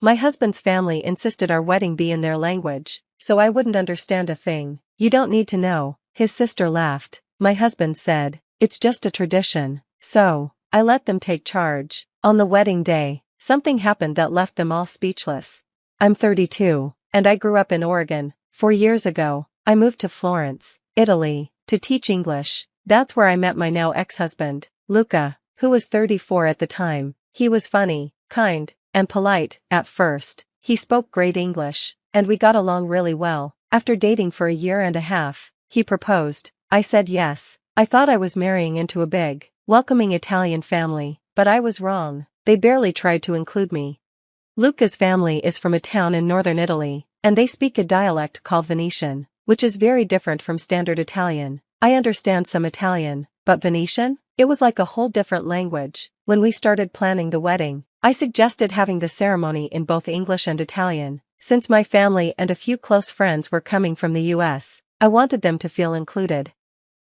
My husband's family insisted our wedding be in their language, so I wouldn't understand a thing. You don't need to know, his sister laughed. My husband said, it's just a tradition. So, I let them take charge. On the wedding day, something happened that left them all speechless. I'm 32, and I grew up in Oregon. 4 years ago, I moved to Florence, Italy, to teach English. That's where I met my now ex-husband, Luca, who was 34 at the time. He was funny, kind, and polite. At first, he spoke great English, and we got along really well. After dating for a year and a half, he proposed. I said yes. I thought I was marrying into a big, welcoming Italian family, but I was wrong. They barely tried to include me. Luca's family is from a town in northern Italy, and they speak a dialect called Venetian, which is very different from standard Italian. I understand some Italian, but Venetian? It was like a whole different language. When we started planning the wedding, I suggested having the ceremony in both English and Italian. Since my family and a few close friends were coming from the US, I wanted them to feel included.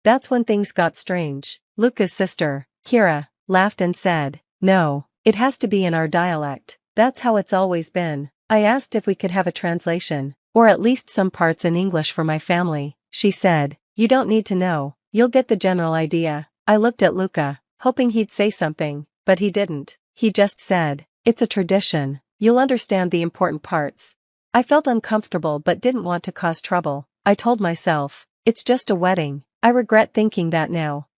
That's when things got strange. Luca's sister, Kira, laughed and said, no, it has to be in our dialect. That's how it's always been. I asked if we could have a translation, or at least some parts in English for my family. She said, you don't need to know, you'll get the general idea. I looked at Luca, hoping he'd say something, but he didn't. He just said, it's a tradition, you'll understand the important parts. I felt uncomfortable but didn't want to cause trouble. I told myself, it's just a wedding. I regret thinking that now.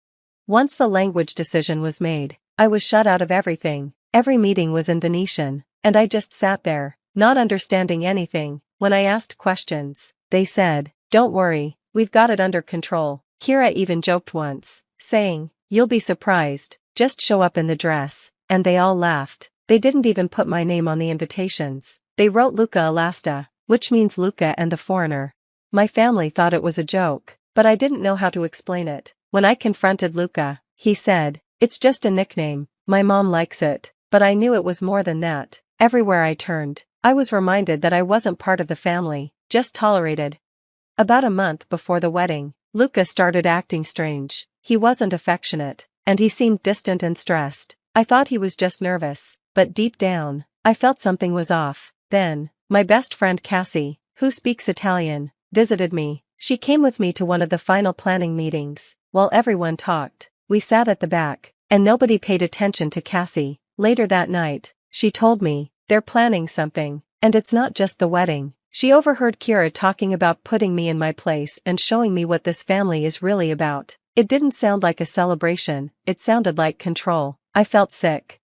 Once the language decision was made, I was shut out of everything. Every meeting was in Venetian, and I just sat there, not understanding anything. When I asked questions, they said, don't worry, we've got it under control. Kira even joked once, saying, you'll be surprised, just show up in the dress, and they all laughed. They didn't even put my name on the invitations. They wrote Luca Alasta, which means Luca and the foreigner. My family thought it was a joke, but I didn't know how to explain it. When I confronted Luca, he said, it's just a nickname, my mom likes it, but I knew it was more than that. Everywhere I turned, I was reminded that I wasn't part of the family, just tolerated. About a month before the wedding, Luca started acting strange. He wasn't affectionate, and he seemed distant and stressed. I thought he was just nervous, but deep down, I felt something was off. Then, my best friend Cassie, who speaks Italian, visited me. She came with me to one of the final planning meetings. While everyone talked, we sat at the back, and nobody paid attention to Cassie. Later that night, she told me, they're planning something, and it's not just the wedding. She overheard Kira talking about putting me in my place and showing me what this family is really about. It didn't sound like a celebration, it sounded like control. I felt sick.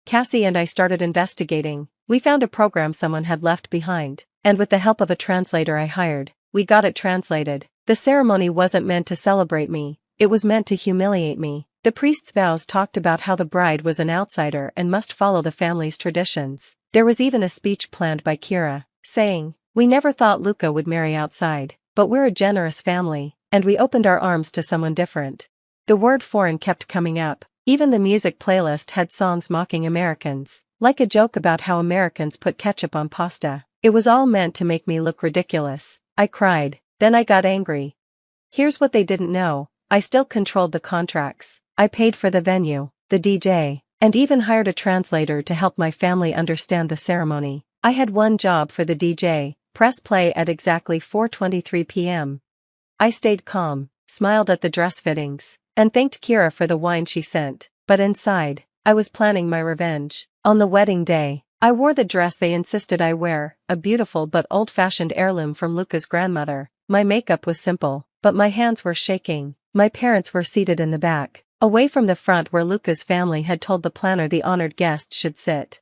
Cassie and I started investigating. We found a program someone had left behind, and with the help of a translator I hired, we got it translated. The ceremony wasn't meant to celebrate me, it was meant to humiliate me. The priest's vows talked about how the bride was an outsider and must follow the family's traditions. There was even a speech planned by Kira, saying, we never thought Luca would marry outside, but we're a generous family, and we opened our arms to someone different. The word foreign kept coming up. Even the music playlist had songs mocking Americans, like a joke about how Americans put ketchup on pasta. It was all meant to make me look ridiculous. I cried, then I got angry. Here's what they didn't know, I still controlled the contracts. I paid for the venue, the DJ, and even hired a translator to help my family understand the ceremony. I had one job for the DJ, press play at exactly 4:23 p.m. I stayed calm, smiled at the dress fittings, and thanked Kira for the wine she sent, but inside, I was planning my revenge. On the wedding day, I wore the dress they insisted I wear, a beautiful but old-fashioned heirloom from Luca's grandmother. My makeup was simple, but my hands were shaking. My parents were seated in the back, away from the front where Luca's family had told the planner the honored guest should sit.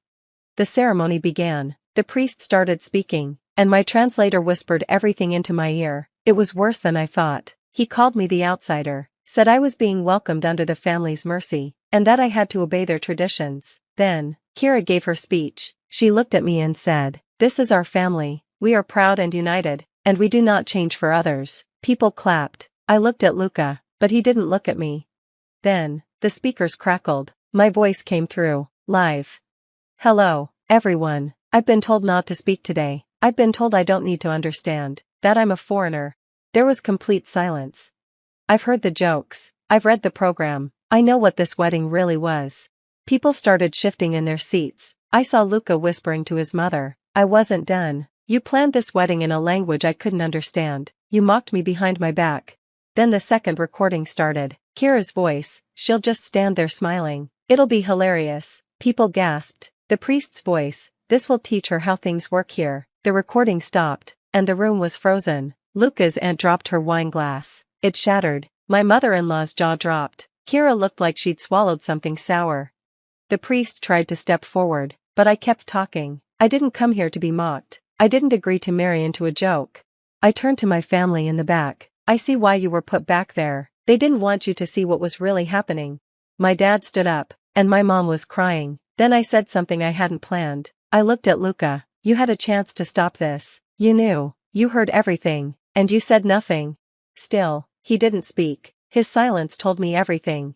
The ceremony began. The priest started speaking, and my translator whispered everything into my ear. It was worse than I thought. He called me the outsider, said I was being welcomed under the family's mercy, and that I had to obey their traditions. Then, Kira gave her speech. She looked at me and said, this is our family, we are proud and united, and we do not change for others. People clapped. I looked at Luca, but he didn't look at me. Then, the speakers crackled. My voice came through, live. Hello, everyone. I've been told not to speak today. I've been told I don't need to understand, that I'm a foreigner. There was complete silence. I've heard the jokes. I've read the program. I know what this wedding really was. People started shifting in their seats. I saw Luca whispering to his mother. I wasn't done. You planned this wedding in a language I couldn't understand. You mocked me behind my back. Then the second recording started. Kira's voice, she'll just stand there smiling. It'll be hilarious. People gasped. The priest's voice, this will teach her how things work here. The recording stopped, and the room was frozen. Luca's aunt dropped her wine glass. It shattered. My mother-in-law's jaw dropped. Kira looked like she'd swallowed something sour. The priest tried to step forward, but I kept talking. I didn't come here to be mocked. I didn't agree to marry into a joke. I turned to my family in the back. I see why you were put back there. They didn't want you to see what was really happening. My dad stood up, and my mom was crying. Then I said something I hadn't planned. I looked at Luca. You had a chance to stop this. You knew. You heard everything, and you said nothing. Still, he didn't speak. His silence told me everything.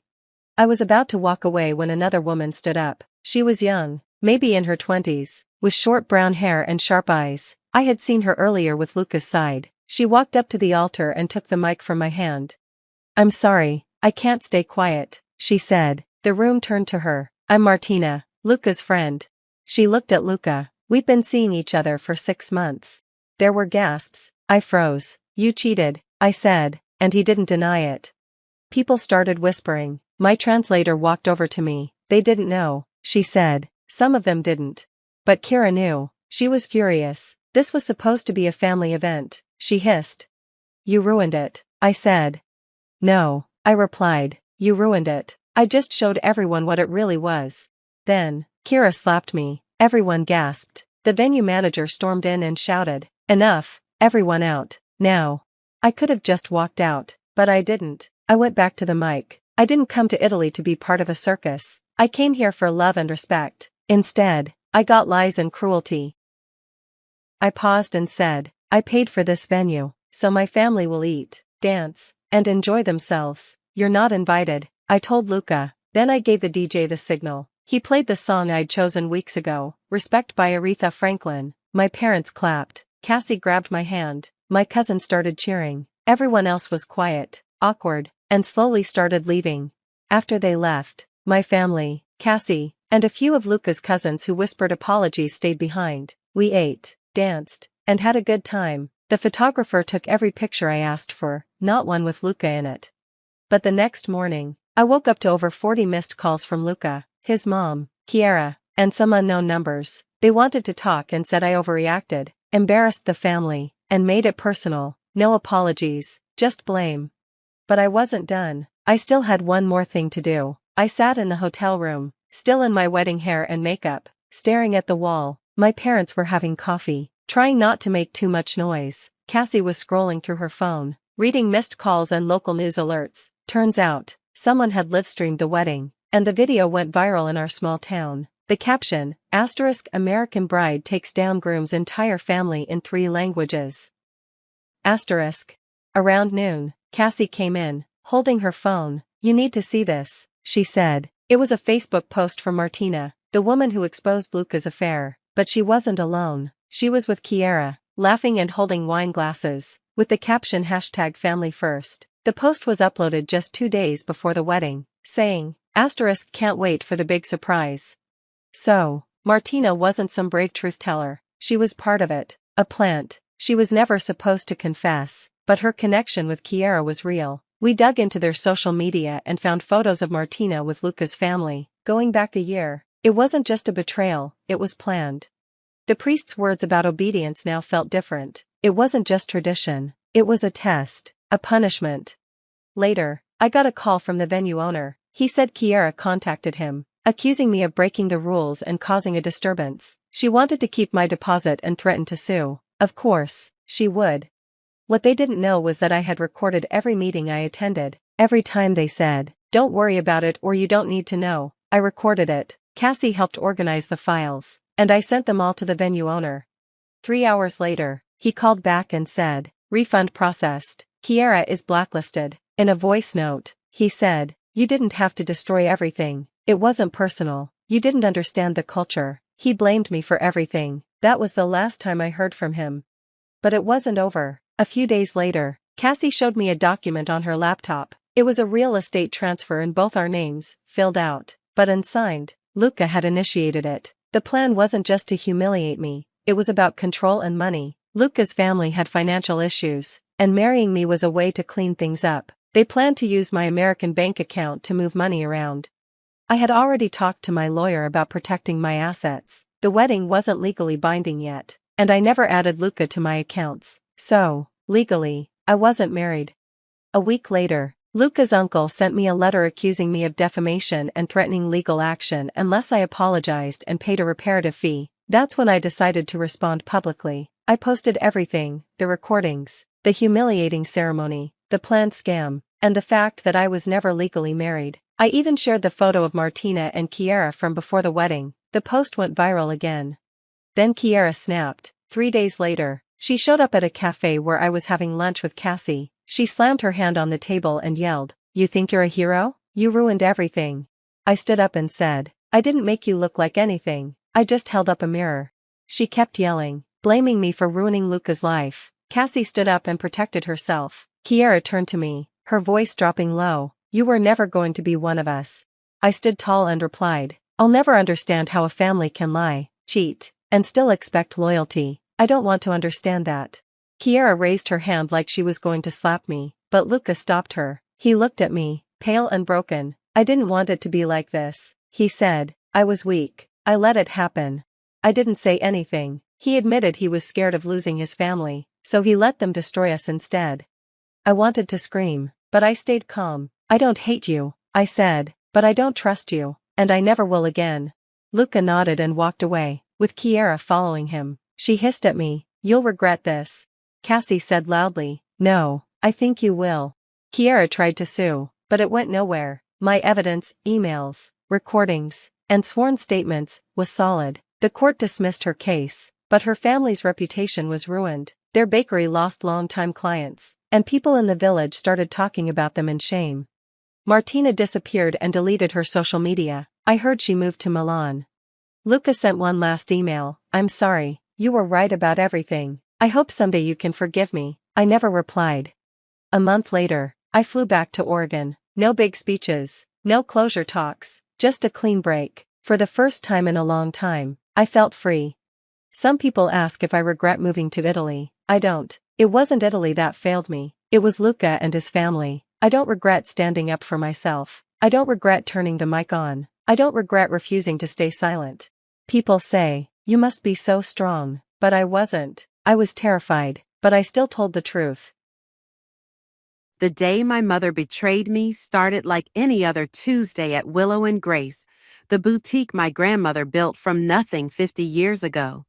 I was about to walk away when another woman stood up. She was young, maybe in her 20s, with short brown hair and sharp eyes. I had seen her earlier with Luca's side. She walked up to the altar and took the mic from my hand. I'm sorry, I can't stay quiet, she said. The room turned to her. I'm Martina, Luca's friend. She looked at Luca. We've been seeing each other for 6 months. There were gasps. I froze. You cheated, I said, and he didn't deny it. People started whispering. My translator walked over to me. They didn't know, she said. Some of them didn't. But Kira knew. She was furious. This was supposed to be a family event, she hissed. You ruined it, I said. No, I replied. You ruined it. I just showed everyone what it really was. Then, Kira slapped me. Everyone gasped. The venue manager stormed in and shouted, enough, everyone out, now. I could have just walked out, but I didn't. I went back to the mic. I didn't come to Italy to be part of a circus. I came here for love and respect. Instead, I got lies and cruelty. I paused and said, I paid for this venue, so my family will eat, dance, and enjoy themselves. You're not invited, I told Luca. Then I gave the DJ the signal. He played the song I'd chosen weeks ago, Respect by Aretha Franklin. My parents clapped. Cassie grabbed my hand. My cousin started cheering. Everyone else was quiet, awkward, and slowly started leaving. After they left, my family, Cassie, and a few of Luca's cousins who whispered apologies stayed behind. We ate, danced, and had a good time. The photographer took every picture I asked for, not one with Luca in it. But the next morning, I woke up to over 40 missed calls from Luca, his mom, Chiara, and some unknown numbers. They wanted to talk and said I overreacted, embarrassed the family, and made it personal. No apologies, just blame. But I wasn't done. I still had one more thing to do. I sat in the hotel room, still in my wedding hair and makeup, staring at the wall. My parents were having coffee, trying not to make too much noise. Cassie was scrolling through her phone, reading missed calls and local news alerts. Turns out, someone had live-streamed the wedding, and the video went viral in our small town. The caption, American bride takes down groom's entire family in 3 languages. Around noon, Cassie came in, holding her phone. You need to see this, she said. It was a Facebook post from Martina, the woman who exposed Luca's affair. But she wasn't alone. She was with Chiara, laughing and holding wine glasses, with the caption #FamilyFirst. The post was uploaded just 2 days before the wedding, saying, can't wait for the big surprise. So, Martina wasn't some brave truth teller. She was part of it, a plant. She was never supposed to confess, but her connection with Chiara was real. We dug into their social media and found photos of Martina with Luca's family, going back a year. It wasn't just a betrayal, it was planned. The priest's words about obedience now felt different. It wasn't just tradition, it was a test, a punishment. Later, I got a call from the venue owner. He said Chiara contacted him, accusing me of breaking the rules and causing a disturbance. She wanted to keep my deposit and threatened to sue. Of course, she would. What they didn't know was that I had recorded every meeting I attended. Every time they said, don't worry about it or you don't need to know, I recorded it. Cassie helped organize the files, and I sent them all to the venue owner. 3 hours later, he called back and said, refund processed. Chiara is blacklisted. In a voice note, he said, you didn't have to destroy everything. It wasn't personal. You didn't understand the culture. He blamed me for everything. That was the last time I heard from him. But it wasn't over. A few days later, Cassie showed me a document on her laptop. It was a real estate transfer in both our names, filled out, but unsigned. Luca had initiated it. The plan wasn't just to humiliate me, it was about control and money. Luca's family had financial issues, and marrying me was a way to clean things up. They planned to use my American bank account to move money around. I had already talked to my lawyer about protecting my assets. The wedding wasn't legally binding yet, and I never added Luca to my accounts, so, legally, I wasn't married. A week later, Luca's uncle sent me a letter accusing me of defamation and threatening legal action unless I apologized and paid a reparative fee. That's when I decided to respond publicly. I posted everything, the recordings, the humiliating ceremony, the planned scam, and the fact that I was never legally married. I even shared the photo of Martina and Kiara from before the wedding. The post went viral again. Then Kiara snapped. 3 days later, she showed up at a cafe where I was having lunch with Cassie. She slammed her hand on the table and yelled, "You think you're a hero? You ruined everything." I stood up and said, "I didn't make you look like anything, I just held up a mirror." She kept yelling, blaming me for ruining Luca's life. Cassie stood up and protected herself. Kiara turned to me, her voice dropping low, "You were never going to be one of us." I stood tall and replied, "I'll never understand how a family can lie, cheat, and still expect loyalty. I don't want to understand that." Kiara raised her hand like she was going to slap me, but Luca stopped her. He looked at me, pale and broken. "I didn't want it to be like this," he said. "I was weak. I let it happen." I didn't say anything. He admitted he was scared of losing his family, so he let them destroy us instead. I wanted to scream, but I stayed calm. "I don't hate you," I said, "but I don't trust you, and I never will again." Luca nodded and walked away, with Kiara following him. She hissed at me, "You'll regret this." Cassie said loudly, "No, I think you will." Kiara tried to sue, but it went nowhere. My evidence, emails, recordings, and sworn statements, was solid. The court dismissed her case, but her family's reputation was ruined. Their bakery lost long-time clients, and people in the village started talking about them in shame. Martina disappeared and deleted her social media. I heard she moved to Milan. Luca sent one last email, "I'm sorry, you were right about everything. I hope someday you can forgive me." I never replied. A month later, I flew back to Oregon. No big speeches, no closure talks, just a clean break. For the first time in a long time, I felt free. Some people ask if I regret moving to Italy. I don't. It wasn't Italy that failed me, it was Luca and his family. I don't regret standing up for myself. I don't regret turning the mic on. I don't regret refusing to stay silent. People say, "You must be so strong," but I wasn't. I was terrified, but I still told the truth. The day my mother betrayed me started like any other Tuesday at Willow and Grace, the boutique my grandmother built from nothing 50 years ago.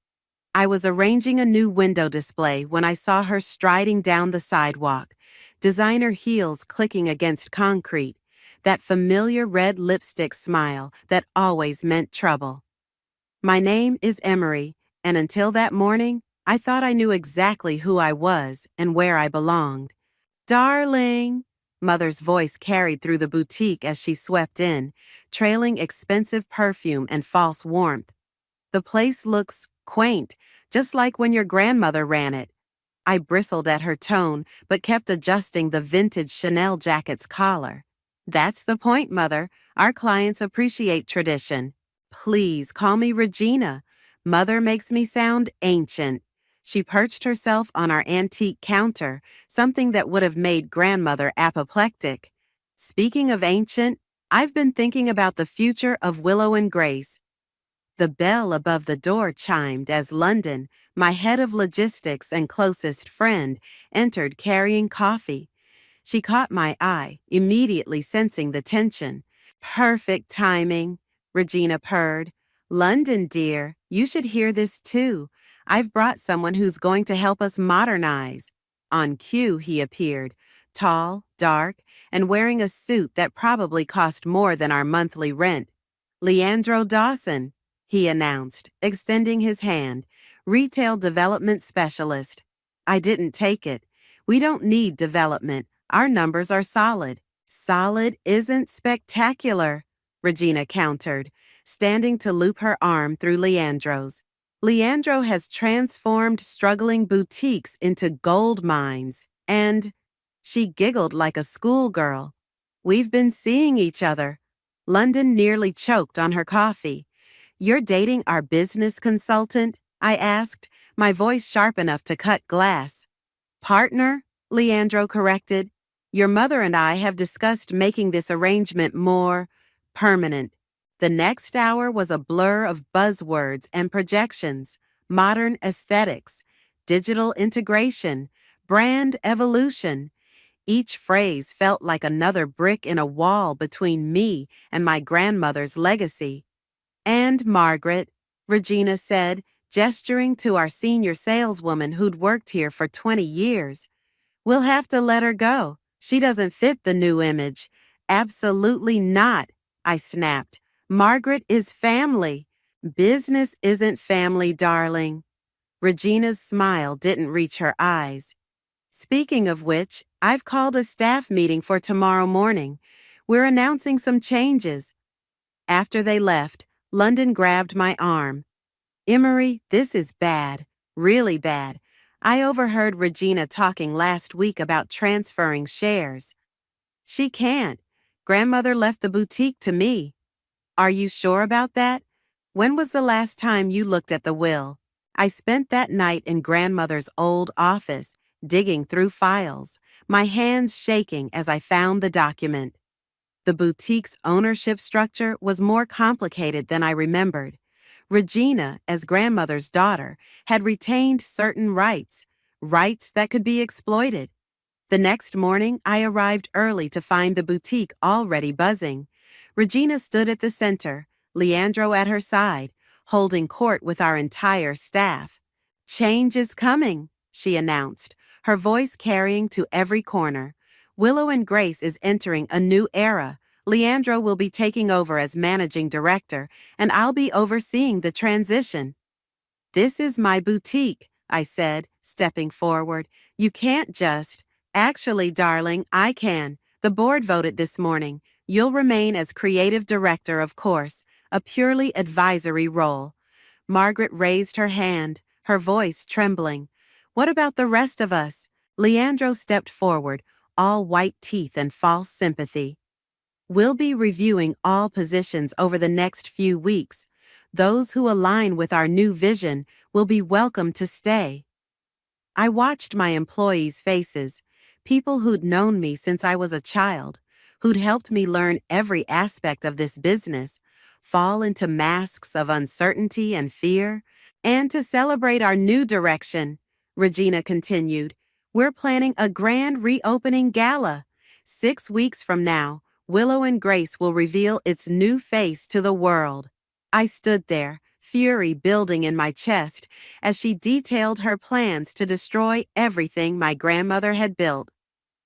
I was arranging a new window display when I saw her striding down the sidewalk, designer heels clicking against concrete, that familiar red lipstick smile that always meant trouble. My name is Emery, and until that morning, I thought I knew exactly who I was and where I belonged. "Darling," Mother's voice carried through the boutique as she swept in, trailing expensive perfume and false warmth. "The place looks quaint, just like when your grandmother ran it." I bristled at her tone, but kept adjusting the vintage Chanel jacket's collar. "That's the point, Mother. Our clients appreciate tradition." "Please call me Regina. Mother makes me sound ancient." She perched herself on our antique counter, something that would have made grandmother apoplectic. "Speaking of ancient, I've been thinking about the future of Willow and Grace." The bell above the door chimed as London, my head of logistics and closest friend, entered carrying coffee. She caught my eye, immediately sensing the tension. "Perfect timing," Regina purred. "London, dear, you should hear this too. I've brought someone who's going to help us modernize." On cue, he appeared, tall, dark, and wearing a suit that probably cost more than our monthly rent. "Leandro Dawson," he announced, extending his hand, "retail development specialist." I didn't take it. "We don't need development. Our numbers are solid." "Solid isn't spectacular," Regina countered, standing to loop her arm through Leandro's. "Leandro has transformed struggling boutiques into gold mines, and—" She giggled like a schoolgirl. "We've been seeing each other." London nearly choked on her coffee. "You're dating our business consultant?" I asked, my voice sharp enough to cut glass. "Partner," Leandro corrected. "Your mother and I have discussed making this arrangement more permanent." The next hour was a blur of buzzwords and projections, modern aesthetics, digital integration, brand evolution. Each phrase felt like another brick in a wall between me and my grandmother's legacy. "And Margaret," Regina said, gesturing to our senior saleswoman who'd worked here for 20 years. "We'll have to let her go. She doesn't fit the new image." "Absolutely not," I snapped. "Margaret is family." "Business isn't family, darling." Regina's smile didn't reach her eyes. "Speaking of which, I've called a staff meeting for tomorrow morning. We're announcing some changes." After they left, London grabbed my arm. "Emery, this is bad, really bad. I overheard Regina talking last week about transferring shares." "She can't. Grandmother left the boutique to me." "Are you sure about that? When was the last time you looked at the will?" I spent that night in Grandmother's old office, digging through files, my hands shaking as I found the document. The boutique's ownership structure was more complicated than I remembered. Regina, as Grandmother's daughter, had retained certain rights, rights that could be exploited. The next morning, I arrived early to find the boutique already buzzing. Regina stood at the center, Leandro at her side, holding court with our entire staff. "Change is coming," she announced, her voice carrying to every corner. "Willow and Grace is entering a new era. Leandro will be taking over as managing director, and I'll be overseeing the transition." "This is my boutique," I said, stepping forward. "You can't just—" "Actually, darling, I can. The board voted this morning. You'll remain as creative director, of course, a purely advisory role." Margaret raised her hand, her voice trembling. "What about the rest of us?" Leandro stepped forward, all white teeth and false sympathy. "We'll be reviewing all positions over the next few weeks. Those who align with our new vision will be welcome to stay." I watched my employees' faces, people who'd known me since I was a child, who'd helped me learn every aspect of this business, fall into masks of uncertainty and fear. "And to celebrate our new direction," Regina continued, "we're planning a grand reopening gala. 6 weeks from now, Willow and Grace will reveal its new face to the world." I stood there, fury building in my chest, as she detailed her plans to destroy everything my grandmother had built.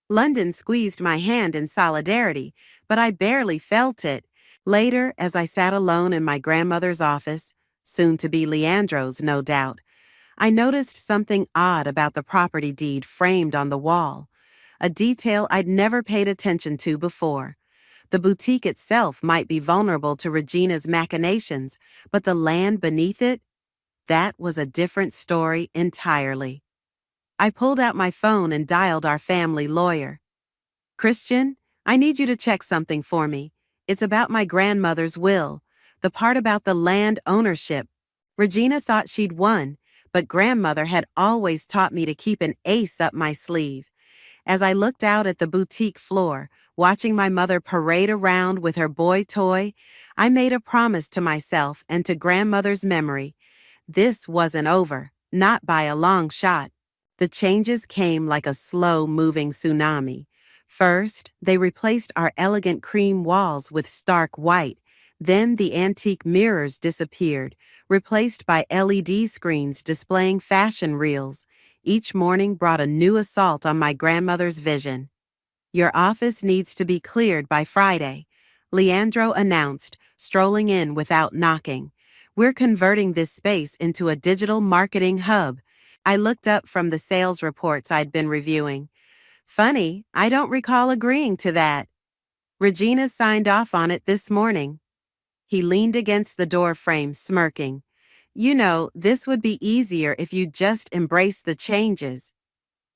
London squeezed my hand in solidarity, but I barely felt it. Later, as I sat alone in my grandmother's office, soon to be Leandro's, no doubt, I noticed something odd about the property deed framed on the wall, a detail I'd never paid attention to before. The boutique itself might be vulnerable to Regina's machinations, but the land beneath it? That was a different story entirely. I pulled out my phone and dialed our family lawyer. "Christian, I need you to check something for me. It's about my grandmother's will, the part about the land ownership. Regina thought she'd won, but Grandmother had always taught me to keep an ace up my sleeve." As I looked out at the boutique floor, watching my mother parade around with her boy toy, I made a promise to myself and to Grandmother's memory. This wasn't over, not by a long shot. The changes came like a slow-moving tsunami. First, they replaced our elegant cream walls with stark white. Then the antique mirrors disappeared, replaced by LED screens displaying fashion reels. Each morning brought a new assault on my grandmother's vision. "Your office needs to be cleared by Friday," Leandro announced, strolling in without knocking. "We're converting this space into a digital marketing hub." I looked up from the sales reports I'd been reviewing. "Funny, I don't recall agreeing to that." "Regina signed off on it this morning." He leaned against the door frame, smirking. "You know, this would be easier if you just embraced the changes."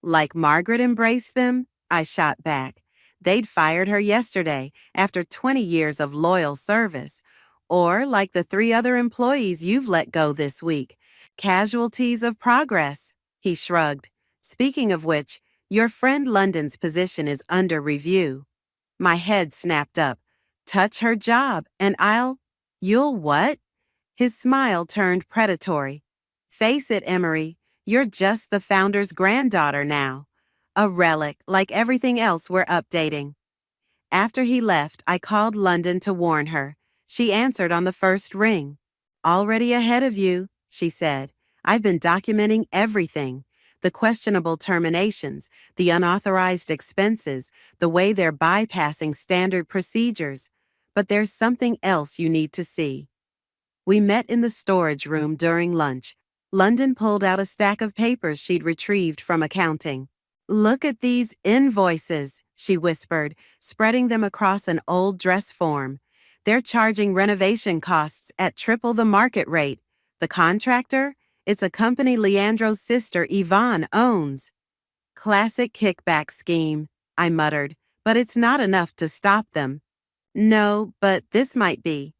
"Like Margaret embraced them?" I shot back. "They'd fired her yesterday, after 20 years of loyal service. Or like the 3 other employees you've let go this week. Casualties of progress, he shrugged. Speaking of which, your friend London's position is under review. My head snapped up. Touch her job, and you'll what? His smile turned predatory. Face it, Emery, you're just the founder's granddaughter now. A relic, like everything else we're updating. After he left, I called London to warn her. She answered on the first ring. Already ahead of you, she said. I've been documenting everything. The questionable terminations, the unauthorized expenses, the way they're bypassing standard procedures. But there's something else you need to see. We met in the storage room during lunch. London pulled out a stack of papers she'd retrieved from accounting. Look at these invoices, she whispered, spreading them across an old dress form. They're charging renovation costs at triple the market rate. The contractor? It's a company Leandro's sister Yvonne owns. Classic kickback scheme, I muttered, but it's not enough to stop them. No, but this might be.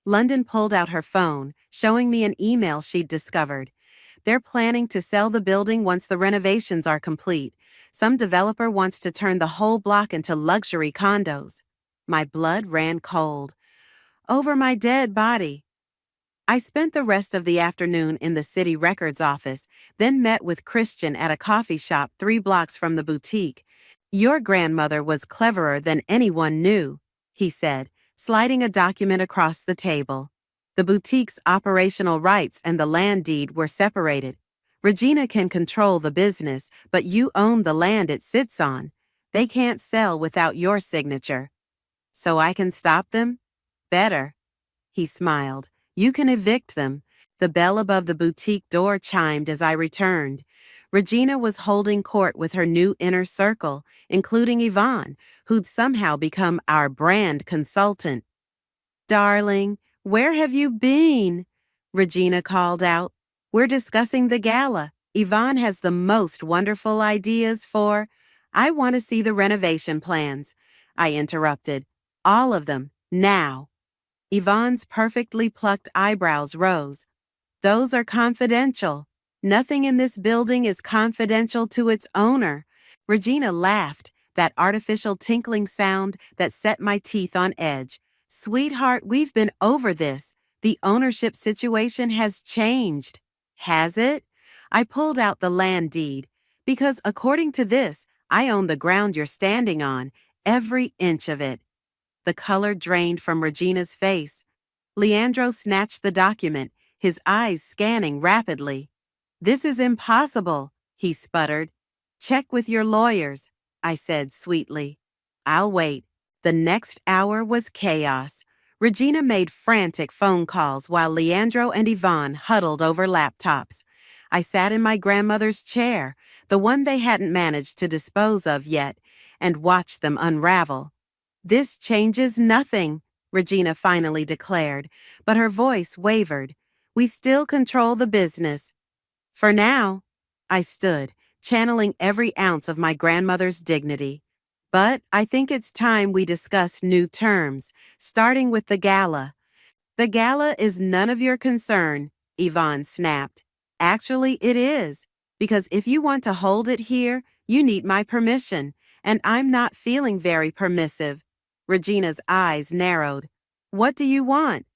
London pulled out her phone, showing me an email she'd discovered. They're planning to sell the building once the renovations are complete. Some developer wants to turn the whole block into luxury condos. My blood ran cold. Over my dead body. I spent the rest of the afternoon in the city records office, then met with Christian at a coffee shop 3 blocks from the boutique. Your grandmother was cleverer than anyone knew, he said, sliding a document across the table. The boutique's operational rights and the land deed were separated. Regina can control the business, but you own the land it sits on. They can't sell without your signature. So I can stop them? Better. He smiled. You can evict them. The bell above the boutique door chimed as I returned. Regina was holding court with her new inner circle, including Yvonne, who'd somehow become our brand consultant. Darling, where have you been? Regina called out. We're discussing the gala. Yvonne has the most wonderful ideas for... I want to see the renovation plans. I interrupted. All of them, now. Yvonne's perfectly plucked eyebrows rose. Those are confidential. Nothing in this building is confidential to its owner. Regina laughed, that artificial tinkling sound that set my teeth on edge. Sweetheart, we've been over this. The ownership situation has changed. Has it? I pulled out the land deed. Because according to this, I own the ground you're standing on, every inch of it. The color drained from Regina's face. Leandro snatched the document, his eyes scanning rapidly. This is impossible, he sputtered. Check with your lawyers, I said sweetly. I'll wait. The next hour was chaos. Regina made frantic phone calls while Leandro and Yvonne huddled over laptops. I sat in my grandmother's chair, the one they hadn't managed to dispose of yet, and watched them unravel. This changes nothing, Regina finally declared, but her voice wavered. We still control the business. For now, I stood, channeling every ounce of my grandmother's dignity. But I think it's time we discuss new terms, starting with the gala. The gala is none of your concern, Yvonne snapped. Actually, it is, because if you want to hold it here, you need my permission, and I'm not feeling very permissive. Regina's eyes narrowed. What do you want?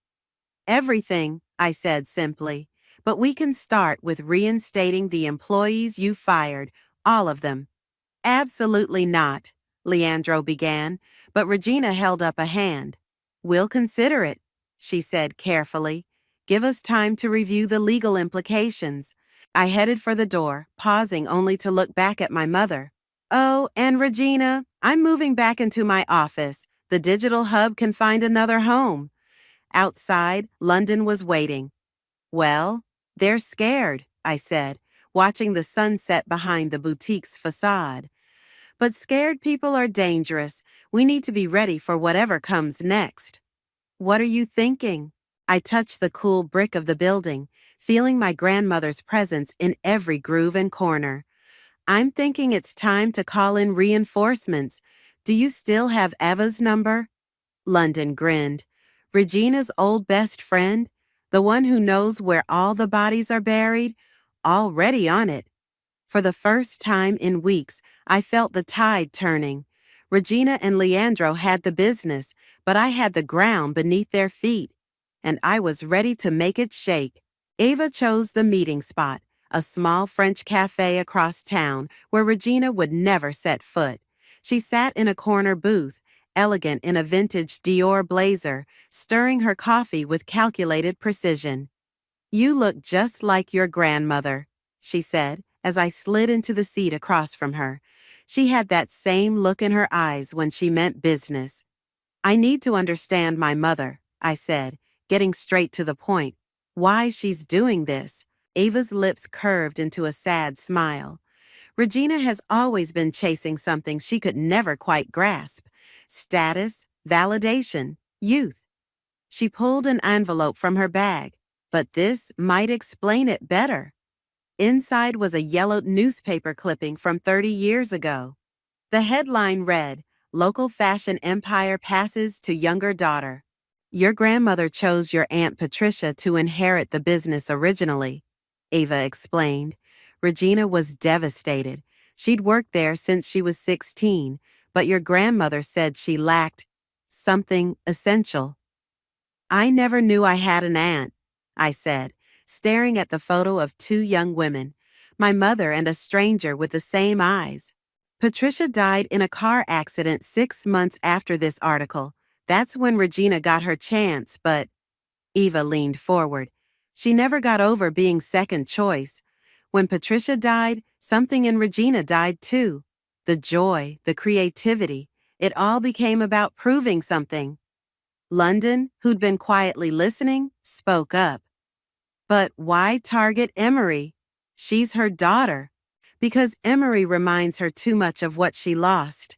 Everything, I said simply. But we can start with reinstating the employees you fired, all of them. Absolutely not, Leandro began, but Regina held up a hand. We'll consider it, she said carefully. Give us time to review the legal implications. I headed for the door, pausing only to look back at my mother. Oh, and Regina, I'm moving back into my office. The digital hub can find another home. Outside, London was waiting. Well, they're scared, I said, watching the sunset behind the boutique's facade. But scared people are dangerous. We need to be ready for whatever comes next. What are you thinking? I touched the cool brick of the building, feeling my grandmother's presence in every groove and corner. I'm thinking it's time to call in reinforcements. Do you still have Eva's number? London grinned. Regina's old best friend, the one who knows where all the bodies are buried, already on it. For the first time in weeks, I felt the tide turning. Regina and Leandro had the business, but I had the ground beneath their feet, and I was ready to make it shake. Ava chose the meeting spot, a small French cafe across town where Regina would never set foot. She sat in a corner booth, elegant in a vintage Dior blazer, stirring her coffee with calculated precision. "You look just like your grandmother," she said, as I slid into the seat across from her. She had that same look in her eyes when she meant business. "I need to understand my mother," I said, getting straight to the point. "Why she's doing this." Ava's lips curved into a sad smile. Regina has always been chasing something she could never quite grasp. Status, validation, youth. She pulled an envelope from her bag, but this might explain it better. Inside was a yellowed newspaper clipping from 30 years ago. The headline read, "Local Fashion Empire Passes to Younger Daughter." "Your grandmother chose your Aunt Patricia to inherit the business originally," Ava explained. Regina was devastated. She'd worked there since she was 16, but your grandmother said she lacked something essential. "I never knew I had an aunt," I said, staring at the photo of two young women, my mother and a stranger with the same eyes. "Patricia died in a car accident 6 months after this article. That's when Regina got her chance, but—" Eva leaned forward. "She never got over being second choice. When Patricia died, something in Regina died too. The joy, the creativity, it all became about proving something." London, who'd been quietly listening, spoke up. "But why target Emery? She's her daughter." "Because Emery reminds her too much of what she lost."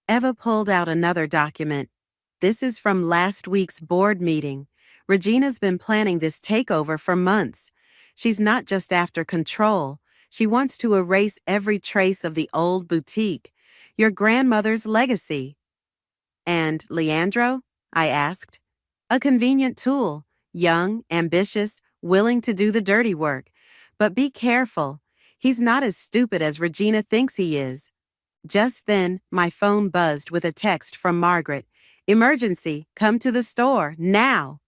Eva pulled out another document. "This is from last week's board meeting. Regina's been planning this takeover for months. She's not just after control. She wants to erase every trace of the old boutique, your grandmother's legacy." "And Leandro?" I asked. "A convenient tool, young, ambitious, willing to do the dirty work. But be careful. He's not as stupid as Regina thinks he is." Just then, my phone buzzed with a text from Margaret. "Emergency, come to the store, now."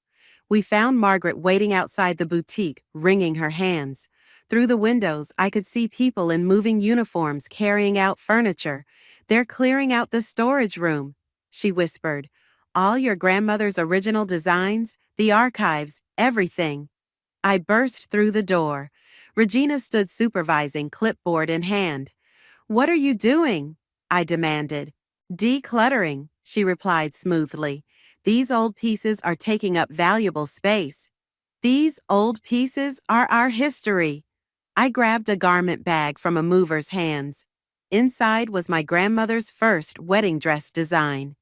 We found Margaret waiting outside the boutique, wringing her hands. Through the windows, I could see people in moving uniforms carrying out furniture. "They're clearing out the storage room," she whispered. "All your grandmother's original designs, the archives, everything." I burst through the door. Regina stood supervising, clipboard in hand. "What are you doing?" I demanded. "Decluttering," she replied smoothly. "These old pieces are taking up valuable space." "These old pieces are our history." I grabbed a garment bag from a mover's hands. Inside was my grandmother's first wedding dress design.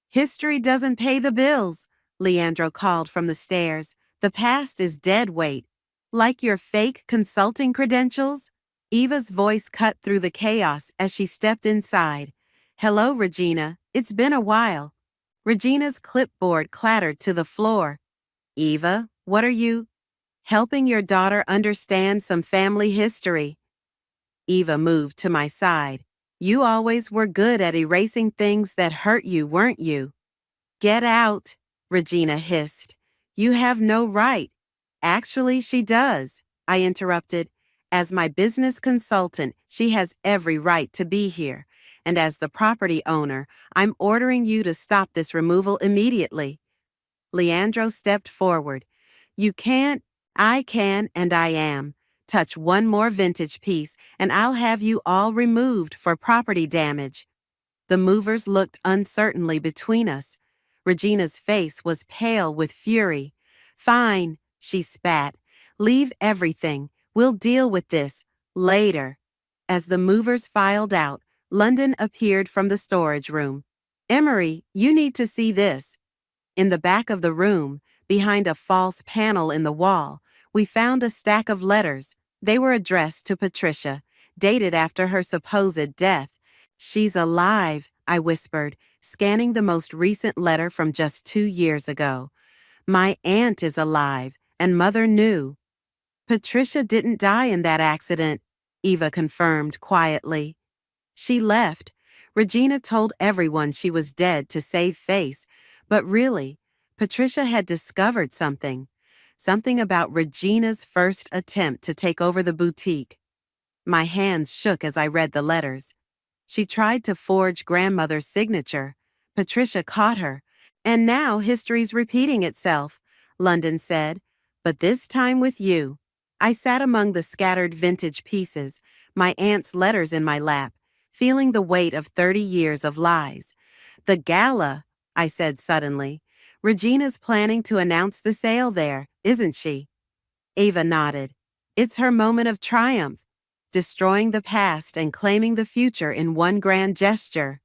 "History doesn't pay the bills," Leandro called from the stairs. "The past is dead weight." "Like your fake consulting credentials?" Eva's voice cut through the chaos as she stepped inside. "Hello, Regina. It's been a while." Regina's clipboard clattered to the floor. "Eva, what are you—" "Helping your daughter understand some family history." Eva moved to my side. "You always were good at erasing things that hurt you, weren't you?" "Get out," Regina hissed. "You have no right." "Actually, she does," I interrupted. "As my business consultant, she has every right to be here. And as the property owner, I'm ordering you to stop this removal immediately." Leandro stepped forward. "You can't." "I can, and I am. Touch one more vintage piece, and I'll have you all removed for property damage." The movers looked uncertainly between us. Regina's face was pale with fury. "Fine," she spat. "Leave everything. We'll deal with this later." As the movers filed out, London appeared from the storage room. "Emery, you need to see this." In the back of the room, behind a false panel in the wall, we found a stack of letters. They were addressed to Patricia, dated after her supposed death. "She's alive," I whispered, scanning the most recent letter from just 2 years ago. My aunt is alive, and Mother knew. Patricia didn't die in that accident, Eva confirmed quietly. She left. Regina told everyone she was dead to save face, but really, Patricia had discovered something. Something about Regina's first attempt to take over the boutique. My hands shook as I read the letters. She tried to forge grandmother's signature. Patricia caught her. And now history's repeating itself, London said, but this time with you. I sat among the scattered vintage pieces, my aunt's letters in my lap, feeling the weight of 30 years of lies. The gala, I said suddenly. Regina's planning to announce the sale there, isn't she? Ava nodded. It's her moment of triumph, destroying the past and claiming the future in one grand gesture.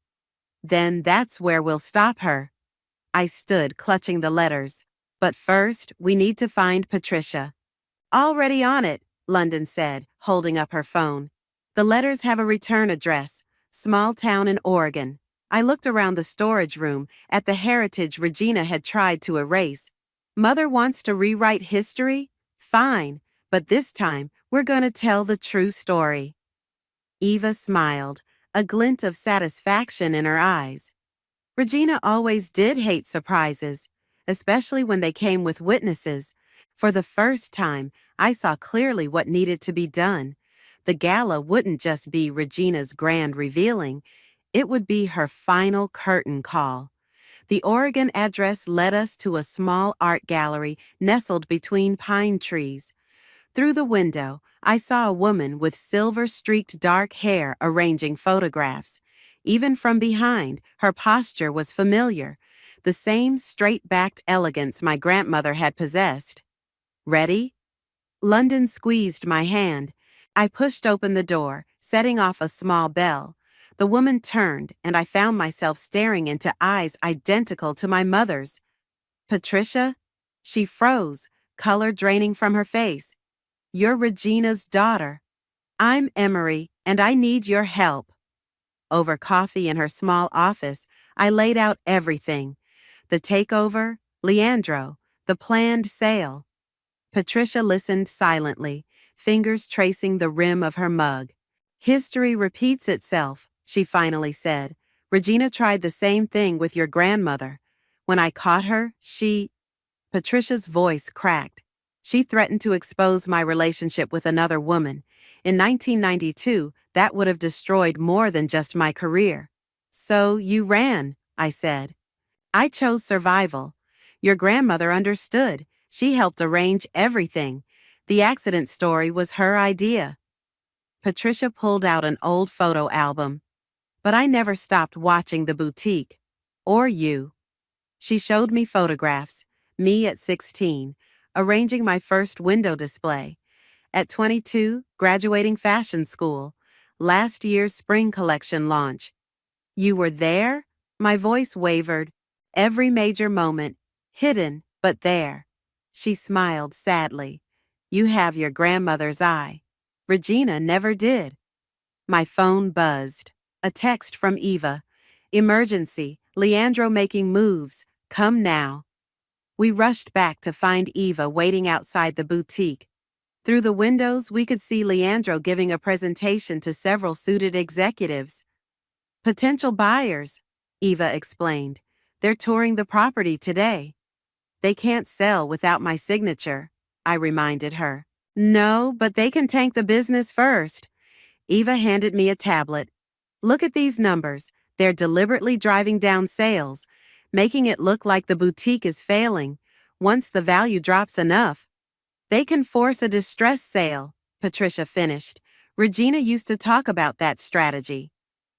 Then that's where we'll stop her. I stood, clutching the letters. But first, we need to find Patricia. Already on it, London said, holding up her phone. The letters have a return address, small town in Oregon. I looked around the storage room at the heritage Regina had tried to erase. Mother wants to rewrite history? Fine, but this time we're going to tell the true story. Eva smiled, a glint of satisfaction in her eyes. Regina always did hate surprises, especially when they came with witnesses. For the first time, I saw clearly what needed to be done. The gala wouldn't just be Regina's grand revealing, it would be her final curtain call. The Oregon address led us to a small art gallery nestled between pine trees. Through the window, I saw a woman with silver-streaked dark hair arranging photographs. Even from behind, her posture was familiar, the same straight-backed elegance my grandmother had possessed. Ready? London squeezed my hand. I pushed open the door, setting off a small bell. The woman turned, and I found myself staring into eyes identical to my mother's. Patricia? She froze, color draining from her face. You're Regina's daughter. I'm Emery, and I need your help. Over coffee in her small office, I laid out everything. The takeover, Leandro, the planned sale. Patricia listened silently, fingers tracing the rim of her mug. History repeats itself, she finally said. Regina tried the same thing with your grandmother. When I caught her, Patricia's voice cracked. She threatened to expose my relationship with another woman. In 1992, that would have destroyed more than just my career. So you ran, I said. I chose survival. Your grandmother understood. She helped arrange everything. The accident story was her idea. Patricia pulled out an old photo album. But I never stopped watching the boutique. Or you. She showed me photographs, me at 16, arranging my first window display. At 22, graduating fashion school. Last year's spring collection launch. You were there? My voice wavered. Every major moment, hidden, but there. She smiled sadly. You have your grandmother's eye. Regina never did. My phone buzzed. A text from Eva. Emergency. Leandro making moves. Come now. We rushed back to find Eva waiting outside the boutique. Through the windows, we could see Leandro giving a presentation to several suited executives. Potential buyers, Eva explained. They're touring the property today. They can't sell without my signature, I reminded her. No, but they can tank the business first. Eva handed me a tablet. Look at these numbers. They're deliberately driving down sales, making it look like the boutique is failing. Once the value drops enough, they can force a distress sale, Patricia finished. Regina used to talk about that strategy.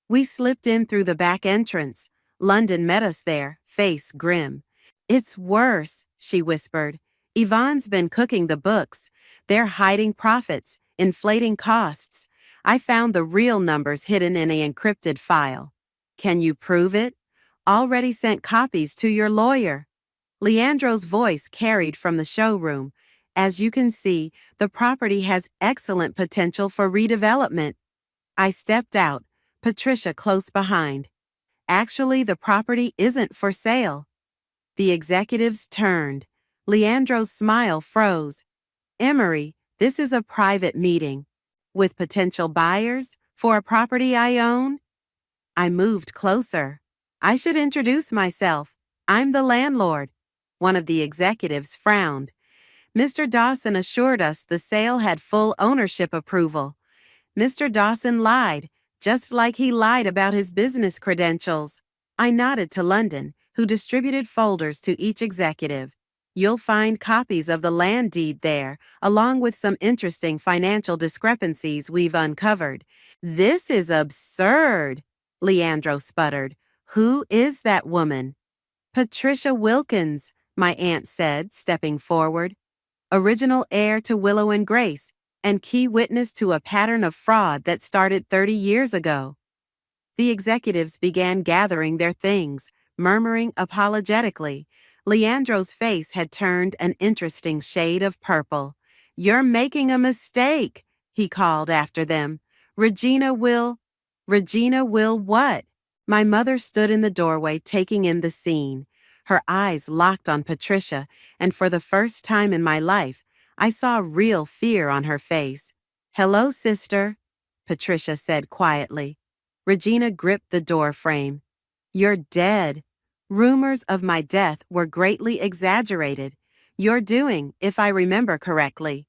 We slipped in through the back entrance. London met us there, face grim. It's worse, she whispered. Yvonne's been cooking the books. They're hiding profits, inflating costs. I found the real numbers hidden in an encrypted file. Can you prove it? Already sent copies to your lawyer. Leandro's voice carried from the showroom. As you can see, the property has excellent potential for redevelopment. I stepped out, Patricia close behind. Actually, the property isn't for sale. The executives turned. Leandro's smile froze. Emery, this is a private meeting. With potential buyers for a property I own? I moved closer. I should introduce myself. I'm the landlord. One of the executives frowned. Mr. Dawson assured us the sale had full ownership approval. Mr. Dawson lied, just like he lied about his business credentials. I nodded to London, who distributed folders to each executive. You'll find copies of the land deed there, along with some interesting financial discrepancies we've uncovered. This is absurd, Leandro sputtered. Who is that woman? Patricia Wilkins, my aunt said, stepping forward. Original heir to Willow and Grace, and key witness to a pattern of fraud that started 30 years ago. The executives began gathering their things, murmuring apologetically. Leandro's face had turned an interesting shade of purple. You're making a mistake, he called after them. Regina will what? My mother stood in the doorway taking in the scene. Her eyes locked on Patricia, and for the first time in my life, I saw real fear on her face. Hello, sister, Patricia said quietly. Regina gripped the door frame. You're dead. Rumors of my death were greatly exaggerated. You're doing, if I remember correctly.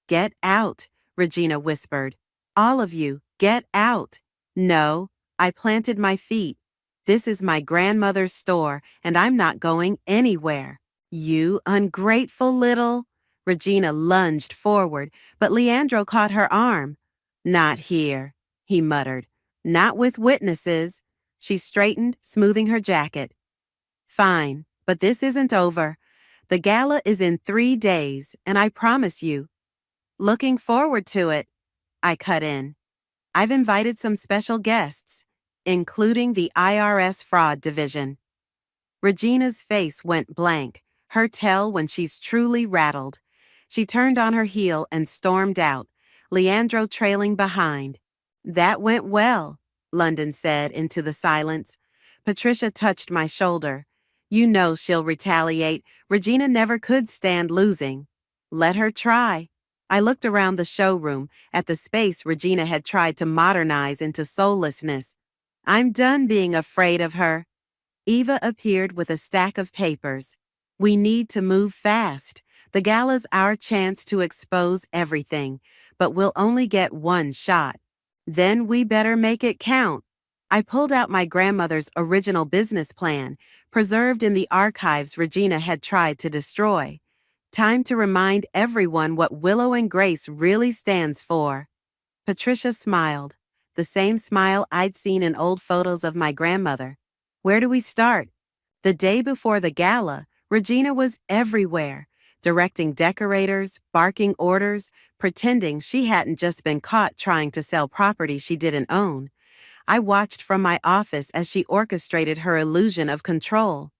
Get out, Regina whispered. All of you, get out. No, I planted my feet. This is my grandmother's store, and I'm not going anywhere. You ungrateful little... Regina lunged forward, but Leandro caught her arm. Not here, he muttered. Not with witnesses. She straightened, smoothing her jacket. Fine, but this isn't over. The gala is in 3 days, and I promise you. Looking forward to it, I cut in. I've invited some special guests, including the IRS Fraud Division. Regina's face went blank, her tell when she's truly rattled. She turned on her heel and stormed out, Leandro trailing behind. That went well, London said into the silence. Patricia touched my shoulder. You know she'll retaliate. Regina never could stand losing. Let her try. I looked around the showroom at the space Regina had tried to modernize into soullessness. I'm done being afraid of her. Eva appeared with a stack of papers. We need to move fast. The gala's our chance to expose everything, but we'll only get one shot. Then we better make it count. I pulled out my grandmother's original business plan, preserved in the archives Regina had tried to destroy. Time to remind everyone what Willow and Grace really stands for. Patricia smiled, the same smile I'd seen in old photos of my grandmother. Where do we start? The day before the gala, Regina was everywhere, directing decorators, barking orders, pretending she hadn't just been caught trying to sell property she didn't own. I watched from my office as she orchestrated her illusion of control.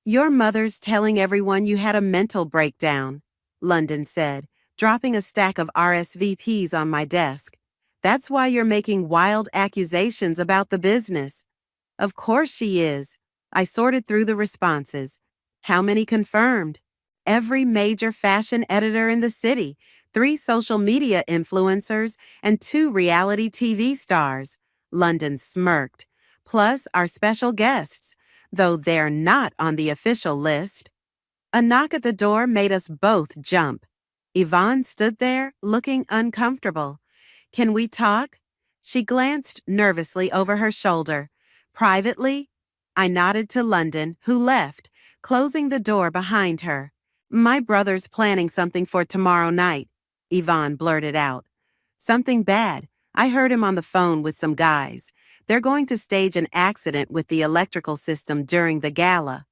Your mother's telling everyone you had a mental breakdown, London said, dropping a stack of RSVPs on my desk. That's why you're making wild accusations about the business. Of course she is. I sorted through the responses. How many confirmed? Every major fashion editor in the city, 3 social media influencers, and 2 reality TV stars. London smirked. Plus our special guests, though they're not on the official list. A knock at the door made us both jump. Yvonne stood there, looking uncomfortable. Can we talk? She glanced nervously over her shoulder. Privately? I nodded to London, who left, closing the door behind her. My brother's planning something for tomorrow night, Yvonne blurted out. Something bad. I heard him on the phone with some guys. They're going to stage an accident with the electrical system during the gala.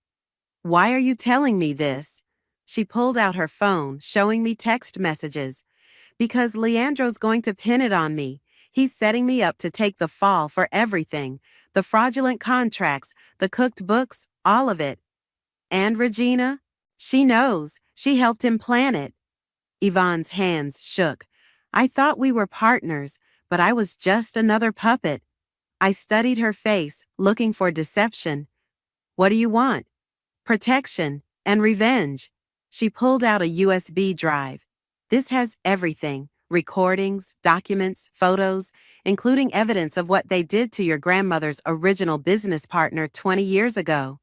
Why are you telling me this? She pulled out her phone, showing me text messages. Because Leandro's going to pin it on me. He's setting me up to take the fall for everything. The fraudulent contracts, the cooked books, all of it. And Regina? She knows. She helped him plan it. Yvonne's hands shook. I thought we were partners, but I was just another puppet. I studied her face, looking for deception. What do you want? Protection and revenge. She pulled out a USB drive. This has everything: recordings, documents, photos, including evidence of what they did to your grandmother's original business partner 20 years ago.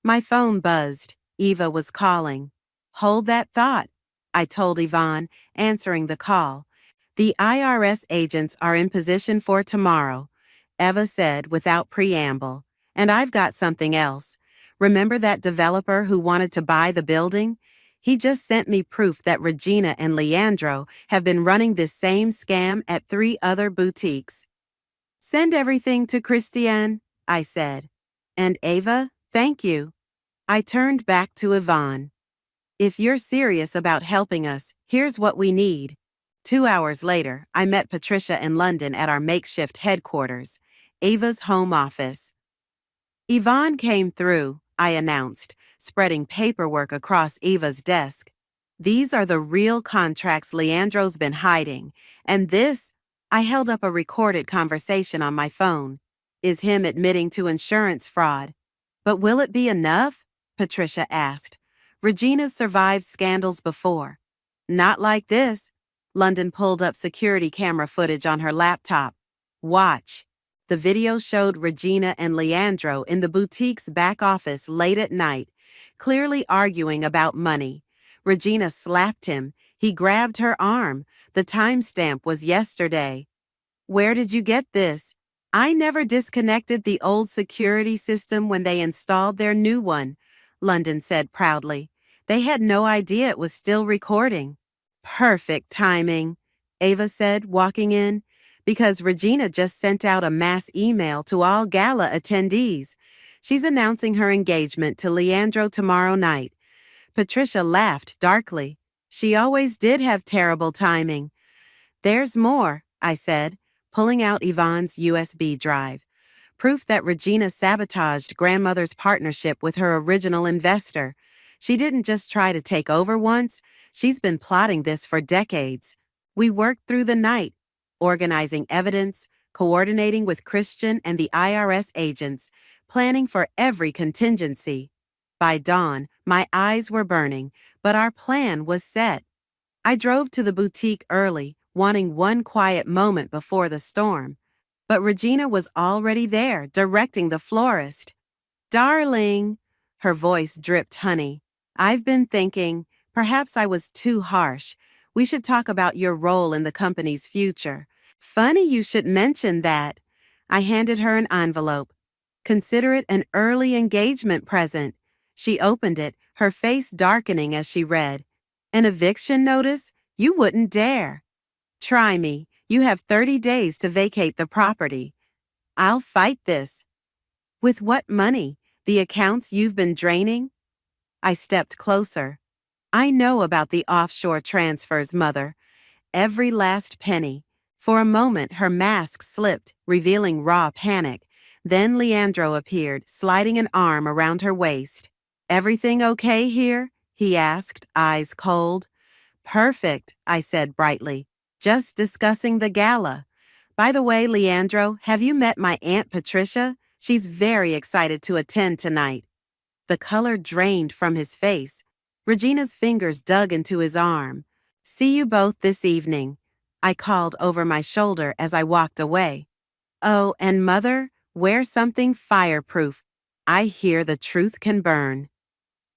My phone buzzed. Eva was calling. Hold that thought, I told Yvonne, answering the call. The IRS agents are in position for tomorrow, Eva said without preamble. And I've got something else. Remember that developer who wanted to buy the building? He just sent me proof that Regina and Leandro have been running this same scam at 3 other boutiques. Send everything to Christiane, I said. And Ava, thank you. I turned back to Yvonne. If you're serious about helping us, here's what we need. 2 hours later, I met Patricia in London at our makeshift headquarters, Ava's home office. Yvonne came through, I announced, spreading paperwork across Eva's desk. These are the real contracts Leandro's been hiding, and this, I held up a recorded conversation on my phone, is him admitting to insurance fraud. But will it be enough? Patricia asked. Regina's survived scandals before. Not like this. London pulled up security camera footage on her laptop. Watch. The video showed Regina and Leandro in the boutique's back office late at night, clearly arguing about money. Regina slapped him. He grabbed her arm. The timestamp was yesterday. Where did you get this? I never disconnected the old security system when they installed their new one, London said proudly. They had no idea it was still recording. Perfect timing, Ava said, walking in, because Regina just sent out a mass email to all gala attendees. She's announcing her engagement to Leandro tomorrow night. Patricia laughed darkly. She always did have terrible timing. There's more, I said, pulling out Yvonne's USB drive. Proof that Regina sabotaged grandmother's partnership with her original investor. She didn't just try to take over once, she's been plotting this for decades. We worked through the night, organizing evidence, coordinating with Christian and the IRS agents, planning for every contingency. By dawn, my eyes were burning, but our plan was set. I drove to the boutique early, wanting one quiet moment before the storm. But Regina was already there, directing the florist. Darling, her voice dripped honey. I've been thinking, perhaps I was too harsh. We should talk about your role in the company's future. Funny you should mention that. I handed her an envelope. Consider it an early engagement present. She opened it, her face darkening as she read. An eviction notice? You wouldn't dare. Try me. You have 30 days to vacate the property. I'll fight this. With what money? The accounts you've been draining? I stepped closer. I know about the offshore transfers, Mother. Every last penny. For a moment, her mask slipped, revealing raw panic. Then Leandro appeared, sliding an arm around her waist. Everything okay here? He asked, eyes cold. Perfect, I said brightly. Just discussing the gala. By the way, Leandro, have you met my Aunt Patricia? She's very excited to attend tonight. The color drained from his face. Regina's fingers dug into his arm. See you both this evening, I called over my shoulder as I walked away. Oh, and Mother, wear something fireproof. I hear the truth can burn.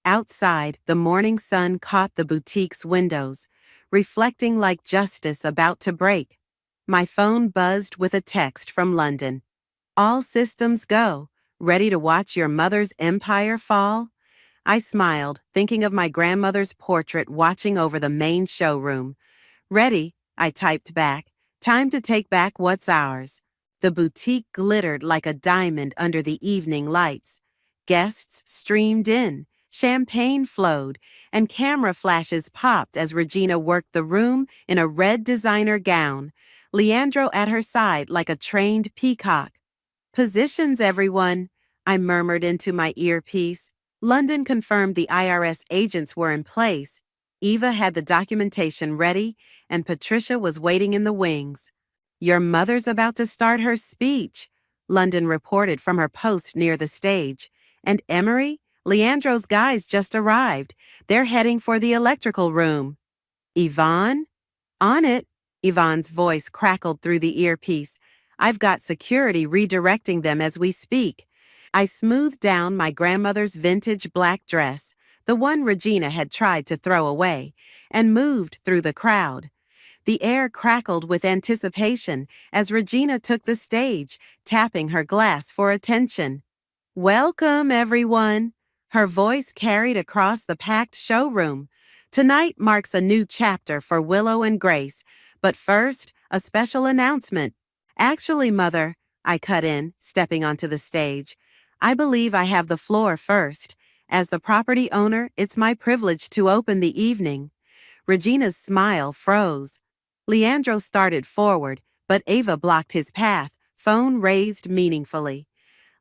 Outside, the morning sun caught the boutique's windows, reflecting like justice about to break. My phone buzzed with a text from London. All systems go. Ready to watch your mother's empire fall? I smiled, thinking of my grandmother's portrait watching over the main showroom. Ready, I typed back. Time to take back what's ours. The boutique glittered like a diamond under the evening lights. Guests streamed in. Champagne flowed, and camera flashes popped as Regina worked the room in a red designer gown, Leandro at her side like a trained peacock. Positions, everyone, I murmured into my earpiece. London confirmed the IRS agents were in place. Eva had the documentation ready, and Patricia was waiting in the wings. Your mother's about to start her speech. London reported from her post near the stage. And Emery? Leandro's guys just arrived. They're heading for the electrical room. Yvonne? On it. Yvonne's voice crackled through the earpiece. I've got security redirecting them as we speak. I smoothed down my grandmother's vintage black dress, the one Regina had tried to throw away, and moved through the crowd. The air crackled with anticipation as Regina took the stage, tapping her glass for attention. Welcome, everyone. Her voice carried across the packed showroom. Tonight marks a new chapter for Willow and Grace, but first, a special announcement. Actually, Mother, I cut in, stepping onto the stage. I believe I have the floor first. As the property owner, it's my privilege to open the evening. Regina's smile froze. Leandro started forward, but Ava blocked his path, phone raised meaningfully.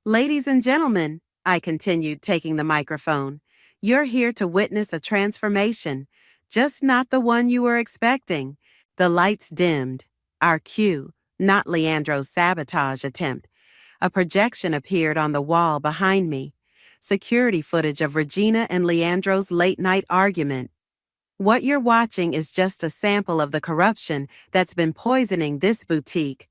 Ladies and gentlemen, I continued, taking the microphone, you're here to witness a transformation, just not the one you were expecting. The lights dimmed. Our cue, not Leandro's sabotage attempt. A projection appeared on the wall behind me. Security footage of Regina and Leandro's late-night argument. What you're watching is just a sample of the corruption that's been poisoning this boutique.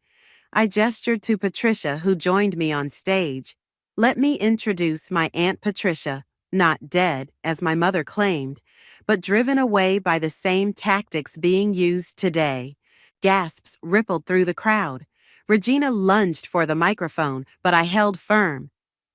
I gestured to Patricia, who joined me on stage. Let me introduce my Aunt Patricia, not dead, as my mother claimed, but driven away by the same tactics being used today. Gasps rippled through the crowd. Regina lunged for the microphone, but I held firm.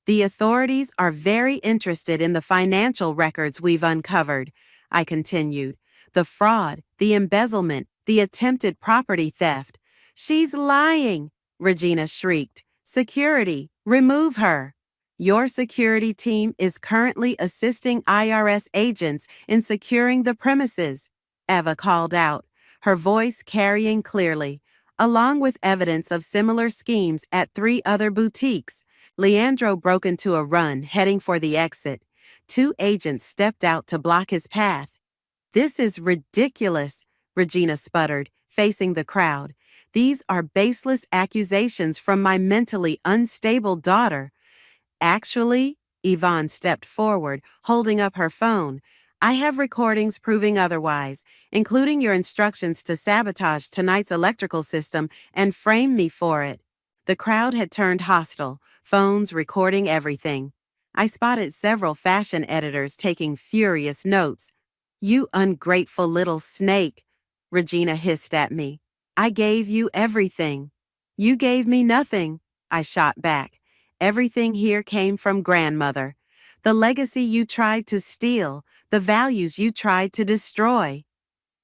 The authorities are very interested in the financial records we've uncovered, I continued. The fraud, the embezzlement, the attempted property theft. She's lying, Regina shrieked. Security, remove her. Your security team is currently assisting IRS agents in securing the premises, Eva called out, her voice carrying clearly, along with evidence of similar schemes at 3 other boutiques. Leandro broke into a run, heading for the exit. 2 agents stepped out to block his path. This is ridiculous, Regina sputtered, facing the crowd. These are baseless accusations from my mentally unstable daughter. Actually, Yvonne stepped forward, holding up her phone. I have recordings proving otherwise, including your instructions to sabotage tonight's electrical system and frame me for it. The crowd had turned hostile, phones recording everything. I spotted several fashion editors taking furious notes. You ungrateful little snake, Regina hissed at me. I gave you everything. You gave me nothing, I shot back. Everything here came from grandmother. The legacy you tried to steal, the values you tried to destroy.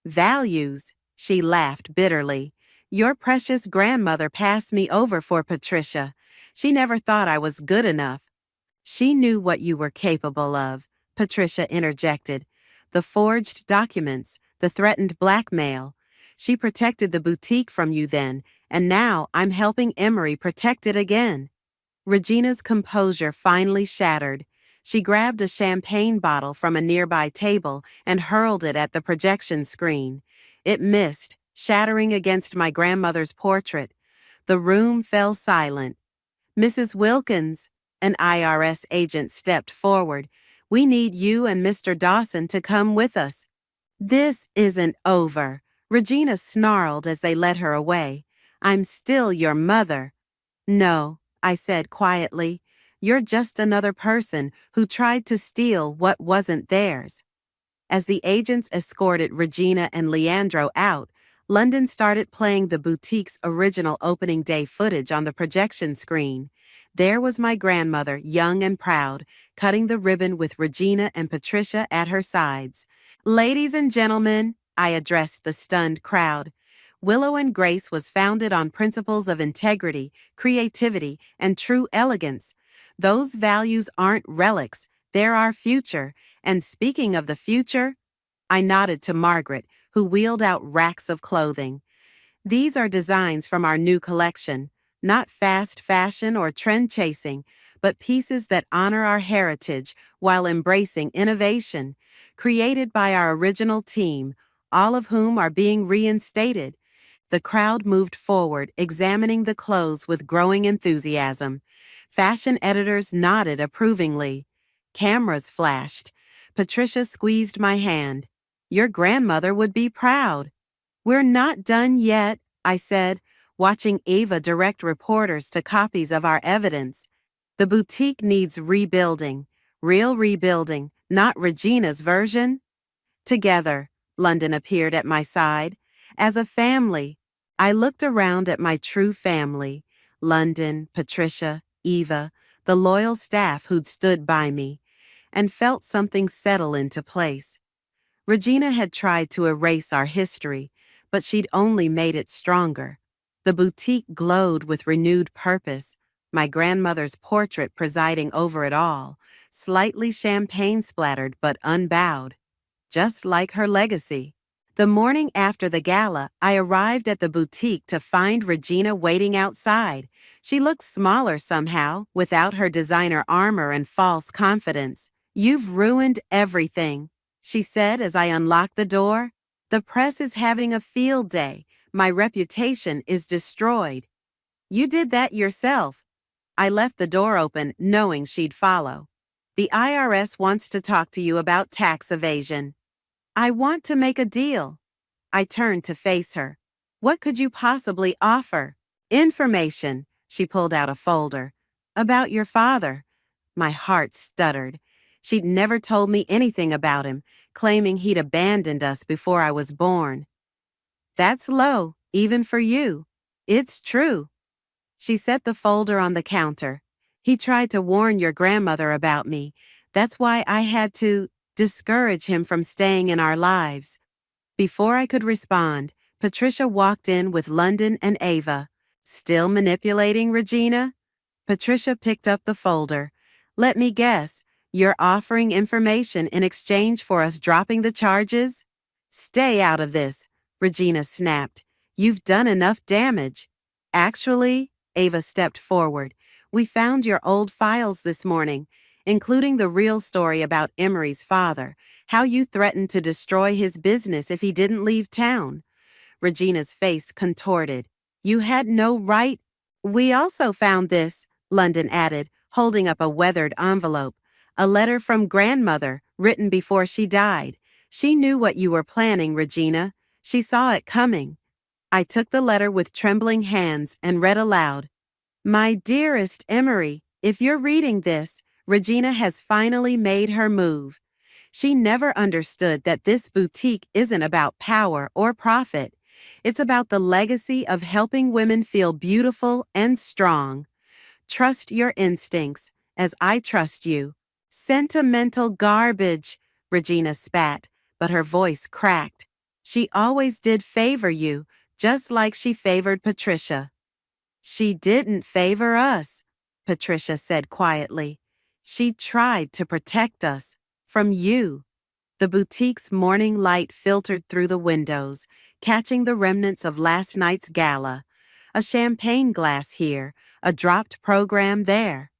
Values? She laughed bitterly. Your precious grandmother passed me over for Patricia. She never thought I was good enough. She knew what you were capable of, Patricia interjected. The forged documents, the threatened blackmail. She protected the boutique from you then, and now I'm helping Emery protect it again. Regina's composure finally shattered. She grabbed a champagne bottle from a nearby table and hurled it at the projection screen. It missed, shattering against my grandmother's portrait. The room fell silent. Mrs. Wilkins, an IRS agent stepped forward. We need you and Mr. Dawson to come with us. This isn't over, Regina snarled as they led her away. I'm still your mother. No, I said quietly. You're just another person who tried to steal what wasn't theirs. As the agents escorted Regina and Leandro out, London started playing the boutique's original opening day footage on the projection screen. There was my grandmother, young and proud, cutting the ribbon with Regina and Patricia at her sides. Ladies and gentlemen, I addressed the stunned crowd. Willow and Grace was founded on principles of integrity, creativity, and true elegance. Those values aren't relics, they're our future. And speaking of the future, I nodded to Margaret, who wheeled out racks of clothing. These are designs from our new collection, not fast fashion or trend chasing, but pieces that honor our heritage while embracing innovation, created by our original team, all of whom are being reinstated. The crowd moved forward, examining the clothes with growing enthusiasm. Fashion editors nodded approvingly. Cameras flashed. Patricia squeezed my hand. Your grandmother would be proud. We're not done yet, I said, watching Ava direct reporters to copies of our evidence. The boutique needs rebuilding. Real rebuilding, not Regina's version. Together, London appeared at my side. As a family, I looked around at my true family, London, Patricia, Eva, the loyal staff who'd stood by me, and felt something settle into place. Regina had tried to erase our history, but she'd only made it stronger. The boutique glowed with renewed purpose, my grandmother's portrait presiding over it all, slightly champagne-splattered but unbowed, just like her legacy. The morning after the gala, I arrived at the boutique to find Regina waiting outside. She looked smaller somehow, without her designer armor and false confidence. You've ruined everything, she said as I unlocked the door. The press is having a field day. My reputation is destroyed. You did that yourself. I left the door open, knowing she'd follow. The IRS wants to talk to you about tax evasion. I want to make a deal. I turned to face her. What could you possibly offer? Information. She pulled out a folder. About your father. My heart stuttered. She'd never told me anything about him, claiming he'd abandoned us before I was born. That's low, even for you. It's true. She set the folder on the counter. He tried to warn your grandmother about me. That's why I had to discourage him from staying in our lives. Before I could respond, Patricia walked in with London and Ava. Still manipulating, Regina? Patricia picked up the folder. Let me guess, you're offering information in exchange for us dropping the charges? Stay out of this, Regina snapped. You've done enough damage. Actually, Ava stepped forward. We found your old files this morning, including the real story about Emery's father, how you threatened to destroy his business if he didn't leave town. Regina's face contorted. You had no right. We also found this, London added, holding up a weathered envelope. A letter from grandmother, written before she died. She knew what you were planning, Regina. She saw it coming. I took the letter with trembling hands and read aloud. My dearest Emery, if you're reading this, Regina has finally made her move. She never understood that this boutique isn't about power or profit. It's about the legacy of helping women feel beautiful and strong. Trust your instincts, as I trust you. Sentimental garbage, Regina spat, but her voice cracked. She always did favor you, just like she favored Patricia. She didn't favor us, Patricia said quietly. She tried to protect us from you. The boutique's morning light filtered through the windows, catching the remnants of last night's gala. A champagne glass here, a dropped program there.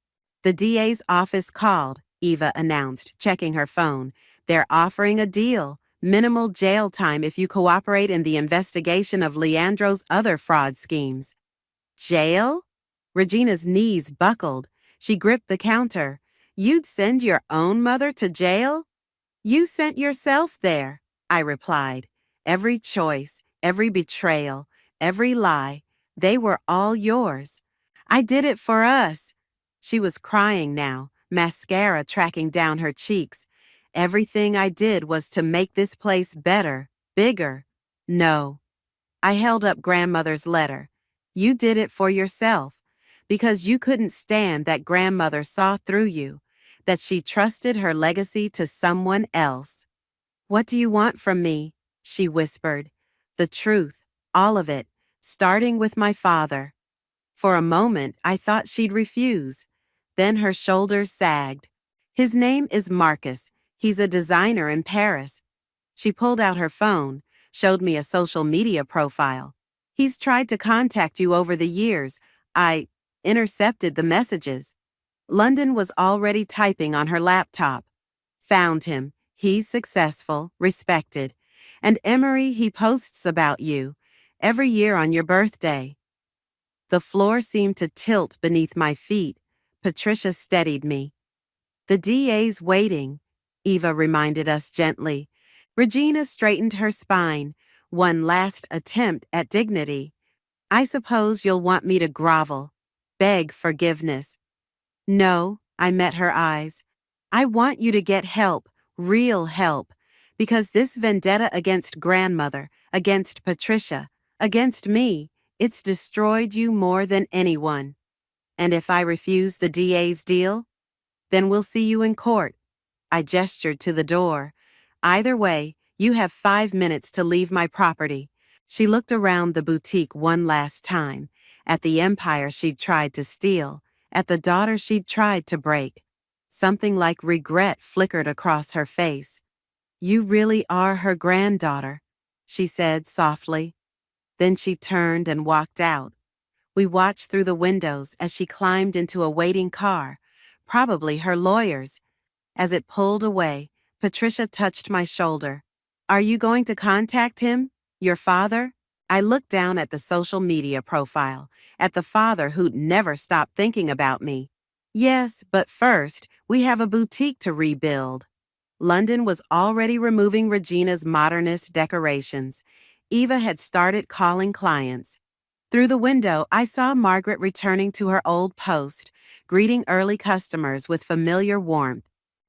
The DA's office called, Eva announced, checking her phone. They're offering a deal. Minimal jail time if you cooperate in the investigation of Leandro's other fraud schemes. Jail? Regina's knees buckled. She gripped the counter. You'd send your own mother to jail? You sent yourself there, I replied. Every choice, every betrayal, every lie, they were all yours. I did it for us. She was crying now, mascara tracking down her cheeks. Everything I did was to make this place better, bigger. No. I held up grandmother's letter. You did it for yourself, because you couldn't stand that grandmother saw through you, that she trusted her legacy to someone else. What do you want from me? She whispered. The truth, all of it, starting with my father. For a moment, I thought she'd refuse. Then her shoulders sagged. His name is Marcus. He's a designer in Paris. She pulled out her phone, showed me a social media profile. He's tried to contact you over the years. I intercepted the messages. London was already typing on her laptop. Found him. He's successful, respected. And Emery, he posts about you. every year on your birthday. The floor seemed to tilt beneath my feet. Patricia steadied me. The DA's waiting, Eva reminded us gently. Regina straightened her spine, one last attempt at dignity. I suppose you'll want me to grovel, beg forgiveness. No, I met her eyes. I want you to get help, real help, because this vendetta against grandmother, against Patricia, against me, it's destroyed you more than anyone. And if I refuse the DA's deal, then we'll see you in court. I gestured to the door. Either way, you have 5 minutes to leave my property. She looked around the boutique one last time, at the empire she'd tried to steal, at the daughter she'd tried to break. Something like regret flickered across her face. You really are her granddaughter, she said softly. Then she turned and walked out. We watched through the windows as she climbed into a waiting car, probably her lawyer's. As it pulled away, Patricia touched my shoulder. Are you going to contact him? Your father? I looked down at the social media profile, at the father who'd never stopped thinking about me. Yes, but first, we have a boutique to rebuild. London was already removing Regina's modernist decorations. Eva had started calling clients. Through the window, I saw Margaret returning to her old post, greeting early customers with familiar warmth.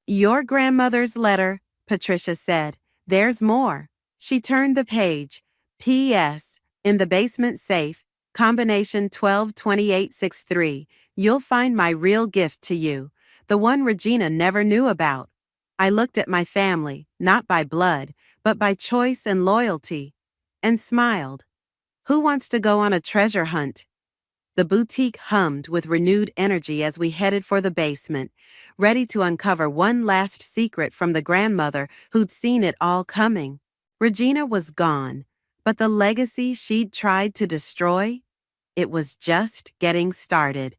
Your grandmother's letter, Patricia said. There's more. She turned the page. P.S. In the basement safe, combination 122863, you'll find my real gift to you, the one Regina never knew about. I looked at my family, not by blood, but by choice and loyalty, and smiled. Who wants to go on a treasure hunt? The boutique hummed with renewed energy as we headed for the basement, ready to uncover one last secret from the grandmother who'd seen it all coming. Regina was gone, but the legacy she'd tried to destroy? It was just getting started.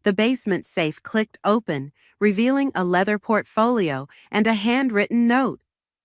The basement safe clicked open, revealing a leather portfolio and a handwritten note.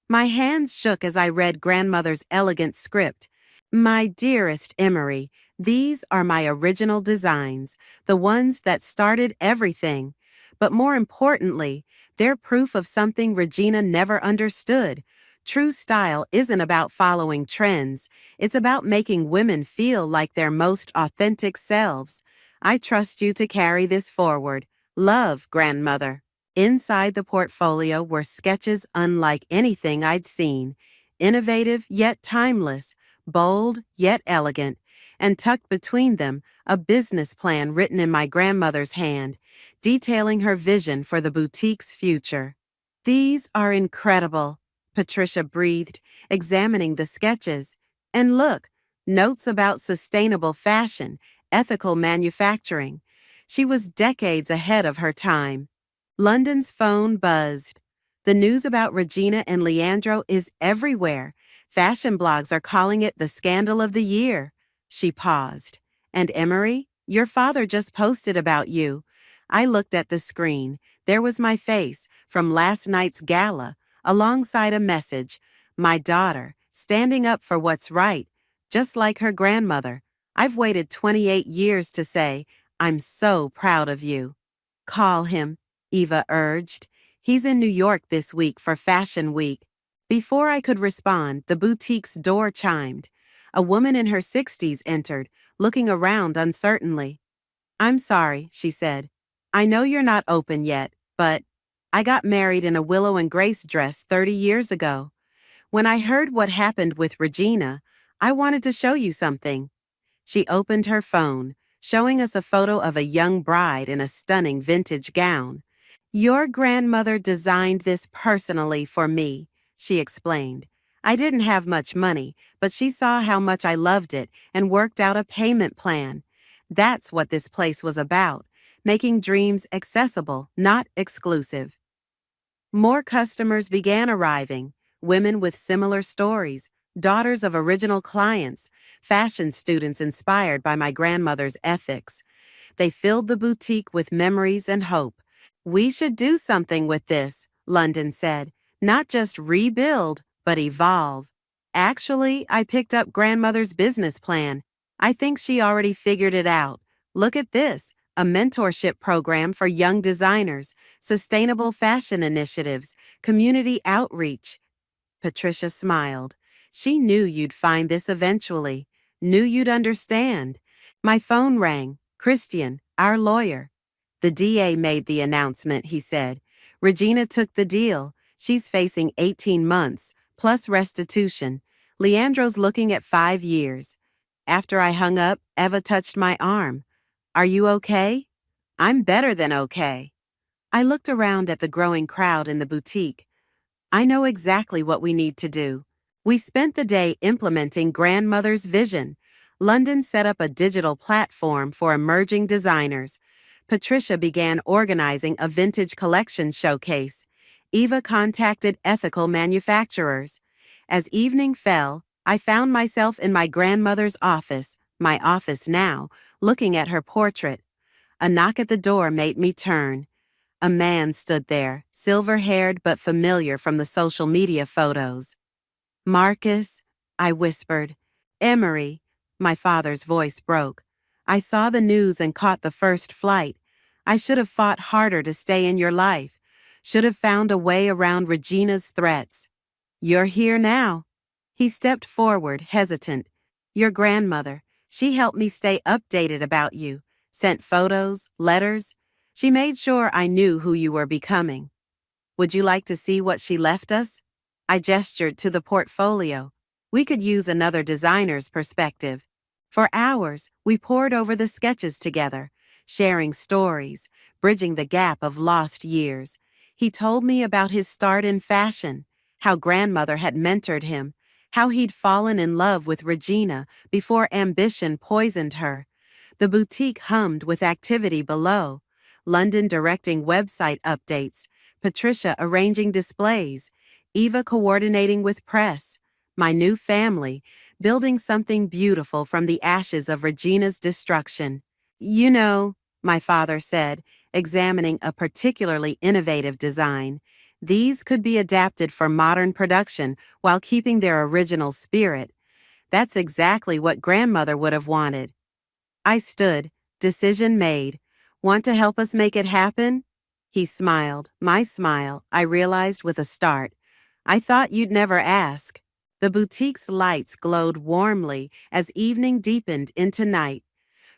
My hands shook as I read grandmother's elegant script. My dearest Emery, these are my original designs, the ones that started everything. But more importantly, they're proof of something Regina never understood. True style isn't about following trends. It's about making women feel like their most authentic selves. I trust you to carry this forward. Love, grandmother. Inside the portfolio were sketches unlike anything I'd seen. Innovative yet timeless, bold yet elegant, and tucked between them, a business plan written in my grandmother's hand, detailing her vision for the boutique's future. These are incredible, Patricia breathed, examining the sketches. And look, notes about sustainable fashion, ethical manufacturing. She was decades ahead of her time. London's phone buzzed. The news about Regina and Leandro is everywhere. Fashion blogs are calling it the scandal of the year. She paused. And Emery, your father just posted about you. I looked at the screen. There was my face from last night's gala, alongside a message. My daughter, standing up for what's right, just like her grandmother. I've waited 28 years to say, I'm so proud of you. Call him, Eva urged. He's in New York this week for Fashion Week. Before I could respond, the boutique's door chimed. A woman in her 60s entered, looking around uncertainly. I'm sorry, she said. I know you're not open yet, but I got married in a Willow and Grace dress 30 years ago. When I heard what happened with Regina, I wanted to show you something. She opened her phone, showing us a photo of a young bride in a stunning vintage gown. Your grandmother designed this personally for me, she explained. I didn't have much money, but she saw how much I loved it and worked out a payment plan. That's what this place was about, making dreams accessible, not exclusive. More customers began arriving, women with similar stories, daughters of original clients, fashion students inspired by my grandmother's ethics. They filled the boutique with memories and hope. We should do something with this, London said. Not just rebuild, but evolve. Actually, I picked up grandmother's business plan. I think she already figured it out. Look at this, a mentorship program for young designers, sustainable fashion initiatives, community outreach. Patricia smiled. She knew you'd find this eventually, knew you'd understand. My phone rang. Christian, our lawyer. The DA made the announcement, he said. Regina took the deal. She's facing 18 months, plus restitution. Leandro's looking at 5 years. After I hung up, Eva touched my arm. Are you okay? I'm better than okay. I looked around at the growing crowd in the boutique. I know exactly what we need to do. We spent the day implementing grandmother's vision. London set up a digital platform for emerging designers. Patricia began organizing a vintage collection showcase. Eva contacted ethical manufacturers. As evening fell, I found myself in my grandmother's office, my office now, looking at her portrait. A knock at the door made me turn. A man stood there, silver-haired but familiar from the social media photos. Marcus, I whispered. Emery, my father's voice broke. I saw the news and caught the first flight. I should have fought harder to stay in your life. Should have found a way around Regina's threats. You're here now. He stepped forward, hesitant. Your grandmother. She helped me stay updated about you. Sent photos, letters. She made sure I knew who you were becoming. Would you like to see what she left us? I gestured to the portfolio. We could use another designer's perspective. For hours, we pored over the sketches together, sharing stories, bridging the gap of lost years. He told me about his start in fashion, how grandmother had mentored him, how he'd fallen in love with Regina before ambition poisoned her. The boutique hummed with activity below. London directing website updates, Patricia arranging displays, Eva coordinating with press. My new family, building something beautiful from the ashes of Regina's destruction. You know, my father said, examining a particularly innovative design, these could be adapted for modern production while keeping their original spirit. That's exactly what grandmother would have wanted. I stood, decision made. Want to help us make it happen? He smiled, my smile, I realized with a start. I thought you'd never ask. The boutique's lights glowed warmly as evening deepened into night.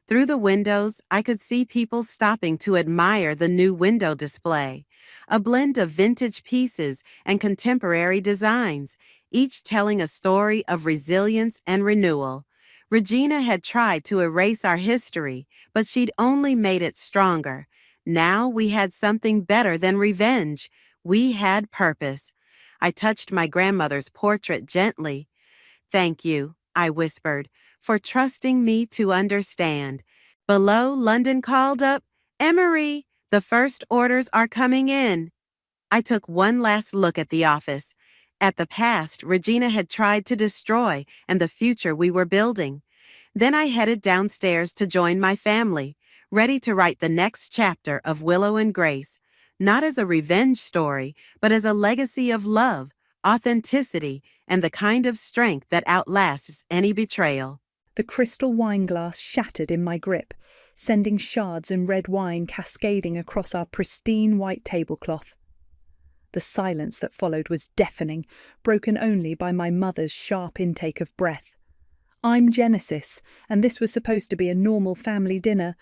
Through the windows, I could see people stopping to admire the new window display, a blend of vintage pieces and contemporary designs, each telling a story of resilience and renewal. Regina had tried to erase our history, but she'd only made it stronger. Now we had something better than revenge. We had purpose. I touched my grandmother's portrait gently. Thank you, I whispered, for trusting me to understand. Below, London called up, Emery, the first orders are coming in. I took one last look at the office, at the past Regina had tried to destroy and the future we were building. Then I headed downstairs to join my family, ready to write the next chapter of Willow and Grace, not as a revenge story, but as a legacy of love, authenticity, and the kind of strength that outlasts any betrayal. The crystal wine glass shattered in my grip, sending shards and red wine cascading across our pristine white tablecloth. The silence that followed was deafening, broken only by my mother's sharp intake of breath. I'm Genesis, and this was supposed to be a normal family dinner,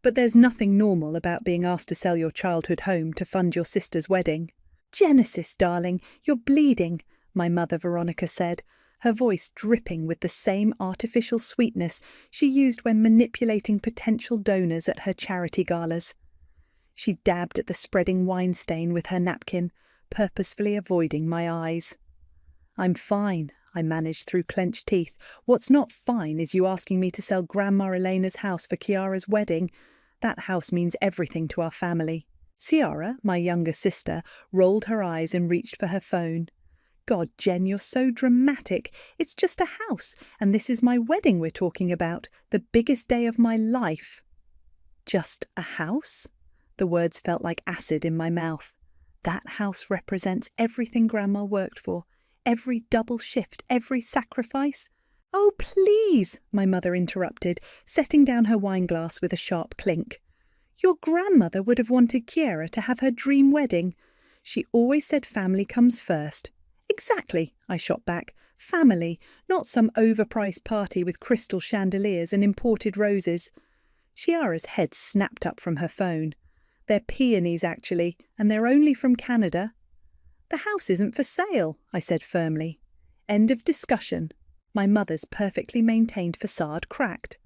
but there's nothing normal about being asked to sell your childhood home to fund your sister's wedding. Genesis, darling, you're bleeding, my mother Veronica said, her voice dripping with the same artificial sweetness she used when manipulating potential donors at her charity galas. She dabbed at the spreading wine stain with her napkin, purposefully avoiding my eyes. I'm fine, I managed through clenched teeth. What's not fine is you asking me to sell Grandma Elena's house for Chiara's wedding. That house means everything to our family. Ciara, my younger sister, rolled her eyes and reached for her phone. God, Jen, you're so dramatic. It's just a house, and this is my wedding we're talking about, the biggest day of my life. Just a house? The words felt like acid in my mouth. That house represents everything Grandma worked for, every double shift, every sacrifice. "Oh, please," my mother interrupted, setting down her wineglass with a sharp clink. "Your grandmother would have wanted Kiera to have her dream wedding. She always said family comes first." "Exactly," I shot back. "Family, not some overpriced party with crystal chandeliers and imported roses." Chiara's head snapped up from her phone. "They're peonies, actually, and they're only from Canada." "The house isn't for sale," I said firmly. End of discussion. My mother's perfectly maintained facade cracked.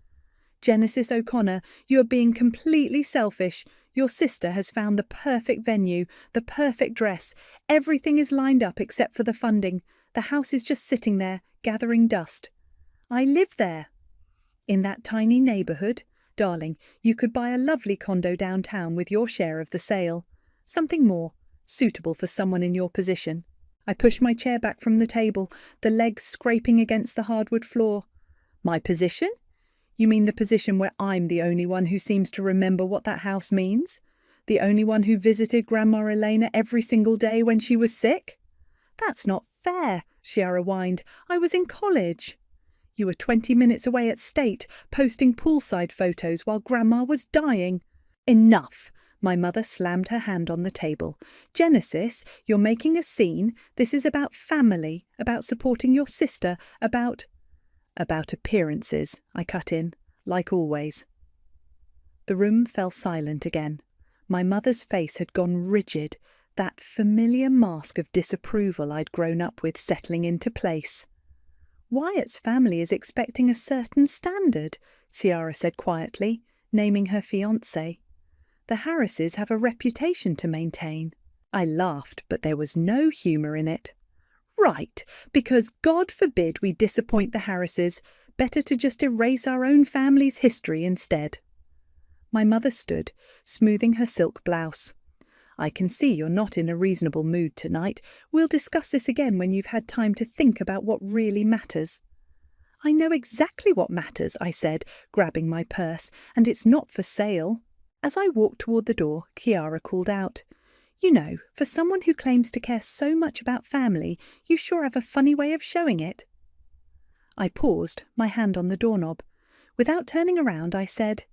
"Genesis O'Connor, you are being completely selfish. Your sister has found the perfect venue, the perfect dress. Everything is lined up except for the funding. The house is just sitting there, gathering dust." "I live there." "In that tiny neighbourhood? Darling, you could buy a lovely condo downtown with your share of the sale. Something more, suitable for someone in your position." I pushed my chair back from the table, the legs scraping against the hardwood floor. "My position? You mean the position where I'm the only one who seems to remember what that house means? The only one who visited Grandma Elena every single day when she was sick?" "That's not fair," Chiara whined. "I was in college." "You were 20 minutes away at State, posting poolside photos while Grandma was dying." "Enough!" My mother slammed her hand on the table. "Genesis, you're making a scene. This is about family, about supporting your sister, about appearances," I cut in, like always. The room fell silent again. My mother's face had gone rigid, that familiar mask of disapproval I'd grown up with settling into place. "Wyatt's family is expecting a certain standard," Ciara said quietly, naming her fiancé. "The Harrises have a reputation to maintain." I laughed, but there was no humour in it. "Right, because God forbid we disappoint the Harrises. Better to just erase our own family's history instead." My mother stood, smoothing her silk blouse. "I can see you're not in a reasonable mood tonight. We'll discuss this again when you've had time to think about what really matters." "I know exactly what matters," I said, grabbing my purse, "and it's not for sale." As I walked toward the door, Chiara called out, "You know, for someone who claims to care so much about family, you sure have a funny way of showing it." I paused, my hand on the doorknob. Without turning around, I said,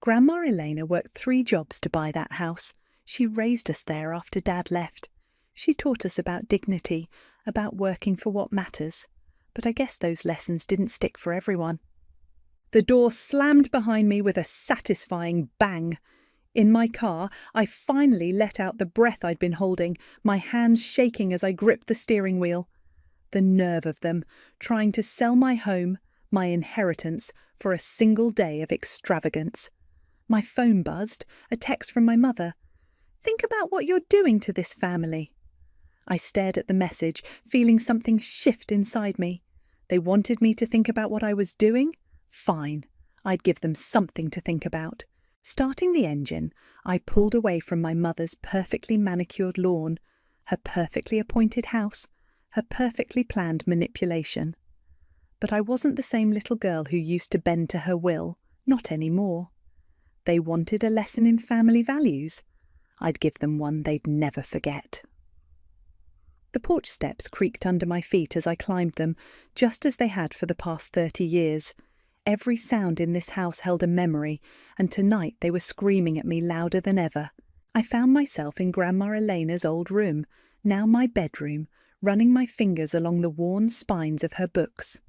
"Grandma Elena worked 3 jobs to buy that house. She raised us there after Dad left. She taught us about dignity, about working for what matters. But I guess those lessons didn't stick for everyone." The door slammed behind me with a satisfying bang. In my car, I finally let out the breath I'd been holding, my hands shaking as I gripped the steering wheel. The nerve of them, trying to sell my home, my inheritance, for a single day of extravagance. My phone buzzed, a text from my mother. "Think about what you're doing to this family." I stared at the message, feeling something shift inside me. They wanted me to think about what I was doing? Fine, I'd give them something to think about. Starting the engine, I pulled away from my mother's perfectly manicured lawn, her perfectly appointed house, her perfectly planned manipulation. But I wasn't the same little girl who used to bend to her will, not anymore. They wanted a lesson in family values. I'd give them one they'd never forget. The porch steps creaked under my feet as I climbed them, just as they had for the past 30 years. Every sound in this house held a memory, and tonight they were screaming at me louder than ever. I found myself in Grandma Elena's old room, now my bedroom, running my fingers along the worn spines of her books.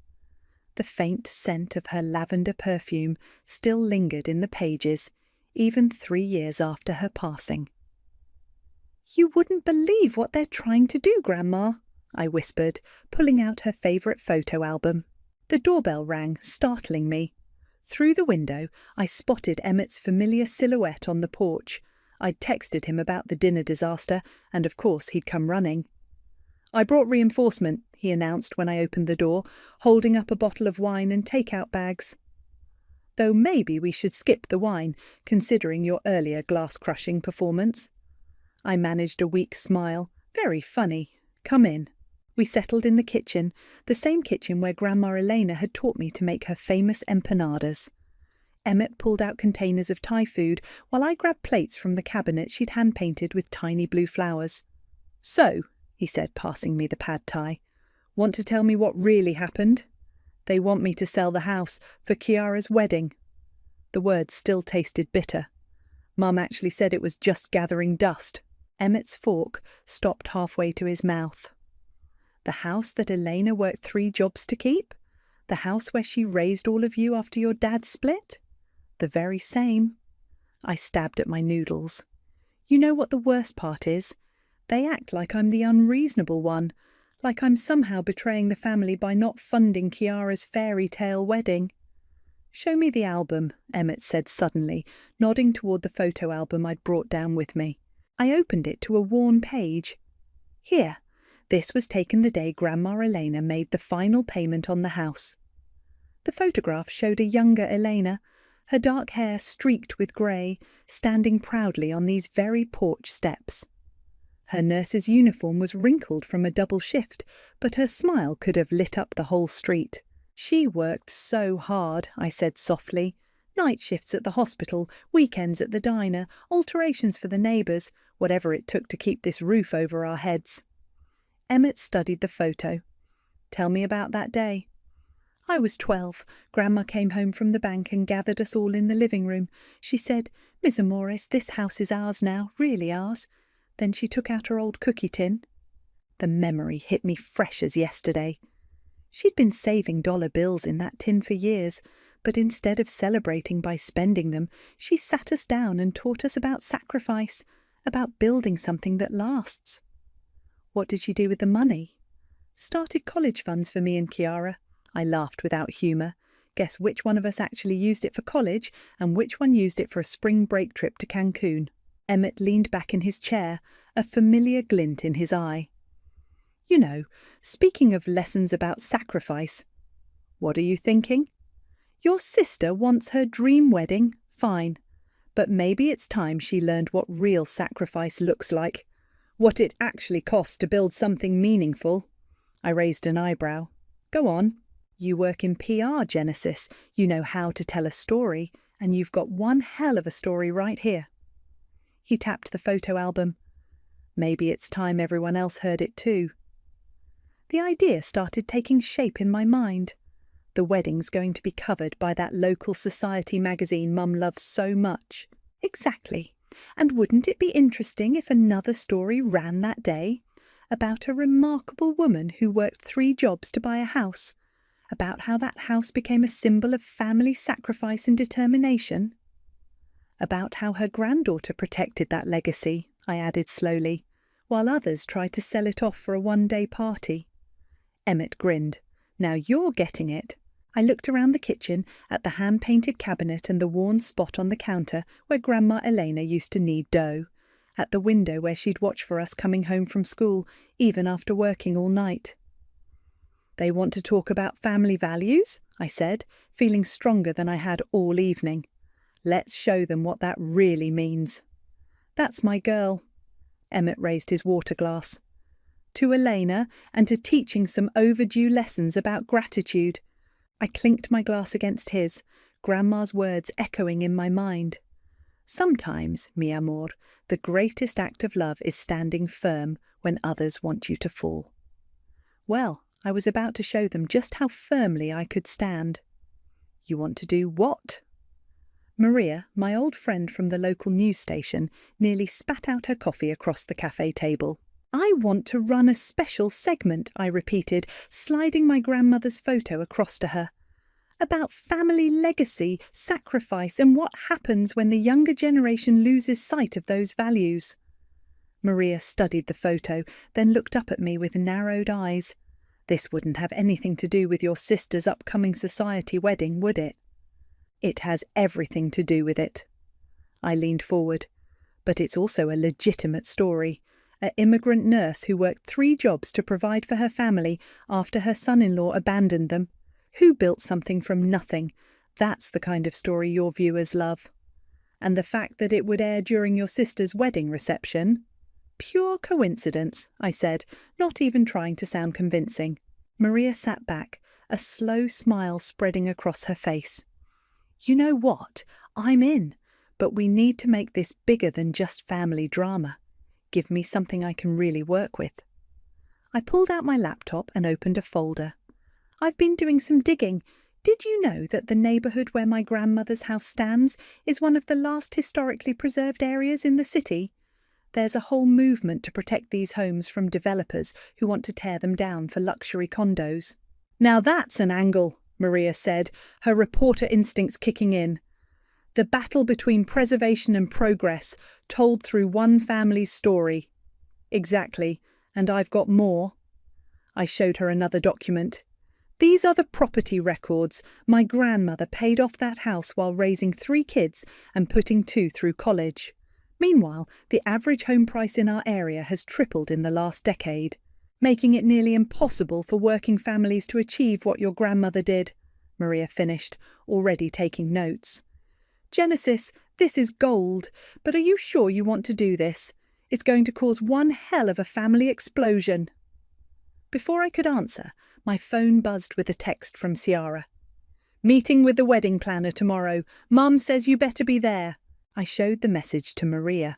The faint scent of her lavender perfume still lingered in the pages, even 3 years after her passing. "You wouldn't believe what they're trying to do, Grandma," I whispered, pulling out her favourite photo album. The doorbell rang, startling me. Through the window, I spotted Emmett's familiar silhouette on the porch. I'd texted him about the dinner disaster, and of course he'd come running. "I brought reinforcement," he announced when I opened the door, holding up a bottle of wine and take-out bags. "Though maybe we should skip the wine, considering your earlier glass-crushing performance." I managed a weak smile. "Very funny. Come in." We settled in the kitchen, the same kitchen where Grandma Elena had taught me to make her famous empanadas. Emmett pulled out containers of Thai food, while I grabbed plates from the cabinet she'd hand-painted with tiny blue flowers. "So," he said, passing me the pad Thai, Want to tell me what really happened? They want me to sell the house for Kiara's wedding. The words still tasted bitter. Mum actually said it was just gathering dust. Emmett's fork stopped halfway to his mouth. The house that Elena worked 3 jobs to keep? The house where she raised all of you after your dad split? The very same. I stabbed at my noodles. You know what the worst part is? They act like I'm the unreasonable one, like I'm somehow betraying the family by not funding Kiara's fairy tale wedding. Show me the album, Emmett said suddenly, nodding toward the photo album I'd brought down with me. I opened it to a worn page. Here, this was taken the day Grandma Elena made the final payment on the house. The photograph showed a younger Elena, her dark hair streaked with grey, standing proudly on these very porch steps. Her nurse's uniform was wrinkled from a double shift, but her smile could have lit up the whole street. She worked so hard, I said softly. Night shifts at the hospital, weekends at the diner, alterations for the neighbours, whatever it took to keep this roof over our heads. Emmett studied the photo. Tell me about that day. I was 12. Grandma came home from the bank and gathered us all in the living room. She said, "Miss Morris, this house is ours now, really ours." Then she took out her old cookie tin. The memory hit me fresh as yesterday. She'd been saving dollar bills in that tin for years, but instead of celebrating by spending them, she sat us down and taught us about sacrifice, about building something that lasts. What did she do with the money? Started college funds for me and Kiara. I laughed without humour. Guess which one of us actually used it for college and which one used it for a spring break trip to Cancun. Emmett leaned back in his chair, a familiar glint in his eye. You know, speaking of lessons about sacrifice, what are you thinking? Your sister wants her dream wedding, fine. But maybe it's time she learned what real sacrifice looks like. What it actually costs to build something meaningful. I raised an eyebrow. Go on. You work in PR, Genesis. You know how to tell a story, and you've got one hell of a story right here. He tapped the photo album. Maybe it's time everyone else heard it too. The idea started taking shape in my mind. The wedding's going to be covered by that local society magazine Mum loves so much. Exactly. And wouldn't it be interesting if another story ran that day? About a remarkable woman who worked 3 jobs to buy a house. About how that house became a symbol of family sacrifice and determination. About how her granddaughter protected that legacy, I added slowly, while others tried to sell it off for a one-day party. Emmett grinned. Now you're getting it. I looked around the kitchen at the hand-painted cabinet and the worn spot on the counter where Grandma Elena used to knead dough, at the window where she'd watch for us coming home from school, even after working all night. They want to talk about family values, I said, feeling stronger than I had all evening. Let's show them what that really means. That's my girl. Emmett raised his water glass. To Elena, and to teaching some overdue lessons about gratitude. I clinked my glass against his, Grandma's words echoing in my mind. Sometimes, mi amor, the greatest act of love is standing firm when others want you to fall. Well, I was about to show them just how firmly I could stand. You want to do what? Maria, my old friend from the local news station, nearly spat out her coffee across the cafe table. I want to run a special segment, I repeated, sliding my grandmother's photo across to her. About family legacy, sacrifice, and what happens when the younger generation loses sight of those values. Maria studied the photo, then looked up at me with narrowed eyes. This wouldn't have anything to do with your sister's upcoming society wedding, would it? It has everything to do with it. I leaned forward. But it's also a legitimate story. An immigrant nurse who worked 3 jobs to provide for her family after her son-in-law abandoned them. Who built something from nothing? That's the kind of story your viewers love. And the fact that it would air during your sister's wedding reception? Pure coincidence, I said, not even trying to sound convincing. Maria sat back, a slow smile spreading across her face. You know what? I'm in. But we need to make this bigger than just family drama. Give me something I can really work with. I pulled out my laptop and opened a folder. I've been doing some digging. Did you know that the neighbourhood where my grandmother's house stands is one of the last historically preserved areas in the city? There's a whole movement to protect these homes from developers who want to tear them down for luxury condos. Now that's an angle, Maria said, her reporter instincts kicking in. The battle between preservation and progress, told through one family's story. Exactly, and I've got more. I showed her another document. These are the property records. My grandmother paid off that house while raising 3 kids and putting 2 through college. Meanwhile, the average home price in our area has tripled in the last decade, making it nearly impossible for working families to achieve what your grandmother did, Maria finished, already taking notes. Genesis, this is gold, but are you sure you want to do this? It's going to cause one hell of a family explosion. Before I could answer, my phone buzzed with a text from Ciara. Meeting with the wedding planner tomorrow. Mum says you better be there. I showed the message to Maria.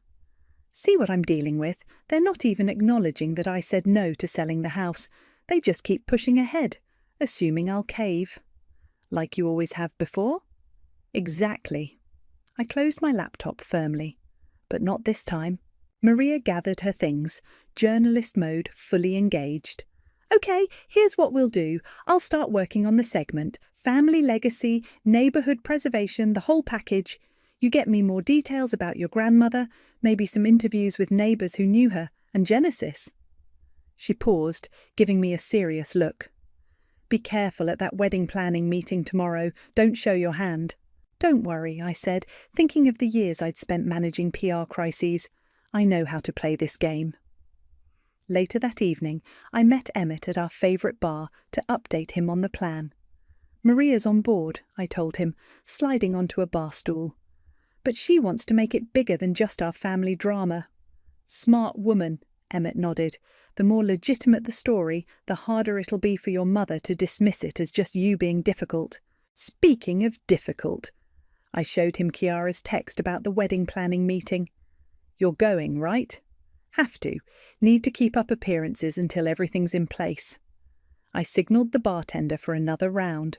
See what I'm dealing with? They're not even acknowledging that I said no to selling the house. They just keep pushing ahead, assuming I'll cave. Like you always have before? Exactly. I closed my laptop firmly. But not this time. Maria gathered her things, journalist mode fully engaged. Okay, here's what we'll do. I'll start working on the segment. Family legacy, neighbourhood preservation, the whole package. You get me more details about your grandmother, maybe some interviews with neighbours who knew her, and Genesis. She paused, giving me a serious look. Be careful at that wedding planning meeting tomorrow. Don't show your hand. Don't worry, I said, thinking of the years I'd spent managing PR crises. I know how to play this game. Later that evening, I met Emmett at our favourite bar to update him on the plan. Maria's on board, I told him, sliding onto a bar stool. But she wants to make it bigger than just our family drama. Smart woman, Emmett nodded. The more legitimate the story, the harder it'll be for your mother to dismiss it as just you being difficult. Speaking of difficult, I showed him Chiara's text about the wedding planning meeting. You're going, right? Have to. Need to keep up appearances until everything's in place. I signalled the bartender for another round.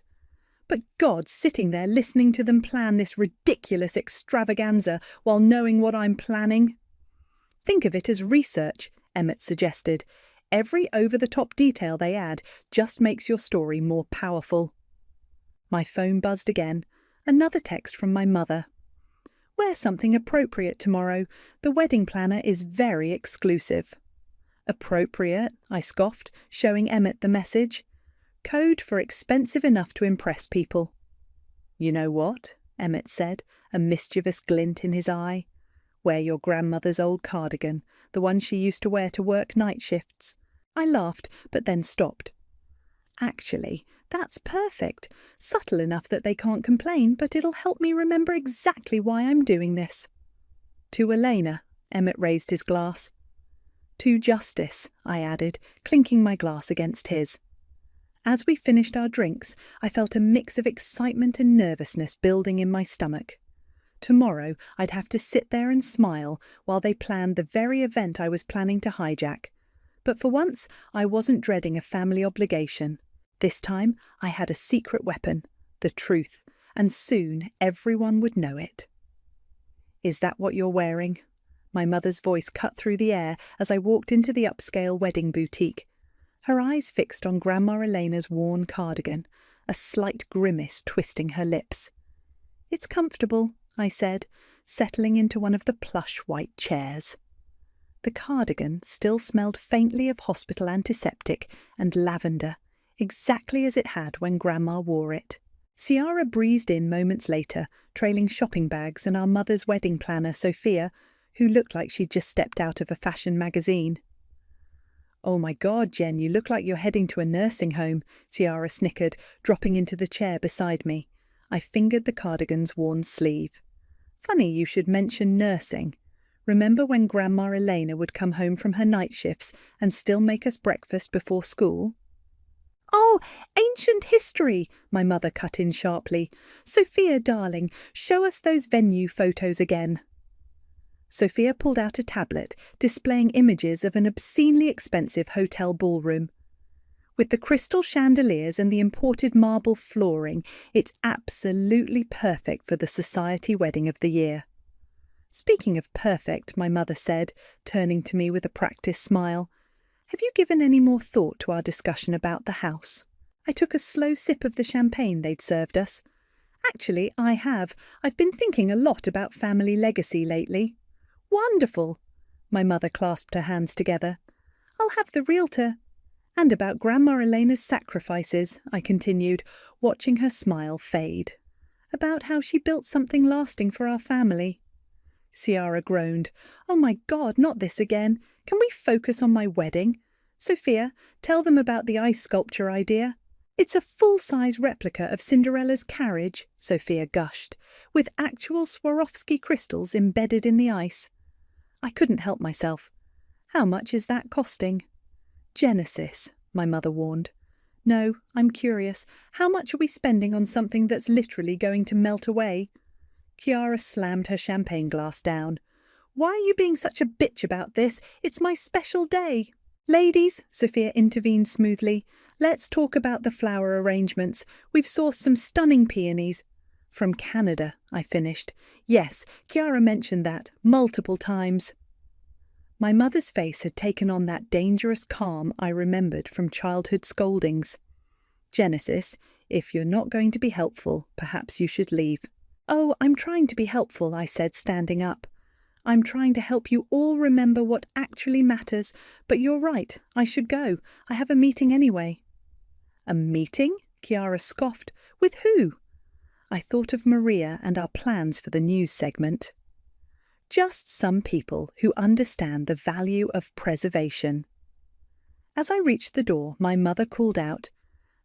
But God, sitting there listening to them plan this ridiculous extravaganza while knowing what I'm planning. Think of it as research, Emmett suggested. Every over-the-top detail they add just makes your story more powerful. My phone buzzed again. Another text from my mother. Wear something appropriate tomorrow. The wedding planner is very exclusive. Appropriate, I scoffed, showing Emmett the message. Code for expensive enough to impress people. You know what? Emmett said, a mischievous glint in his eye. Wear your grandmother's old cardigan, the one she used to wear to work night shifts. I laughed, but then stopped. Actually, that's perfect. Subtle enough that they can't complain, but it'll help me remember exactly why I'm doing this. To Elena, Emmett raised his glass. To Justice, I added, clinking my glass against his. As we finished our drinks, I felt a mix of excitement and nervousness building in my stomach. Tomorrow I'd have to sit there and smile while they planned the very event I was planning to hijack. But for once, I wasn't dreading a family obligation. This time, I had a secret weapon, the truth, and soon everyone would know it. Is that what you're wearing? My mother's voice cut through the air as I walked into the upscale wedding boutique. Her eyes fixed on Grandma Elena's worn cardigan, a slight grimace twisting her lips. It's comfortable, I said, settling into one of the plush white chairs. The cardigan still smelled faintly of hospital antiseptic and lavender, exactly as it had when Grandma wore it. Ciara breezed in moments later, trailing shopping bags and our mother's wedding planner, Sophia, who looked like she'd just stepped out of a fashion magazine. Oh my God, Jen, you look like you're heading to a nursing home, Ciara snickered, dropping into the chair beside me. I fingered the cardigan's worn sleeve. Funny you should mention nursing. Remember when Grandma Elena would come home from her night shifts and still make us breakfast before school? Oh, ancient history, my mother cut in sharply. Sophia, darling, show us those venue photos again. Sophia pulled out a tablet displaying images of an obscenely expensive hotel ballroom. With the crystal chandeliers and the imported marble flooring, it's absolutely perfect for the society wedding of the year. Speaking of perfect, my mother said, turning to me with a practiced smile, have you given any more thought to our discussion about the house? I took a slow sip of the champagne they'd served us. Actually, I have. I've been thinking a lot about family legacy lately. Wonderful! My mother clasped her hands together. I'll have the realtor. And about Grandma Elena's sacrifices, I continued, watching her smile fade. About how she built something lasting for our family. Ciara groaned. Oh my God, not this again. Can we focus on my wedding? Sophia, tell them about the ice sculpture idea. It's a full-size replica of Cinderella's carriage, Sophia gushed, with actual Swarovski crystals embedded in the ice. I couldn't help myself. How much is that costing? Genesis, my mother warned. No, I'm curious. How much are we spending on something that's literally going to melt away? Chiara slammed her champagne glass down. Why are you being such a bitch about this? It's my special day. Ladies, Sophia intervened smoothly, let's talk about the flower arrangements. We've sourced some stunning peonies. From Canada, I finished. Yes, Chiara mentioned that multiple times. My mother's face had taken on that dangerous calm I remembered from childhood scoldings. Genesis, if you're not going to be helpful, perhaps you should leave. Oh, I'm trying to be helpful, I said, standing up. I'm trying to help you all remember what actually matters, but you're right, I should go. I have a meeting anyway. A meeting? Chiara scoffed. With who? I thought of Maria and our plans for the news segment. Just some people who understand the value of preservation. As I reached the door, my mother called out,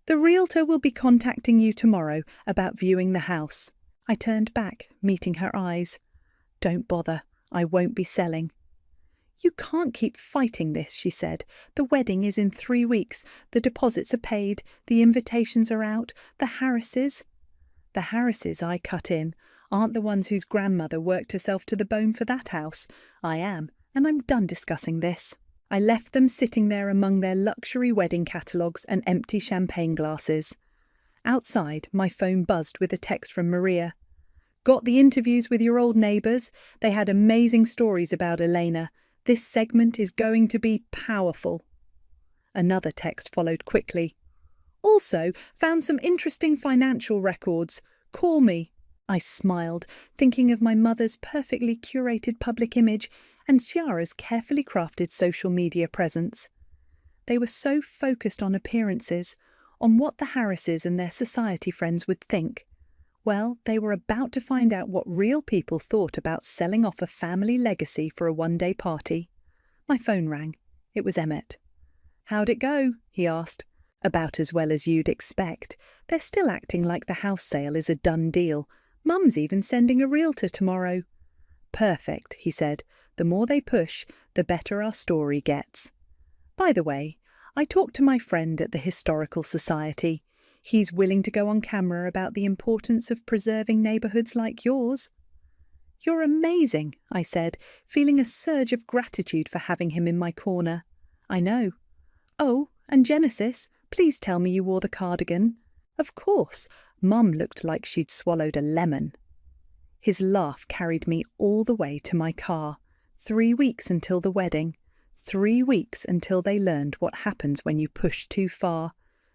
The realtor will be contacting you tomorrow about viewing the house. I turned back, meeting her eyes. Don't bother. I won't be selling. You can't keep fighting this, she said. The wedding is in 3 weeks. The deposits are paid. The invitations are out. The Harrises. The Harrises, I cut in, aren't the ones whose grandmother worked herself to the bone for that house. I am, and I'm done discussing this. I left them sitting there among their luxury wedding catalogues and empty champagne glasses. Outside, my phone buzzed with a text from Maria. Got the interviews with your old neighbours? They had amazing stories about Elena. This segment is going to be powerful. Another text followed quickly. Also, found some interesting financial records. Call me. I smiled, thinking of my mother's perfectly curated public image and Ciara's carefully crafted social media presence. They were so focused on appearances, on what the Harrises and their society friends would think. Well, they were about to find out what real people thought about selling off a family legacy for a one-day party. My phone rang. It was Emmett. How'd it go? He asked. About as well as you'd expect. They're still acting like the house sale is a done deal. Mum's even sending a realtor tomorrow. Perfect, he said. The more they push, the better our story gets. By the way, I talked to my friend at the Historical Society. He's willing to go on camera about the importance of preserving neighbourhoods like yours. You're amazing, I said, feeling a surge of gratitude for having him in my corner. I know. Oh, and Genesis, please tell me you wore the cardigan. Of course, Mum looked like she'd swallowed a lemon. His laugh carried me all the way to my car. 3 weeks until the wedding. 3 weeks until they learned what happens when you push too far.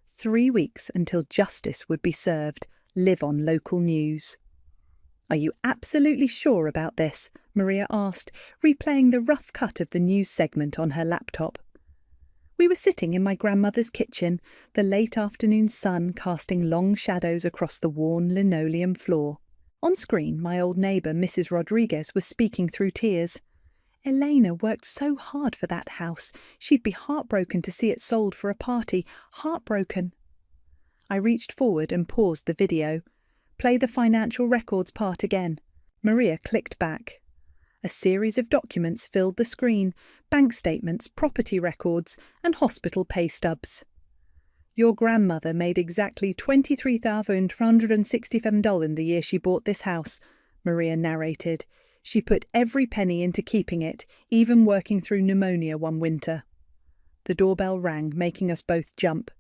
3 weeks until justice would be served. Live on local news. Are you absolutely sure about this? Maria asked, replaying the rough cut of the news segment on her laptop. We were sitting in my grandmother's kitchen, the late afternoon sun casting long shadows across the worn linoleum floor. On screen, my old neighbour, Mrs. Rodriguez, was speaking through tears. Elena worked so hard for that house. She'd be heartbroken to see it sold for a party. Heartbroken. I reached forward and paused the video. Play the financial records part again. Maria clicked back. A series of documents filled the screen, bank statements, property records, and hospital pay stubs. Your grandmother made exactly $23,367 in the year she bought this house, Maria narrated. She put every penny into keeping it, even working through pneumonia one winter. The doorbell rang, making us both jump.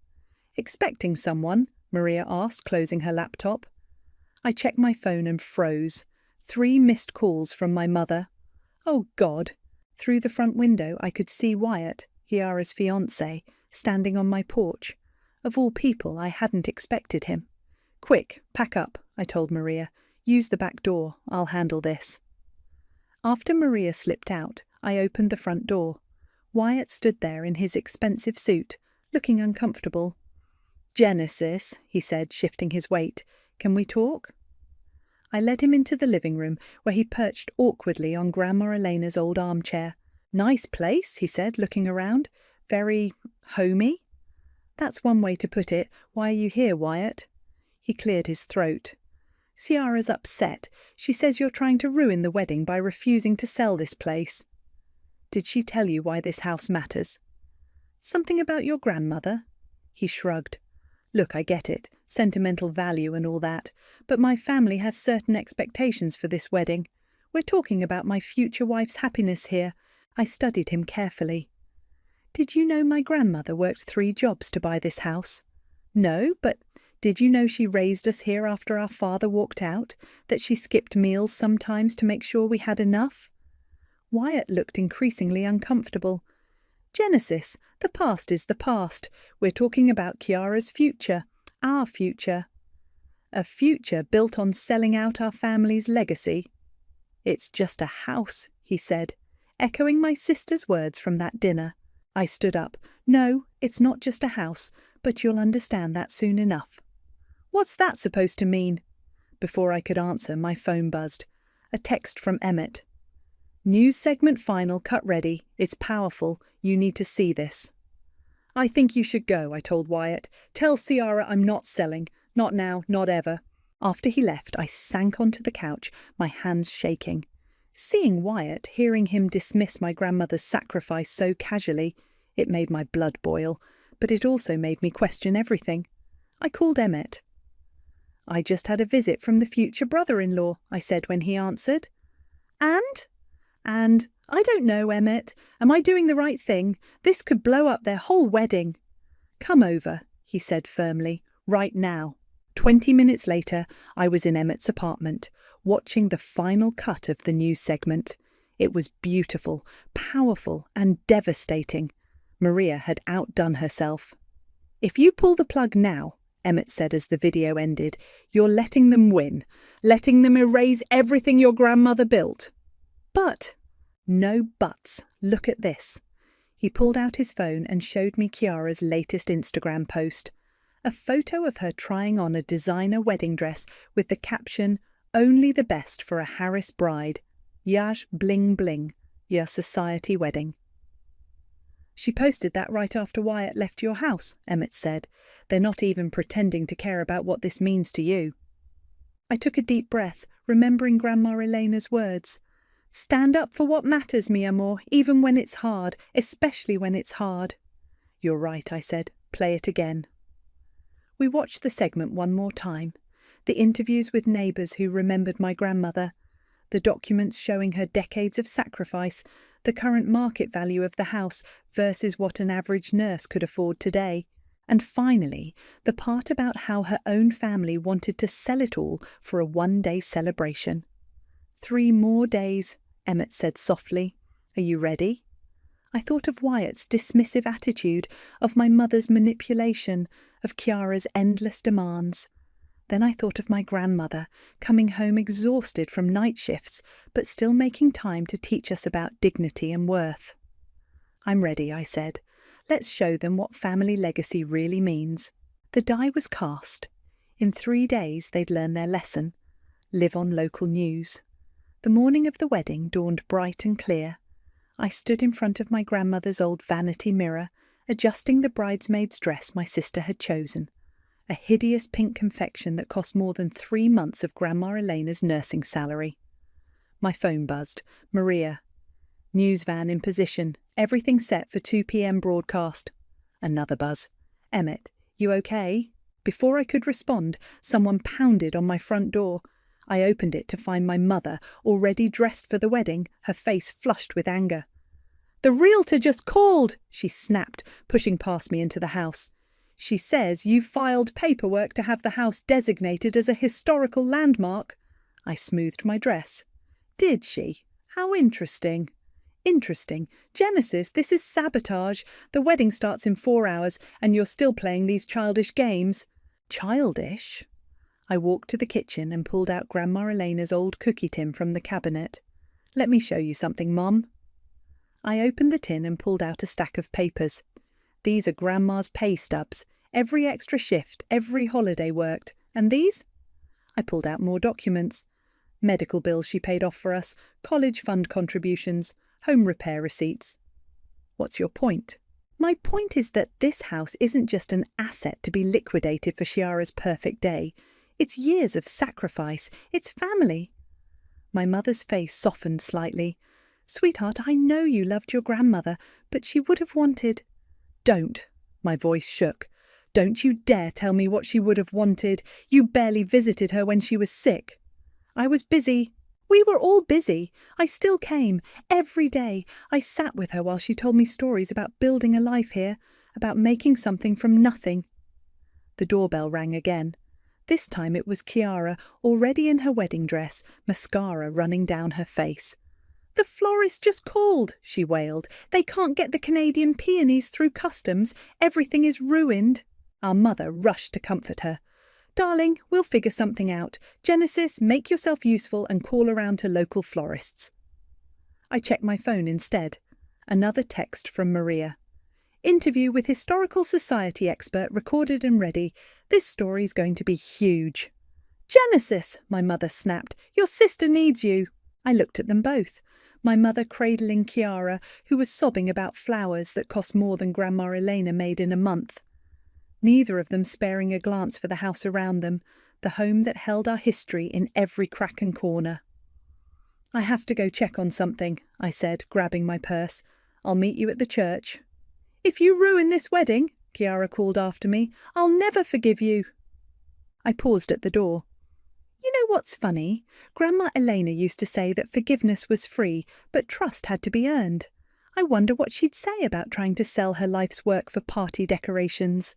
"Expecting someone?" Maria asked, closing her laptop. I checked my phone and froze. 3 missed calls from my mother. Oh, God! Through the front window, I could see Wyatt, Kiara's fiancé, standing on my porch. Of all people, I hadn't expected him. "Quick, pack up," I told Maria. "Use the back door. I'll handle this." After Maria slipped out, I opened the front door. Wyatt stood there in his expensive suit, looking uncomfortable. "Genesis," he said, shifting his weight. "Can we talk?" I led him into the living room, where he perched awkwardly on Grandma Elena's old armchair. "Nice place," he said, looking around. "Very homey." "That's one way to put it. Why are you here, Wyatt?" He cleared his throat. "Ciara's upset. She says you're trying to ruin the wedding by refusing to sell this place." "Did she tell you why this house matters?" "Something about your grandmother?" He shrugged. "Look, I get it. Sentimental value and all that. But my family has certain expectations for this wedding. We're talking about my future wife's happiness here." I studied him carefully. "Did you know my grandmother worked 3 jobs to buy this house?" "No, but did you know she raised us here after our father walked out? That she skipped meals sometimes to make sure we had enough?" Wyatt looked increasingly uncomfortable. "Genesis, the past is the past. We're talking about Kiara's future, our future." "A future built on selling out our family's legacy?" "It's just a house," he said, echoing my sister's words from that dinner. I stood up. "No, it's not just a house, but you'll understand that soon enough." "What's that supposed to mean?" Before I could answer, my phone buzzed. A text from Emmett. "News segment final, cut ready. It's powerful. You need to see this." "I think you should go," I told Wyatt. "Tell Ciara I'm not selling. Not now, not ever." After he left, I sank onto the couch, my hands shaking. Seeing Wyatt, hearing him dismiss my grandmother's sacrifice so casually, it made my blood boil, but it also made me question everything. I called Emmett. "I just had a visit from the future brother-in-law," I said when he answered. And, "I don't know, Emmett. Am I doing the right thing? This could blow up their whole wedding." "Come over," he said firmly, "right now." 20 minutes later, I was in Emmett's apartment, watching the final cut of the news segment. It was beautiful, powerful, and devastating. Maria had outdone herself. "If you pull the plug now," Emmett said as the video ended, "you're letting them win, letting them erase everything your grandmother built." "But—" "No buts. Look at this." He pulled out his phone and showed me Kiara's latest Instagram post. A photo of her trying on a designer wedding dress with the caption, "Only the best for a Harris bride. Yaj bling bling. Your society wedding." "She posted that right after Wyatt left your house," Emmett said. "They're not even pretending to care about what this means to you." I took a deep breath, remembering Grandma Elena's words. "Stand up for what matters, mi amor, even when it's hard, especially when it's hard." "You're right," I said. "Play it again." We watched the segment one more time. The interviews with neighbours who remembered my grandmother, the documents showing her decades of sacrifice, the current market value of the house versus what an average nurse could afford today, and finally, the part about how her own family wanted to sell it all for a one-day celebration. 3 more days, Emmett said softly. "Are you ready?" I thought of Wyatt's dismissive attitude, of my mother's manipulation, of Kiara's endless demands. Then I thought of my grandmother, coming home exhausted from night shifts, but still making time to teach us about dignity and worth. "I'm ready," I said. "Let's show them what family legacy really means." The die was cast. In 3 days they'd learn their lesson. Live on local news. The morning of the wedding dawned bright and clear. I stood in front of my grandmother's old vanity mirror, adjusting the bridesmaid's dress my sister had chosen. A hideous pink confection that cost more than 3 months of Grandma Elena's nursing salary. My phone buzzed. "Maria." "News van in position. Everything set for 2 p.m. broadcast." Another buzz. "Emmett, you okay?" Before I could respond, someone pounded on my front door. I opened it to find my mother, already dressed for the wedding, her face flushed with anger. "The realtor just called," she snapped, pushing past me into the house. "She says you filed paperwork to have the house designated as a historical landmark." I smoothed my dress. "Did she? How interesting." "Interesting. Genesis, this is sabotage. The wedding starts in 4 hours, and you're still playing these childish games." "Childish?" I walked to the kitchen and pulled out Grandma Elena's old cookie tin from the cabinet. "Let me show you something, Mum." I opened the tin and pulled out a stack of papers. "These are Grandma's pay stubs. Every extra shift, every holiday worked. And these?" I pulled out more documents. Medical bills she paid off for us, college fund contributions, home repair receipts. "What's your point?" "My point is that this house isn't just an asset to be liquidated for Chiara's perfect day. It's years of sacrifice. It's family." My mother's face softened slightly. "Sweetheart, I know you loved your grandmother, but she would have wanted—" "Don't." My voice shook. "Don't you dare tell me what she would have wanted. You barely visited her when she was sick." "I was busy." "We were all busy. I still came. Every day. I sat with her while she told me stories about building a life here, about making something from nothing." The doorbell rang again. This time it was Chiara, already in her wedding dress, mascara running down her face. "The florist just called," she wailed. "They can't get the Canadian peonies through customs. Everything is ruined." Our mother rushed to comfort her. "Darling, we'll figure something out. Genesis, make yourself useful and call around to local florists." I checked my phone instead. Another text from Maria. "Interview with Historical Society expert recorded and ready. This story's going to be huge." "Genesis," my mother snapped, "your sister needs you." I looked at them both. My mother cradling Chiara, who was sobbing about flowers that cost more than Grandma Elena made in a month. Neither of them sparing a glance for the house around them, the home that held our history in every crack and corner. "I have to go check on something," I said, grabbing my purse. "I'll meet you at the church." "If you ruin this wedding," Chiara called after me, "I'll never forgive you." I paused at the door. "You know what's funny? Grandma Elena used to say that forgiveness was free, but trust had to be earned. I wonder what she'd say about trying to sell her life's work for party decorations."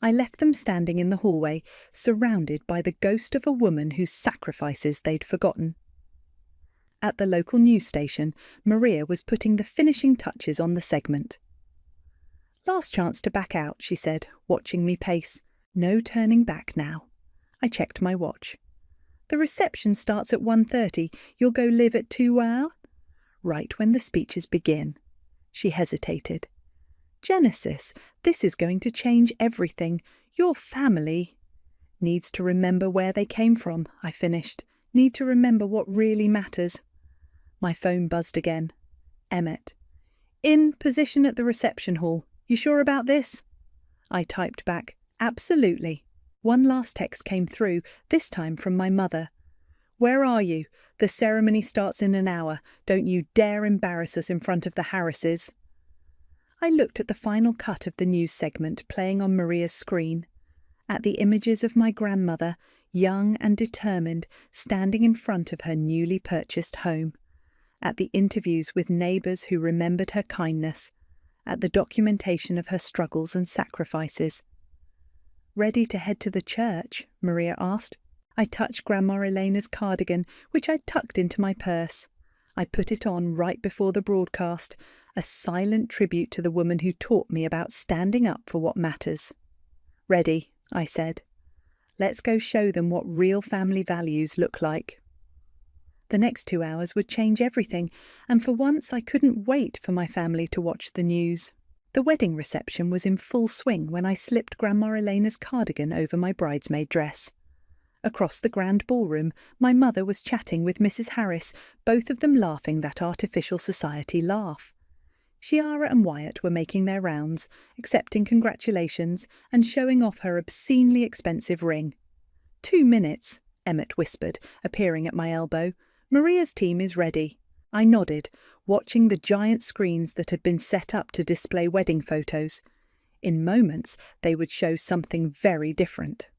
I left them standing in the hallway, surrounded by the ghost of a woman whose sacrifices they'd forgotten. At the local news station, Maria was putting the finishing touches on the segment. "Last chance to back out," she said, watching me pace. "No turning back now." I checked my watch. "The reception starts at 1:30. You'll go live at 2 hours?" "Right when the speeches begin." She hesitated. "Genesis, this is going to change everything. Your family—" "Needs to remember where they came from," I finished. "Need to remember what really matters." My phone buzzed again. Emmett. "In position at the reception hall. You sure about this?" I typed back, "Absolutely." One last text came through, this time from my mother. "Where are you? The ceremony starts in an hour. Don't you dare embarrass us in front of the Harrises." I looked at the final cut of the news segment playing on Maria's screen. At the images of my grandmother, young and determined, standing in front of her newly purchased home. At the interviews with neighbours who remembered her kindness. At the documentation of her struggles and sacrifices. "Ready to head to the church?" Maria asked. I touched Grandma Elena's cardigan, which I'd tucked into my purse. I put it on right before the broadcast, a silent tribute to the woman who taught me about standing up for what matters. "Ready," I said. "Let's go show them what real family values look like." The next 2 hours would change everything, and for once I couldn't wait for my family to watch the news. The wedding reception was in full swing when I slipped Grandma Elena's cardigan over my bridesmaid dress. Across the grand ballroom, my mother was chatting with Mrs. Harris, both of them laughing that artificial society laugh. Chiara and Wyatt were making their rounds, accepting congratulations and showing off her obscenely expensive ring. 2 minutes, Emmett whispered, appearing at my elbow. "Maria's team is ready." I nodded, watching the giant screens that had been set up to display wedding photos. In moments, they would show something very different.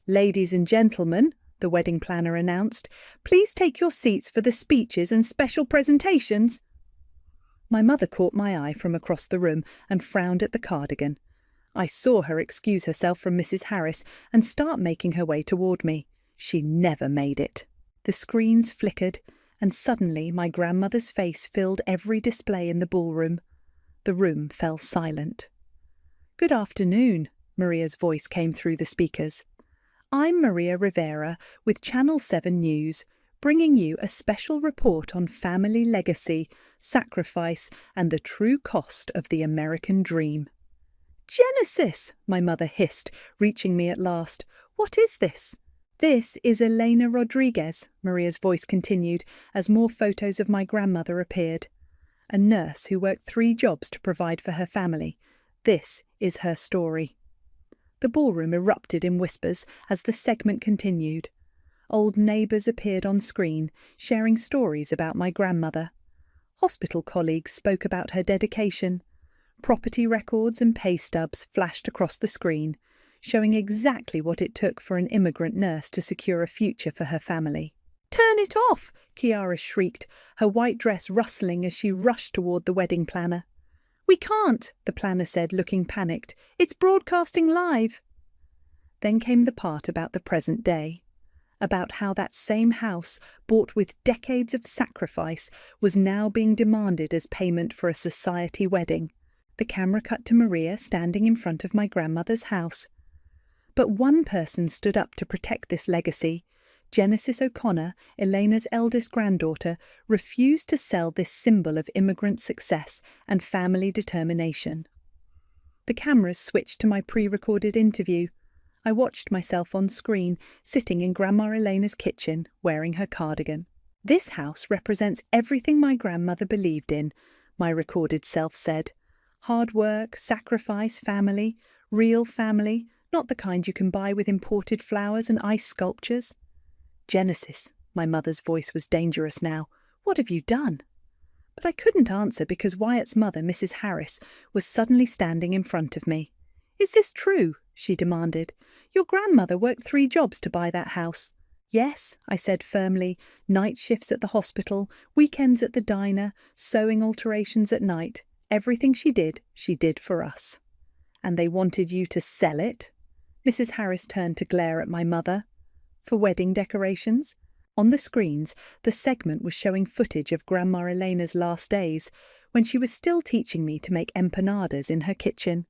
"Ladies and gentlemen," the wedding planner announced. "Please take your seats for the speeches and special presentations." My mother caught my eye from across the room and frowned at the cardigan. I saw her excuse herself from Mrs. Harris and start making her way toward me. She never made it. The screens flickered, and suddenly my grandmother's face filled every display in the ballroom. The room fell silent. "Good afternoon," Maria's voice came through the speakers. "I'm Maria Rivera with Channel 7 News, bringing you a special report on family legacy, sacrifice, and the true cost of the American dream." "Genesis!" my mother hissed, reaching me at last. "What is this?" "This is Elena Rodriguez," Maria's voice continued as more photos of my grandmother appeared. A nurse who worked 3 jobs to provide for her family. This is her story. The ballroom erupted in whispers as the segment continued. Old neighbours appeared on screen, sharing stories about my grandmother. Hospital colleagues spoke about her dedication. Property records and pay stubs flashed across the screen, showing exactly what it took for an immigrant nurse to secure a future for her family. "Turn it off!" Kiara shrieked, her white dress rustling as she rushed toward the wedding planner. "We can't," the planner said, looking panicked. "It's broadcasting live." Then came the part about the present day, about how that same house, bought with decades of sacrifice, was now being demanded as payment for a society wedding. The camera cut to Maria standing in front of my grandmother's house. But one person stood up to protect this legacy. Genesis O'Connor, Elena's eldest granddaughter, refused to sell this symbol of immigrant success and family determination. The cameras switched to my pre-recorded interview. I watched myself on screen, sitting in Grandma Elena's kitchen, wearing her cardigan. "This house represents everything my grandmother believed in," my recorded self said. "Hard work, sacrifice, family, real family, not the kind you can buy with imported flowers and ice sculptures." "Genesis," my mother's voice was dangerous now. "What have you done?" But I couldn't answer because Wyatt's mother, Mrs. Harris, was suddenly standing in front of me. "Is this true?" she demanded. "Your grandmother worked 3 jobs to buy that house." "Yes," I said firmly. "Night shifts at the hospital, weekends at the diner, sewing alterations at night. Everything she did for us." "And they wanted you to sell it?" Mrs. Harris turned to glare at my mother. "For wedding decorations?" On the screens, the segment was showing footage of Grandma Elena's last days, when she was still teaching me to make empanadas in her kitchen.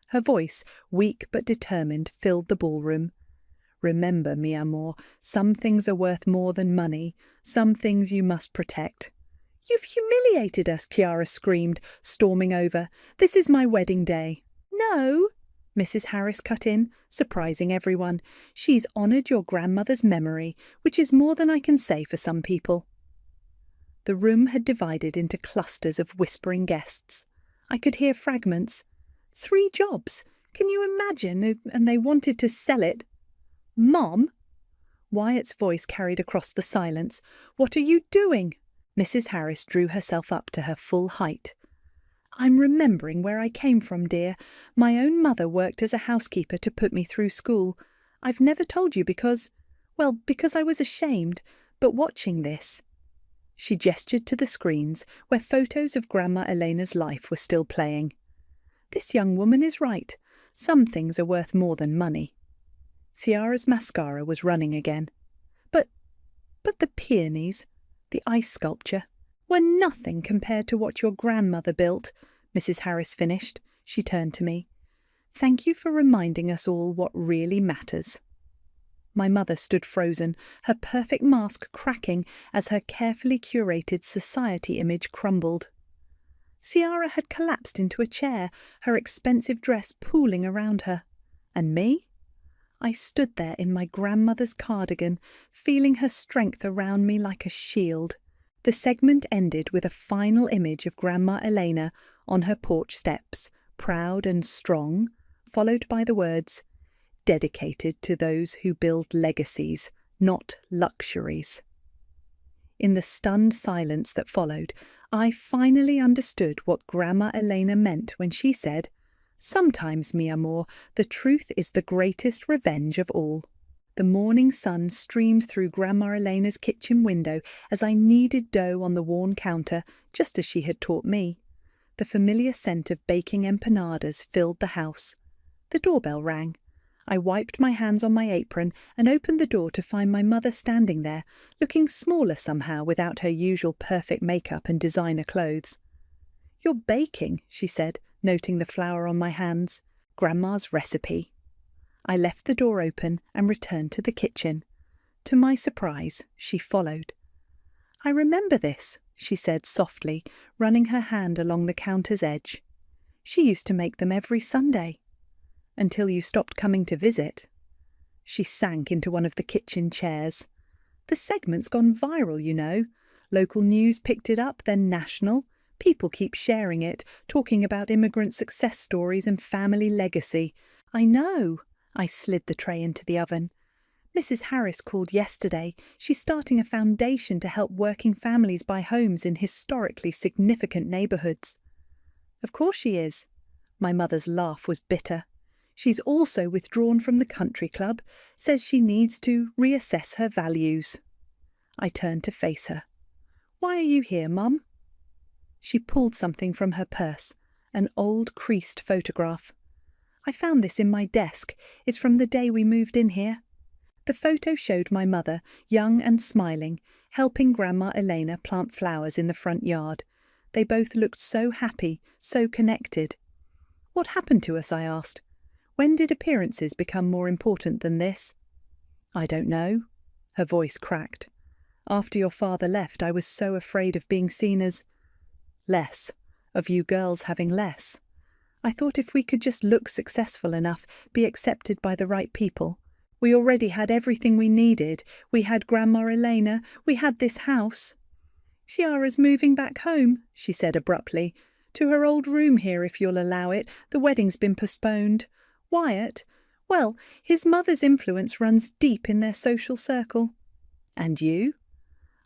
Her voice, weak but determined, filled the ballroom. "Remember, mi amor, some things are worth more than money. Some things you must protect." "You've humiliated us," Kiara screamed, storming over. "This is my wedding day." "No," Mrs. Harris cut in, surprising everyone. "She's honoured your grandmother's memory, which is more than I can say for some people." The room had divided into clusters of whispering guests. I could hear fragments. 3 jobs. Can you imagine? And they wanted to sell it. "Mom?" Wyatt's voice carried across the silence. "What are you doing?" Mrs. Harris drew herself up to her full height. "I'm remembering where I came from, dear. My own mother worked as a housekeeper to put me through school. I've never told you because I was ashamed, but watching this—" She gestured to the screens where photos of Grandma Elena's life were still playing. "This young woman is right. Some things are worth more than money." Ciara's mascara was running again. But the peonies, the ice sculpture, were nothing compared to what your grandmother built," Mrs. Harris finished. She turned to me. "Thank you for reminding us all what really matters." My mother stood frozen, her perfect mask cracking as her carefully curated society image crumbled. Ciara had collapsed into a chair, her expensive dress pooling around her. And me? I stood there in my grandmother's cardigan, feeling her strength around me like a shield. The segment ended with a final image of Grandma Elena on her porch steps, proud and strong, followed by the words, "Dedicated to those who build legacies, not luxuries." In the stunned silence that followed, I finally understood what Grandma Elena meant when she said, "Sometimes, mi amor, the truth is the greatest revenge of all." The morning sun streamed through Grandma Elena's kitchen window as I kneaded dough on the worn counter, just as she had taught me. The familiar scent of baking empanadas filled the house. The doorbell rang. I wiped my hands on my apron and opened the door to find my mother standing there, looking smaller somehow without her usual perfect makeup and designer clothes. "You're baking," she said, noting the flour on my hands. "Grandma's recipe." I left the door open and returned to the kitchen. To my surprise, she followed. "I remember this," she said softly, running her hand along the counter's edge. "She used to make them every Sunday. Until you stopped coming to visit." She sank into one of the kitchen chairs. "The segment's gone viral, you know. Local news picked it up, then national. People keep sharing it, talking about immigrant success stories and family legacy. I know." I slid the tray into the oven. "Mrs. Harris called yesterday. She's starting a foundation to help working families buy homes in historically significant neighbourhoods." "Of course she is." My mother's laugh was bitter. "She's also withdrawn from the country club, says she needs to reassess her values." I turned to face her. "Why are you here, Mum?" She pulled something from her purse, an old creased photograph. "I found this in my desk. It's from the day we moved in here." The photo showed my mother, young and smiling, helping Grandma Elena plant flowers in the front yard. They both looked so happy, so connected. "What happened to us?" I asked. "When did appearances become more important than this?" "I don't know." Her voice cracked. "After your father left, I was so afraid of being seen as less, of you girls having less. I thought if we could just look successful enough, be accepted by the right people. We already had everything we needed. We had Grandma Elena. We had this house." "Ciara's moving back home," she said abruptly. "To her old room here, if you'll allow it. The wedding's been postponed. Wyatt? Well, his mother's influence runs deep in their social circle." "And you?"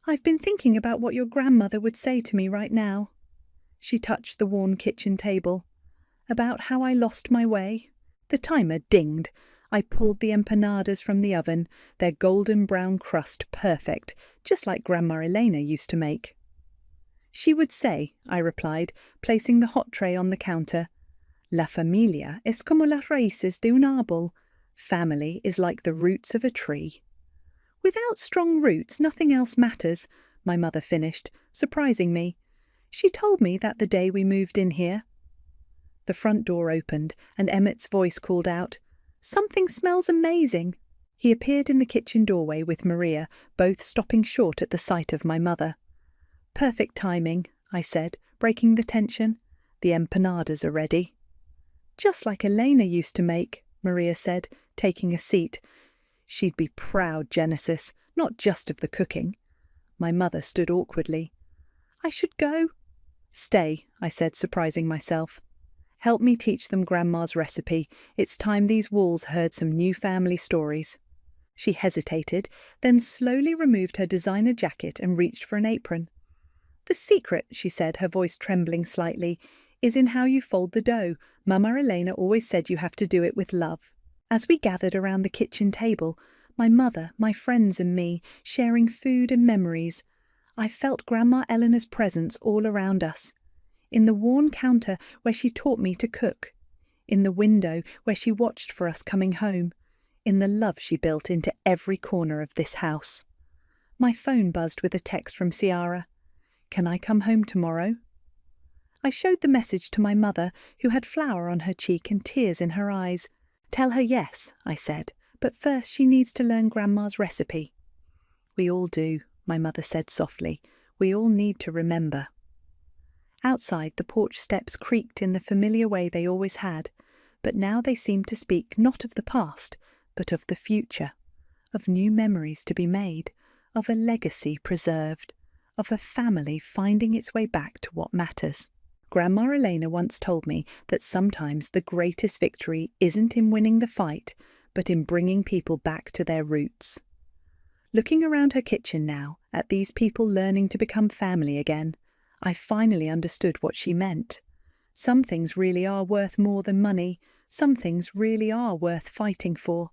"I've been thinking about what your grandmother would say to me right now." She touched the worn kitchen table. "About how I lost my way." The timer dinged. I pulled the empanadas from the oven, their golden brown crust perfect, just like Grandma Elena used to make. "She would say," I replied, placing the hot tray on the counter, "La familia es como las raíces de un árbol." Family is like the roots of a tree. "Without strong roots, nothing else matters," my mother finished, surprising me. "She told me that the day we moved in here." The front door opened, and Emmett's voice called out, "Something smells amazing." He appeared in the kitchen doorway with Maria, both stopping short at the sight of my mother. "Perfect timing," I said, breaking the tension. "The empanadas are ready." "Just like Elena used to make," Maria said, taking a seat. "She'd be proud, Genesis, not just of the cooking." My mother stood awkwardly. "I should go." "Stay," I said, surprising myself. "Help me teach them Grandma's recipe. It's time these walls heard some new family stories." She hesitated, then slowly removed her designer jacket and reached for an apron. "The secret," she said, her voice trembling slightly, "is in how you fold the dough. Mama Elena always said you have to do it with love." As we gathered around the kitchen table, my mother, my friends and me, sharing food and memories, I felt Grandma Eleanor's presence all around us. In the worn counter where she taught me to cook. In the window where she watched for us coming home. In the love she built into every corner of this house. My phone buzzed with a text from Ciara. "Can I come home tomorrow?" I showed the message to my mother, who had flour on her cheek and tears in her eyes. "Tell her yes," I said, "but first she needs to learn Grandma's recipe." "We all do," my mother said softly. "We all need to remember." Outside, the porch steps creaked in the familiar way they always had, but now they seemed to speak not of the past, but of the future, of new memories to be made, of a legacy preserved, of a family finding its way back to what matters. Grandma Elena once told me that sometimes the greatest victory isn't in winning the fight, but in bringing people back to their roots. Looking around her kitchen now, at these people learning to become family again, I finally understood what she meant. Some things really are worth more than money. Some things really are worth fighting for.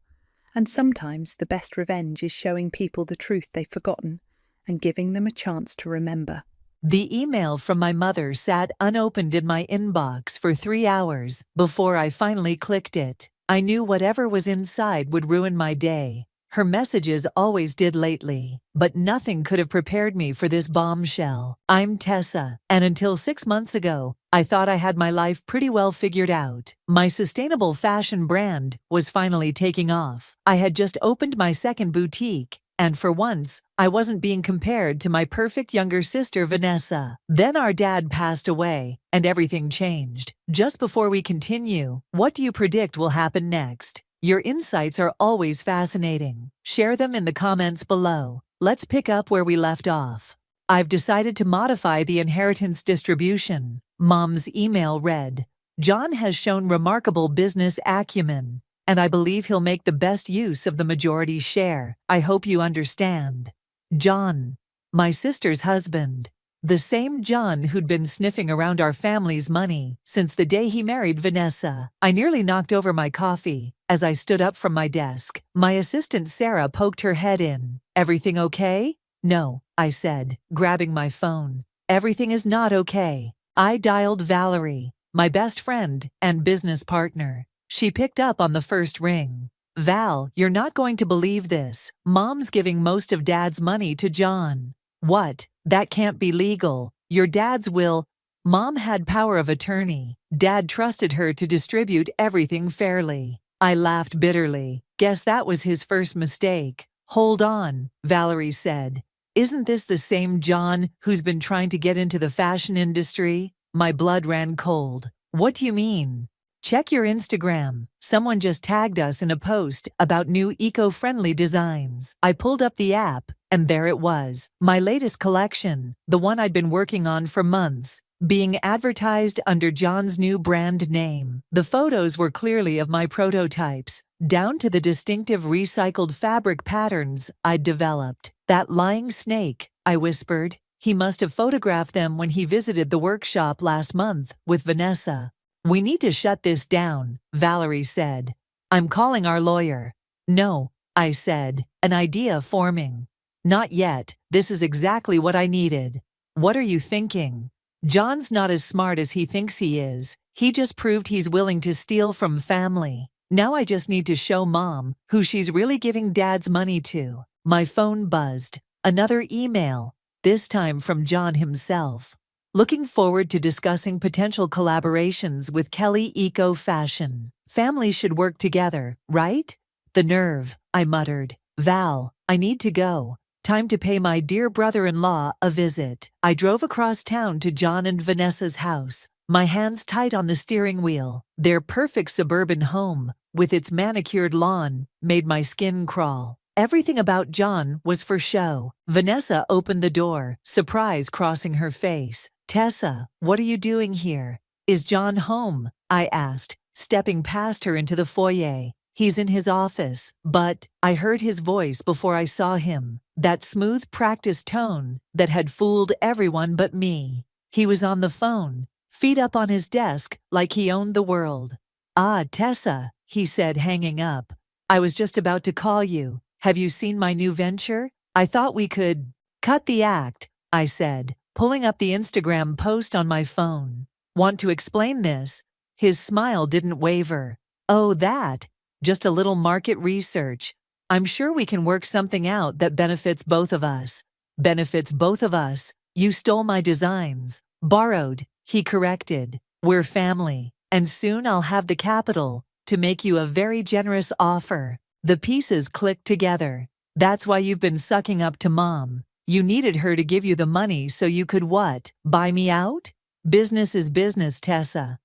And sometimes the best revenge is showing people the truth they've forgotten and giving them a chance to remember. The email from my mother sat unopened in my inbox for 3 hours before I finally clicked it. I knew whatever was inside would ruin my day. Her messages always did lately, but nothing could have prepared me for this bombshell. I'm Tessa, and until 6 months ago, I thought I had my life pretty well figured out. My sustainable fashion brand was finally taking off. I had just opened my second boutique, and for once, I wasn't being compared to my perfect younger sister, Vanessa. Then our dad passed away, and everything changed. Just before we continue, what do you predict will happen next? Your insights are always fascinating. Share them in the comments below. Let's pick up where we left off. I've decided to modify the inheritance distribution. Mom's email read, "John has shown remarkable business acumen, and I believe he'll make the best use of the majority share. I hope you understand." John, my sister's husband. The same John who'd been sniffing around our family's money since the day he married Vanessa. I nearly knocked over my coffee as I stood up from my desk. My assistant Sarah poked her head in. "Everything okay?" "No," I said, grabbing my phone. "Everything is not okay." I dialed Valerie, my best friend and business partner. She picked up on the first ring. "Val, you're not going to believe this. Mom's giving most of Dad's money to John." "What? That can't be legal. Your dad's will." Mom had power of attorney. Dad trusted her to distribute everything fairly. I laughed bitterly. Guess that was his first mistake. "Hold on," Valerie said. "Isn't this the same John who's been trying to get into the fashion industry?" My blood ran cold. "What do you mean?" "Check your Instagram. Someone just tagged us in a post about new eco-friendly designs." I pulled up the app, and there it was. My latest collection, the one I'd been working on for months, being advertised under John's new brand name. The photos were clearly of my prototypes, down to the distinctive recycled fabric patterns I'd developed. "That lying snake," I whispered. "He must have photographed them when he visited the workshop last month with Vanessa." "We need to shut this down," Valerie said. "I'm calling our lawyer." "No," I said, an idea forming. "Not yet. This is exactly what I needed." "What are you thinking?" "John's not as smart as he thinks he is. He just proved he's willing to steal from family. Now I just need to show Mom who she's really giving Dad's money to." My phone buzzed. Another email, this time from John himself. "Looking forward to discussing potential collaborations with Kelly Eco Fashion. Families should work together, right?" "The nerve," I muttered. "Val, I need to go. Time to pay my dear brother-in-law a visit." I drove across town to John and Vanessa's house, my hands tight on the steering wheel. Their perfect suburban home, with its manicured lawn, made my skin crawl. Everything about John was for show. Vanessa opened the door, surprise crossing her face. "Tessa, what are you doing here?" "Is John home?" I asked, stepping past her into the foyer. "He's in his office, but..." I heard his voice before I saw him, that smooth practiced tone that had fooled everyone but me. He was on the phone, feet up on his desk like he owned the world. "Ah, Tessa," he said, hanging up. "I was just about to call you. Have you seen my new venture? I thought we could..." "Cut the act," I said, pulling up the Instagram post on my phone. "Want to explain this?" His smile didn't waver. "Oh, that? Just a little market research. I'm sure we can work something out that benefits both of us." "Benefits both of us? You stole my designs." "Borrowed," he corrected. "We're family, and soon I'll have the capital to make you a very generous offer." The pieces clicked together. "That's why you've been sucking up to Mom. You needed her to give you the money so you could what? Buy me out?" "Business is business, Tessa.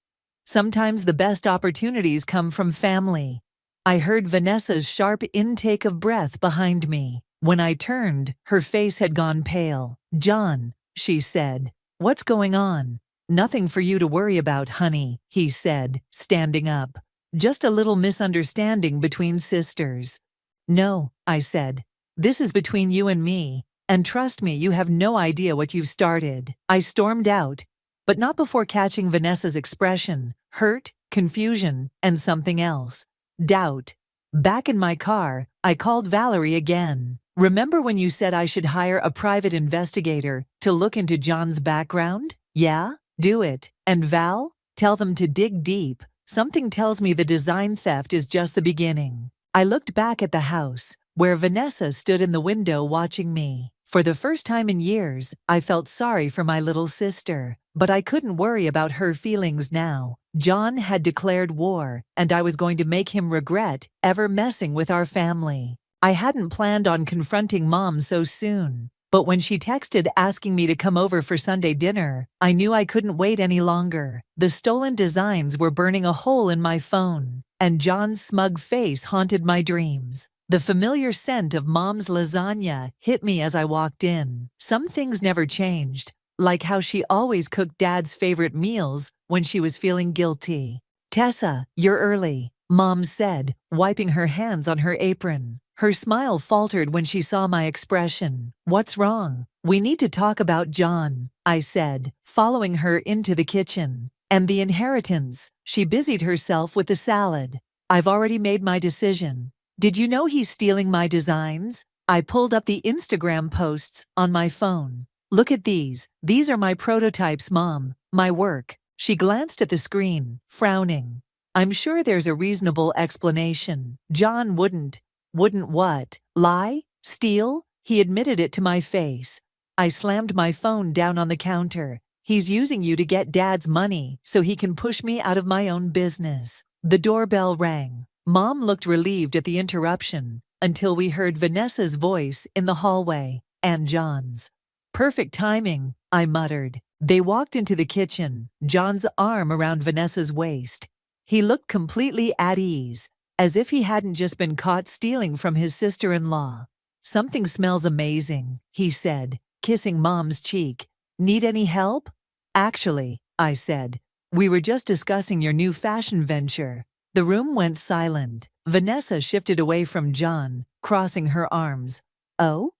Sometimes the best opportunities come from family." I heard Vanessa's sharp intake of breath behind me. When I turned, her face had gone pale. "John," she said, "what's going on?" "Nothing for you to worry about, honey," he said, standing up. "Just a little misunderstanding between sisters." "No," I said. "This is between you and me, and trust me, you have no idea what you've started." I stormed out, but not before catching Vanessa's expression: hurt, confusion, and something else. Doubt. Back in my car, I called Valerie again. Remember when you said I should hire a private investigator to look into John's background? Yeah? Do it. And Val? Tell them to dig deep. Something tells me the design theft is just the beginning. I looked back at the house, where Vanessa stood in the window watching me. For the first time in years, I felt sorry for my little sister, but I couldn't worry about her feelings now. John had declared war, and I was going to make him regret ever messing with our family. I hadn't planned on confronting Mom so soon, but when she texted asking me to come over for Sunday dinner, I knew I couldn't wait any longer. The stolen designs were burning a hole in my phone, and John's smug face haunted my dreams. The familiar scent of Mom's lasagna hit me as I walked in. Some things never changed, like how she always cooked Dad's favorite meals when she was feeling guilty. "Tessa, you're early," Mom said, wiping her hands on her apron. Her smile faltered when she saw my expression. "What's wrong?" "We need to talk about John," I said, following her into the kitchen. "And the inheritance." She busied herself with the salad. "I've already made my decision. Did you know he's stealing my designs?" I pulled up the Instagram posts on my phone. "Look at these. These are my prototypes, Mom. My work." She glanced at the screen, frowning. "I'm sure there's a reasonable explanation. John wouldn't what? Lie? Steal?" He admitted it to my face. I slammed my phone down on the counter. "He's using you to get Dad's money so he can push me out of my own business." The doorbell rang. Mom looked relieved at the interruption until we heard Vanessa's voice in the hallway, and John's. "Perfect timing," I muttered. They walked into the kitchen, John's arm around Vanessa's waist. He looked completely at ease, as if he hadn't just been caught stealing from his sister-in-law. "Something smells amazing," he said, kissing Mom's cheek. "Need any help?" "Actually," I said, "we were just discussing your new fashion venture." The room went silent. Vanessa shifted away from John, crossing her arms. "Oh?"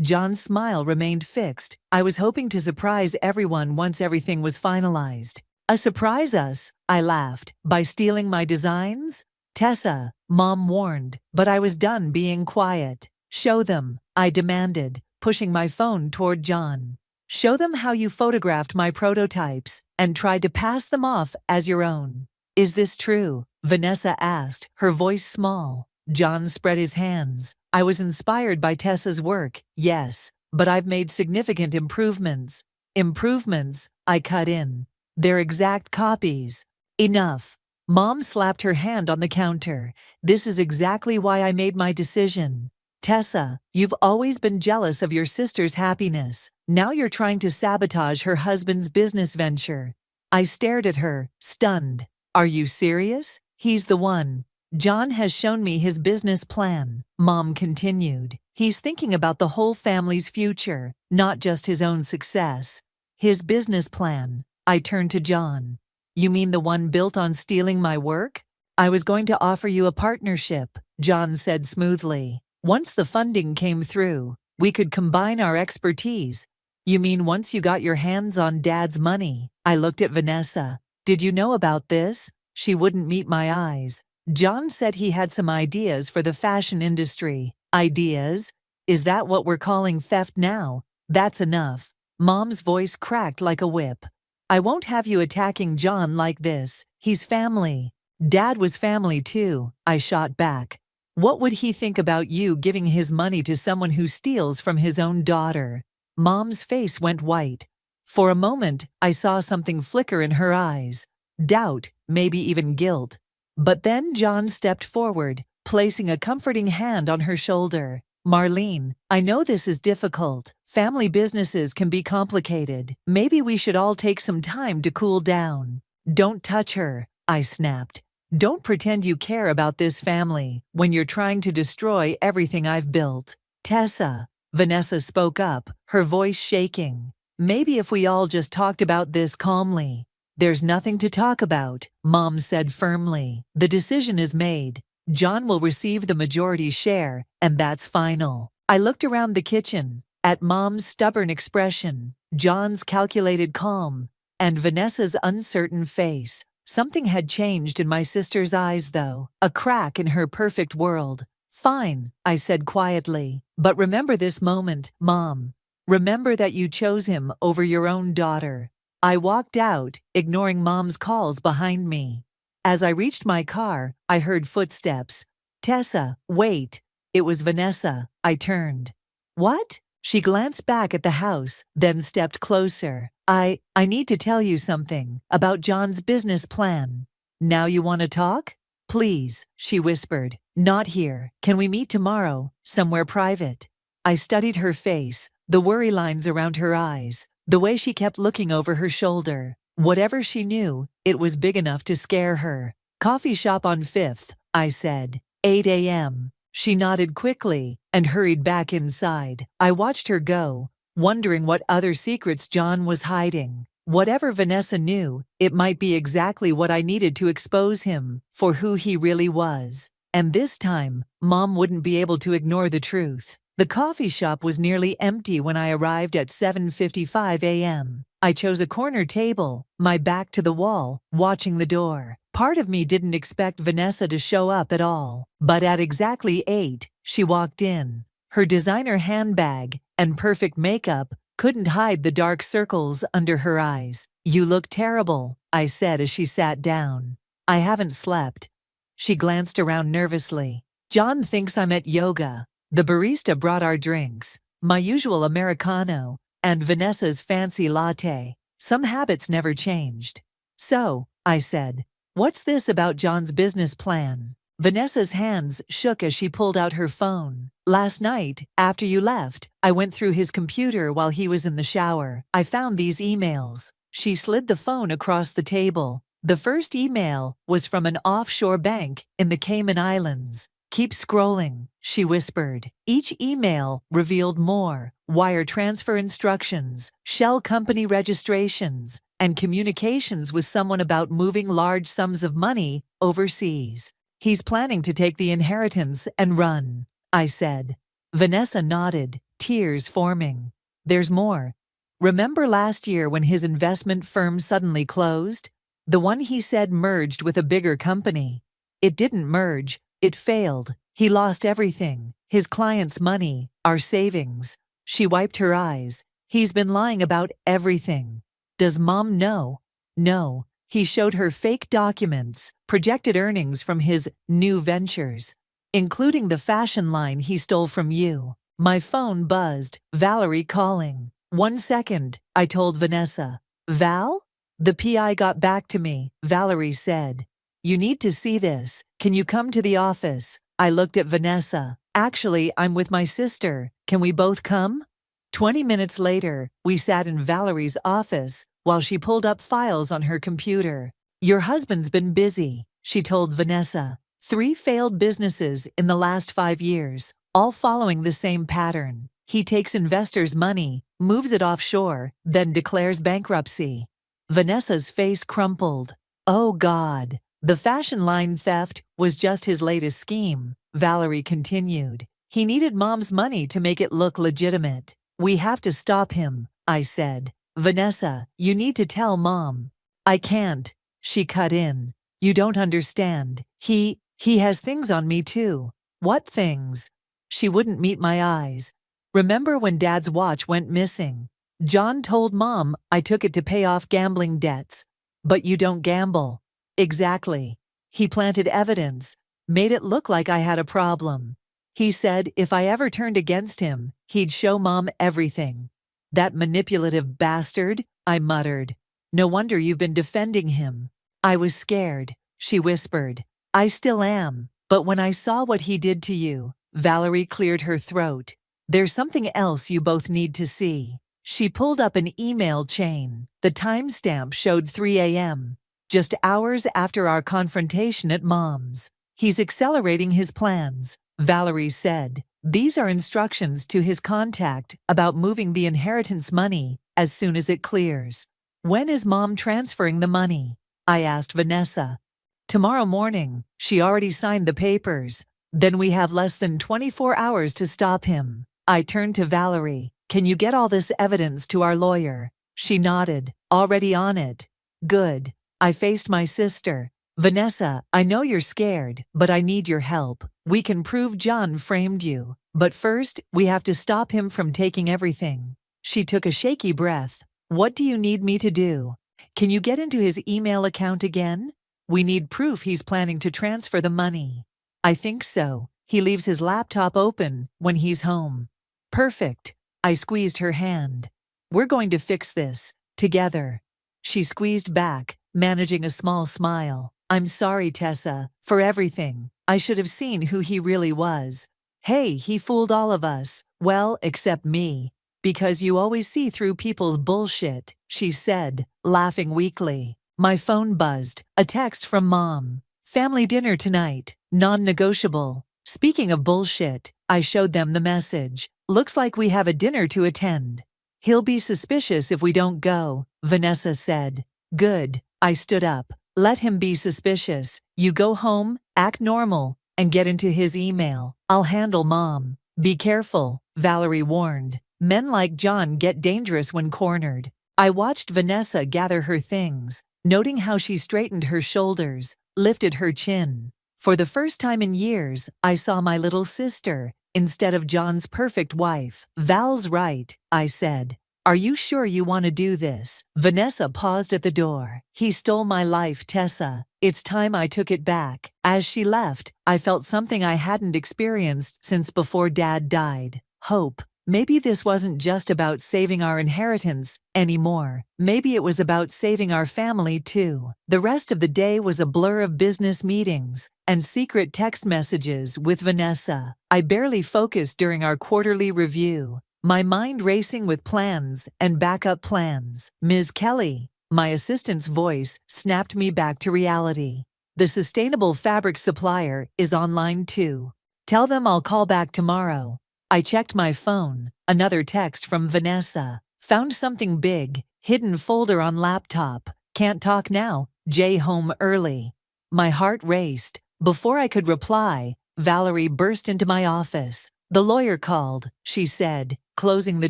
John's smile remained fixed. "I was hoping to surprise everyone once everything was finalized." Surprise us?" I laughed. "By stealing my designs?" "Tessa," Mom warned, but I was done being quiet. "Show them," I demanded, pushing my phone toward John. "Show them how you photographed my prototypes and tried to pass them off as your own." "Is this true?" Vanessa asked, her voice small. John spread his hands. "I was inspired by Tessa's work, yes, but I've made significant improvements." "Improvements?" I cut in. "They're exact copies." "Enough." Mom slapped her hand on the counter. "This is exactly why I made my decision. Tessa, you've always been jealous of your sister's happiness. Now you're trying to sabotage her husband's business venture." I stared at her, stunned. "Are you serious? He's the one. John has shown me his business plan," Mom continued. "He's thinking about the whole family's future, not just his own success." "His business plan?" I turned to John. "You mean the one built on stealing my work?" "I was going to offer you a partnership," John said smoothly. "Once the funding came through, we could combine our expertise." "You mean once you got your hands on Dad's money?" I looked at Vanessa. "Did you know about this?" She wouldn't meet my eyes. "John said he had some ideas for the fashion industry." "Ideas? Is that what we're calling theft now?" "That's enough." Mom's voice cracked like a whip. "I won't have you attacking John like this. He's family." "Dad was family too," I shot back. "What would he think about you giving his money to someone who steals from his own daughter?" Mom's face went white. For a moment, I saw something flicker in her eyes. Doubt, maybe even guilt. But then John stepped forward, placing a comforting hand on her shoulder. "Marlene, I know this is difficult. Family businesses can be complicated. Maybe we should all take some time to cool down." "Don't touch her," I snapped. "Don't pretend you care about this family when you're trying to destroy everything I've built." "Tessa," Vanessa spoke up, her voice shaking. "Maybe if we all just talked about this calmly." "There's nothing to talk about," Mom said firmly. "The decision is made. John will receive the majority share, and that's final." I looked around the kitchen, at Mom's stubborn expression, John's calculated calm, and Vanessa's uncertain face. Something had changed in my sister's eyes, though, a crack in her perfect world. "Fine," I said quietly, "but remember this moment, Mom. Remember that you chose him over your own daughter." I walked out, ignoring Mom's calls behind me. As I reached my car, I heard footsteps. "Tessa, wait." It was Vanessa. I turned. "What?" She glanced back at the house, then stepped closer. I need to tell you something about John's business plan." "Now you want to talk?" "Please," she whispered. "Not here. Can we meet tomorrow, somewhere private?" I studied her face, the worry lines around her eyes, the way she kept looking over her shoulder. Whatever she knew, it was big enough to scare her. "Coffee shop on 5th, I said. 8 a.m. She nodded quickly and hurried back inside. I watched her go, wondering what other secrets John was hiding. Whatever Vanessa knew, it might be exactly what I needed to expose him for who he really was. And this time, Mom wouldn't be able to ignore the truth. The coffee shop was nearly empty when I arrived at 7:55 a.m. I chose a corner table, my back to the wall, watching the door. Part of me didn't expect Vanessa to show up at all, but at exactly 8, she walked in. Her designer handbag and perfect makeup couldn't hide the dark circles under her eyes. "You look terrible," I said as she sat down. "I haven't slept." She glanced around nervously. "John thinks I'm at yoga." The barista brought our drinks, my usual Americano, and Vanessa's fancy latte. Some habits never changed. "So," I said, "what's this about John's business plan?" Vanessa's hands shook as she pulled out her phone. "Last night, after you left, I went through his computer while he was in the shower. I found these emails." She slid the phone across the table. The first email was from an offshore bank in the Cayman Islands. "Keep scrolling," she whispered. Each email revealed more: wire transfer instructions, shell company registrations, and communications with someone about moving large sums of money overseas. "He's planning to take the inheritance and run," I said. Vanessa nodded, tears forming. "There's more. Remember last year when his investment firm suddenly closed? The one he said merged with a bigger company. It didn't merge. It failed. He lost everything. His clients' money, our savings." She wiped her eyes. "He's been lying about everything." "Does Mom know?" "No." He showed her fake documents, projected earnings from his new ventures, including the fashion line he stole from you. My phone buzzed. Valerie calling. "1 second, I told Vanessa. "Val?" "The PI got back to me," Valerie said. "You need to see this. Can you come to the office?" I looked at Vanessa. "Actually, I'm with my sister. Can we both come?" 20 minutes later, we sat in Valerie's office while she pulled up files on her computer. "Your husband's been busy," she told Vanessa. 3 failed businesses in the last 5 years, all following the same pattern. He takes investors' money, moves it offshore, then declares bankruptcy. Vanessa's face crumpled. "Oh God." "The fashion line theft was just his latest scheme," Valerie continued. "He needed Mom's money to make it look legitimate." "We have to stop him," I said. "Vanessa, you need to tell Mom." "I can't," she cut in. "You don't understand. He has things on me too." "What things?" She wouldn't meet my eyes. "Remember when Dad's watch went missing? John told Mom I took it to pay off gambling debts. But you don't gamble." "Exactly." He planted evidence, made it look like I had a problem. He said if I ever turned against him, he'd show Mom everything. "That manipulative bastard," I muttered. "No wonder you've been defending him." "I was scared," she whispered. "I still am. But when I saw what he did to you," Valerie cleared her throat. "There's something else you both need to see." She pulled up an email chain. The timestamp showed 3 a.m. Just hours after our confrontation at Mom's. "He's accelerating his plans," Valerie said. "These are instructions to his contact about moving the inheritance money as soon as it clears." "When is Mom transferring the money?" I asked Vanessa. "Tomorrow morning. She already signed the papers. Then we have less than 24 hours to stop him." I turned to Valerie. "Can you get all this evidence to our lawyer?" She nodded. "Already on it." "Good." I faced my sister. Vanessa, I know you're scared, but I need your help. We can prove John framed you. But first, we have to stop him from taking everything. She took a shaky breath. What do you need me to do? Can you get into his email account again? We need proof he's planning to transfer the money. I think so. He leaves his laptop open when he's home. Perfect. I squeezed her hand. We're going to fix this. Together. She squeezed back, managing a small smile. I'm sorry, Tessa, for everything. I should have seen who he really was. Hey, he fooled all of us. Well, except me. Because you always see through people's bullshit, she said, laughing weakly. My phone buzzed. A text from Mom. Family dinner tonight. Non-negotiable. Speaking of bullshit, I showed them the message. Looks like we have a dinner to attend. He'll be suspicious if we don't go, Vanessa said. Good. I stood up. Let him be suspicious. You go home, act normal, and get into his email. I'll handle Mom. Be careful, Valerie warned. Men like John get dangerous when cornered. I watched Vanessa gather her things, noting how she straightened her shoulders, lifted her chin. For the first time in years, I saw my little sister instead of John's perfect wife. Val's right, I said. Are you sure you want to do this? Vanessa paused at the door. He stole my life, Tessa. It's time I took it back. As she left, I felt something I hadn't experienced since before Dad died. Hope. Maybe this wasn't just about saving our inheritance anymore. Maybe it was about saving our family too. The rest of the day was a blur of business meetings and secret text messages with Vanessa. I barely focused during our quarterly review, my mind racing with plans and backup plans. Ms. Kelly, my assistant's voice snapped me back to reality. The sustainable fabric supplier is online too. Tell them I'll call back tomorrow. I checked my phone. Another text from Vanessa. Found something big. Hidden folder on laptop. Can't talk now. Jay home early. My heart raced. Before I could reply, Valerie burst into my office. The lawyer called, she said, closing the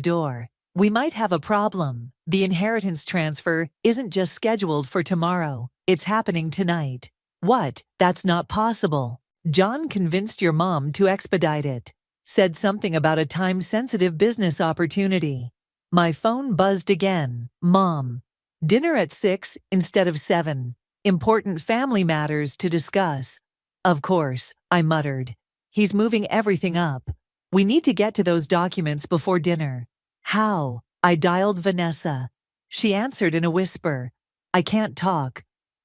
door. We might have a problem. The inheritance transfer isn't just scheduled for tomorrow. It's happening tonight. What? That's not possible. John convinced your mom to expedite it. Said something about a time-sensitive business opportunity. My phone buzzed again. Mom. Dinner at 6 instead of 7. Important family matters to discuss. Of course, I muttered. He's moving everything up. We need to get to those documents before dinner. How? I dialed Vanessa. She answered in a whisper. I can't talk.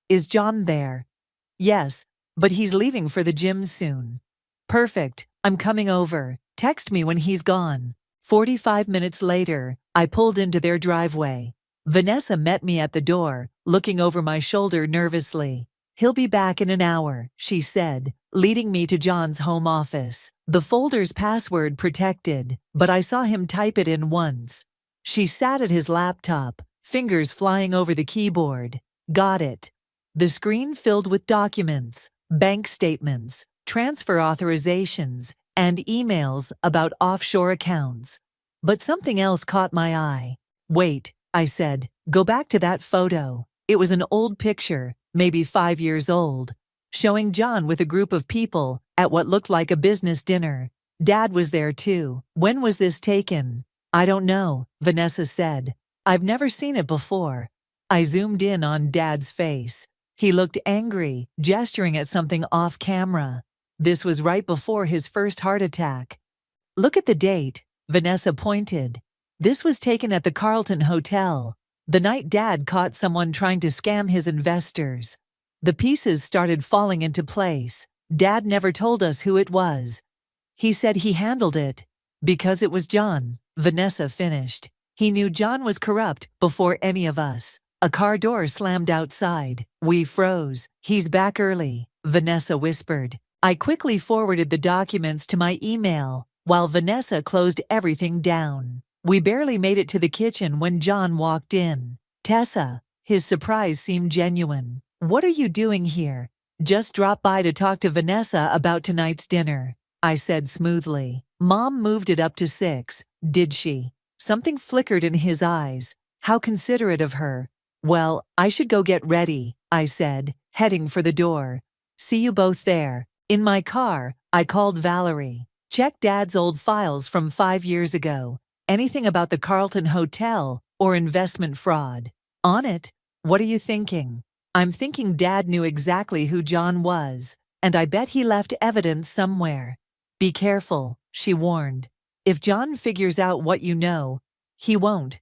Is John there? Yes, but he's leaving for the gym soon. Perfect. I'm coming over. Text me when he's gone. 45 minutes later, I pulled into their driveway. Vanessa met me at the door, looking over my shoulder nervously. He'll be back in an hour, she said, leading me to John's home office. The folder's password protected, but I saw him type it in once. She sat at his laptop, fingers flying over the keyboard. Got it. The screen filled with documents, bank statements, transfer authorizations, and emails about offshore accounts. But something else caught my eye. Wait, I said, go back to that photo. It was an old picture, maybe 5 years old, showing John with a group of people at what looked like a business dinner. Dad was there too. When was this taken? I don't know, Vanessa said. I've never seen it before. I zoomed in on Dad's face. He looked angry, gesturing at something off camera. This was right before his first heart attack. Look at the date, Vanessa pointed. This was taken at the Carlton Hotel, the night Dad caught someone trying to scam his investors. The pieces started falling into place. Dad never told us who it was. He said he handled it. Because it was John, Vanessa finished. He knew John was corrupt before any of us. A car door slammed outside. We froze. He's back early, Vanessa whispered. I quickly forwarded the documents to my email, while Vanessa closed everything down. We barely made it to the kitchen when John walked in. Tessa, his surprise seemed genuine. What are you doing here? Just dropped by to talk to Vanessa about tonight's dinner, I said smoothly. Mom moved it up to 6, did she? Something flickered in his eyes. How considerate of her. Well, I should go get ready, I said, heading for the door. See you both there. In my car, I called Valerie. Check Dad's old files from 5 years ago. Anything about the Carlton Hotel or investment fraud. On it? What are you thinking? I'm thinking Dad knew exactly who John was, and I bet he left evidence somewhere. Be careful, she warned. If John figures out what you know, he won't.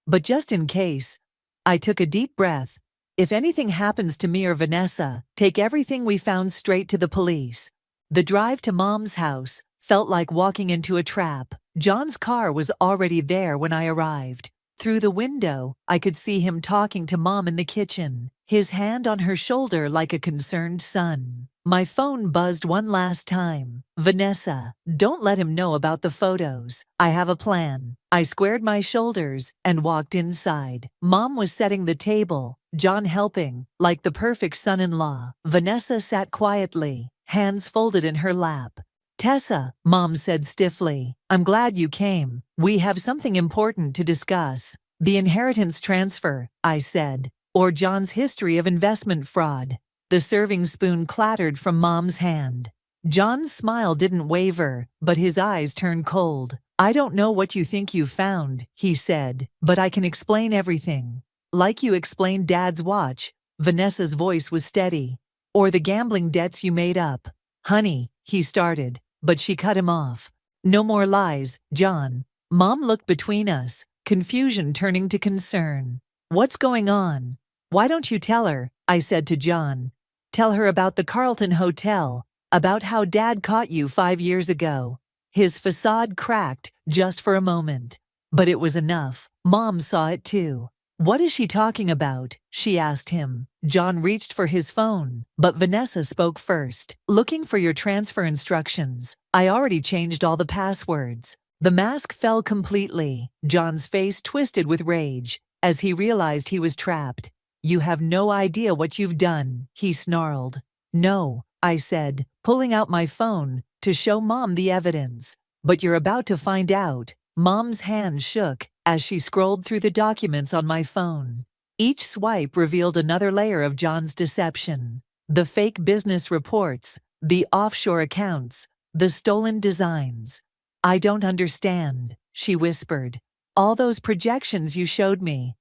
But just in case, I took a deep breath. If anything happens to me or Vanessa, take everything we found straight to the police. The drive to Mom's house felt like walking into a trap. John's car was already there when I arrived. Through the window, I could see him talking to Mom in the kitchen, his hand on her shoulder like a concerned son. My phone buzzed one last time. Vanessa, don't let him know about the photos. I have a plan. I squared my shoulders and walked inside. Mom was setting the table, John helping, like the perfect son-in-law. Vanessa sat quietly, hands folded in her lap. Tessa, Mom said stiffly, I'm glad you came. We have something important to discuss. The inheritance transfer, I said, or John's history of investment fraud. The serving spoon clattered from Mom's hand. John's smile didn't waver, but his eyes turned cold. I don't know what you think you found, he said, but I can explain everything. Like you explained Dad's watch. Vanessa's voice was steady. Or the gambling debts you made up. Honey, he started, but she cut him off. No more lies, John. Mom looked between us, confusion turning to concern. What's going on? Why don't you tell her? I said to John. Tell her about the Carlton Hotel, about how Dad caught you 5 years ago. His facade cracked just for a moment. But it was enough. Mom saw it too. What is she talking about? She asked him. John reached for his phone, but Vanessa spoke first. Looking for your transfer instructions. I already changed all the passwords. The mask fell completely. John's face twisted with rage as he realized he was trapped. You have no idea what you've done, he snarled. No, I said, pulling out my phone to show Mom the evidence. But you're about to find out. Mom's hand shook as she scrolled through the documents on my phone. Each swipe revealed another layer of John's deception. The fake business reports, the offshore accounts, the stolen designs. I don't understand, she whispered. All those projections you showed me.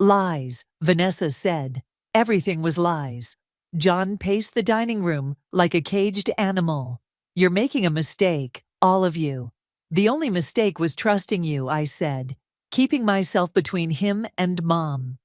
Lies, Vanessa said. Everything was lies. John paced the dining room like a caged animal. You're making a mistake, all of you. The only mistake was trusting you, I said, keeping myself between him and Mom.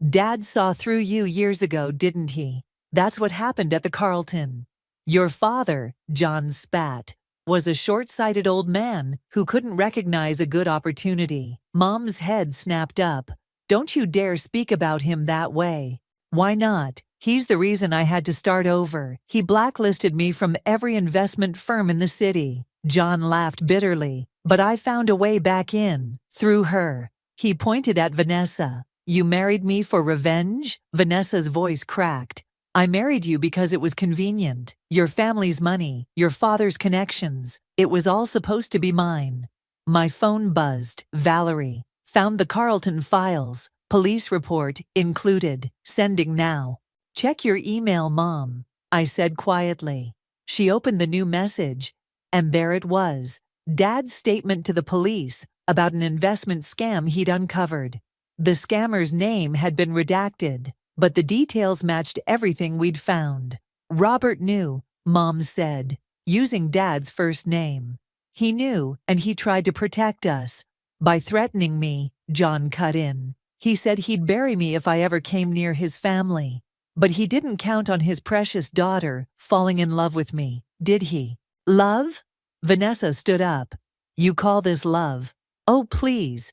Dad saw through you years ago, didn't he? That's what happened at the Carlton. Your father, John spat, was a short-sighted old man who couldn't recognize a good opportunity. Mom's head snapped up. Don't you dare speak about him that way. Why not? He's the reason I had to start over. He blacklisted me from every investment firm in the city. John laughed bitterly, but I found a way back in, through her. He pointed at Vanessa. You married me for revenge? Vanessa's voice cracked. I married you because it was convenient. Your family's money, your father's connections. It was all supposed to be mine. My phone buzzed. Valerie. Found the Carlton files. Police report included. Sending now. Check your email, Mom, I said quietly. She opened the new message, and there it was. Dad's statement to the police about an investment scam he'd uncovered. The scammer's name had been redacted, but the details matched everything we'd found. Robert knew, Mom said, using Dad's first name. He knew, and he tried to protect us. By threatening me, John cut in. He said he'd bury me if I ever came near his family. But he didn't count on his precious daughter falling in love with me, did he? Love? Vanessa stood up. You call this love? Oh, please.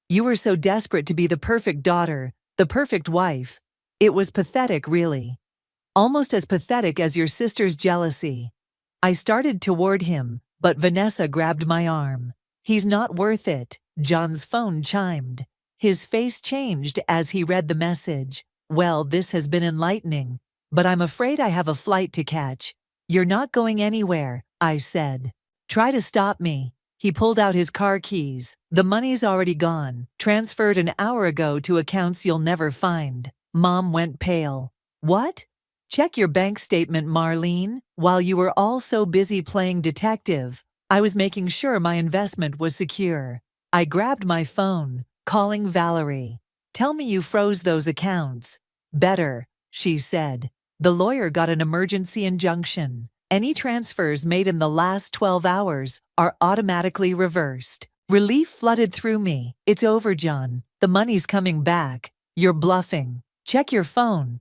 You were so desperate to be the perfect daughter, the perfect wife. It was pathetic, really. Almost as pathetic as your sister's jealousy. I started toward him, but Vanessa grabbed my arm. He's not worth it. John's phone chimed. His face changed as he read the message. Well, this has been enlightening, but I'm afraid I have a flight to catch. You're not going anywhere, I said. Try to stop me. He pulled out his car keys. The money's already gone, transferred an hour ago to accounts you'll never find. Mom went pale. What? Check your bank statement, Marlene. While you were all so busy playing detective, I was making sure my investment was secure. I grabbed my phone, calling Valerie. Tell me you froze those accounts. Better, she said. The lawyer got an emergency injunction. Any transfers made in the last 12 hours are automatically reversed. Relief flooded through me. It's over, John. The money's coming back. You're bluffing. Check your phone.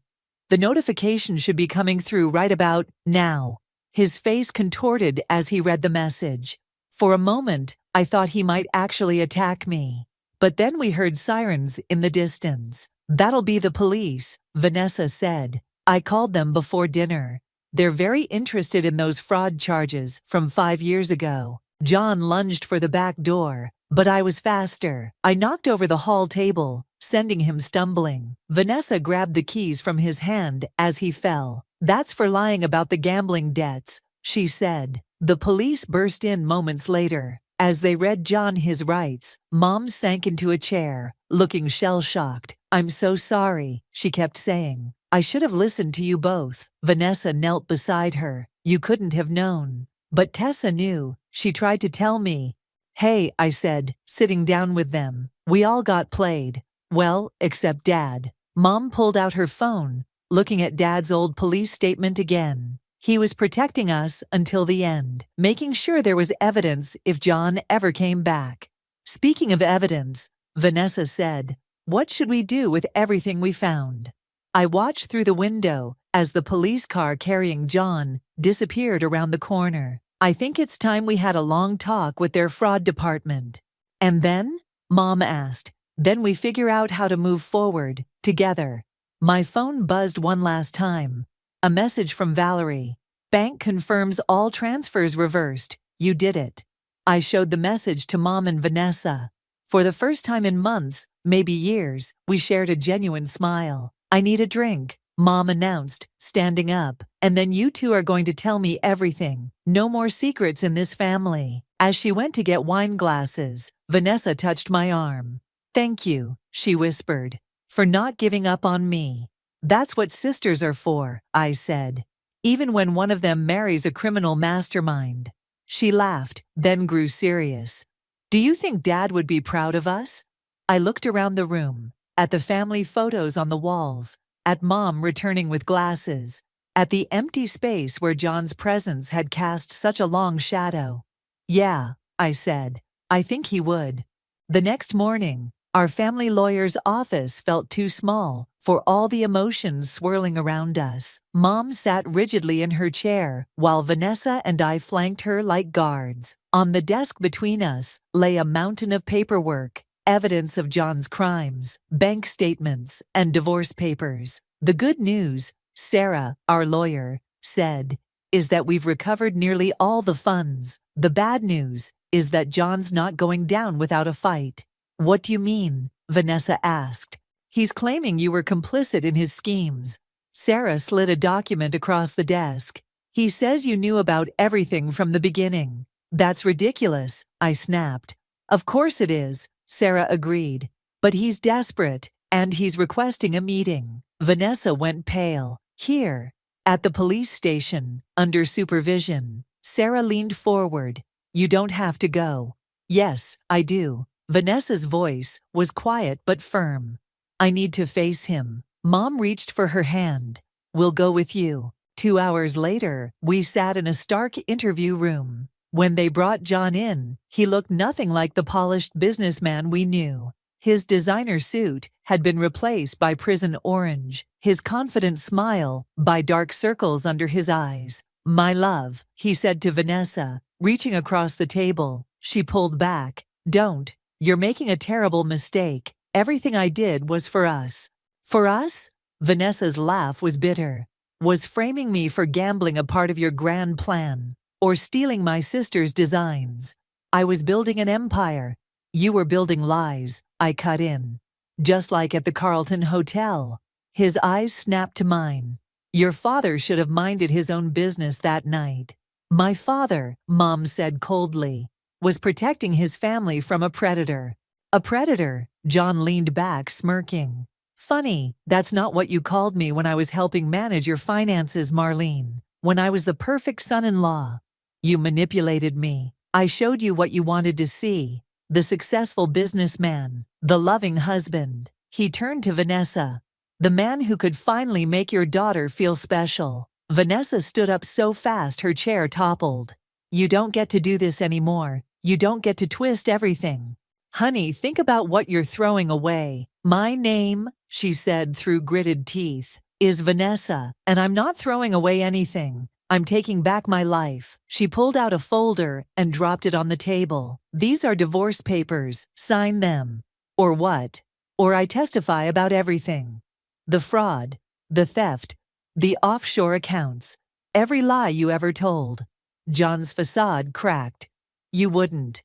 The notification should be coming through right about now. His face contorted as he read the message. For a moment, I thought he might actually attack me. But then we heard sirens in the distance. That'll be the police, Vanessa said. I called them before dinner. They're very interested in those fraud charges from 5 years ago. John lunged for the back door, but I was faster. I knocked over the hall table, sending him stumbling. Vanessa grabbed the keys from his hand as he fell. That's for lying about the gambling debts, she said. The police burst in moments later. As they read John his rights, Mom sank into a chair, looking shell-shocked. I'm so sorry, she kept saying. I should have listened to you both. Vanessa knelt beside her. You couldn't have known. But Tessa knew. She tried to tell me. Hey, I said, sitting down with them. We all got played. Well, except Dad. Mom pulled out her phone, looking at Dad's old police statement again. He was protecting us until the end, making sure there was evidence if John ever came back. Speaking of evidence, Vanessa said, what should we do with everything we found? I watched through the window as the police car carrying John disappeared around the corner. I think it's time we had a long talk with their fraud department. And then? Mom asked. Then we figure out how to move forward, together. My phone buzzed one last time. A message from Valerie. Bank confirms all transfers reversed. You did it. I showed the message to Mom and Vanessa. For the first time in months, maybe years, we shared a genuine smile. I need a drink, Mom announced, standing up. And then you two are going to tell me everything. No more secrets in this family. As she went to get wine glasses, Vanessa touched my arm. Thank you, she whispered, for not giving up on me. That's what sisters are for, I said. Even when one of them marries a criminal mastermind. She laughed, then grew serious. Do you think Dad would be proud of us? I looked around the room. At the family photos on the walls, at Mom returning with glasses, at the empty space where John's presence had cast such a long shadow. Yeah, I said, I think he would. The next morning, our family lawyer's office felt too small for all the emotions swirling around us. Mom sat rigidly in her chair while Vanessa and I flanked her like guards. On the desk between us lay a mountain of paperwork. Evidence of John's crimes, bank statements, and divorce papers. The good news, Sarah, our lawyer, said, is that we've recovered nearly all the funds. The bad news is that John's not going down without a fight. What do you mean? Vanessa asked. He's claiming you were complicit in his schemes. Sarah slid a document across the desk. He says you knew about everything from the beginning. That's ridiculous, I snapped. Of course it is, Sarah agreed. But he's desperate, and he's requesting a meeting. Vanessa went pale. Here, at the police station, under supervision. Sarah leaned forward. You don't have to go. Yes, I do. Vanessa's voice was quiet but firm. I need to face him. Mom reached for her hand. We'll go with you. 2 hours later, we sat in a stark interview room. When they brought John in, he looked nothing like the polished businessman we knew. His designer suit had been replaced by prison orange, his confident smile by dark circles under his eyes. My love, he said to Vanessa, reaching across the table. She pulled back. Don't. You're making a terrible mistake. Everything I did was for us. For us? Vanessa's laugh was bitter. Was framing me for gambling a part of your grand plan? Or stealing my sister's designs? I was building an empire. You were building lies, I cut in. Just like at the Carlton Hotel. His eyes snapped to mine. Your father should have minded his own business that night. My father, Mom said coldly. was protecting his family from a predator. A predator? John leaned back, smirking. Funny, that's not what you called me when I was helping manage your finances, Marlene. When I was the perfect son-in-law. You manipulated me. I showed you what you wanted to see. The successful businessman, the loving husband. He turned to Vanessa. The man who could finally make your daughter feel special. Vanessa stood up so fast her chair toppled. You don't get to do this anymore. You don't get to twist everything. Honey, think about what you're throwing away. My name, she said through gritted teeth, is Vanessa, and I'm not throwing away anything. I'm taking back my life. She pulled out a folder and dropped it on the table. These are divorce papers. Sign them. Or what? Or I testify about everything. The fraud, the theft, the offshore accounts, every lie you ever told. John's facade cracked. You wouldn't.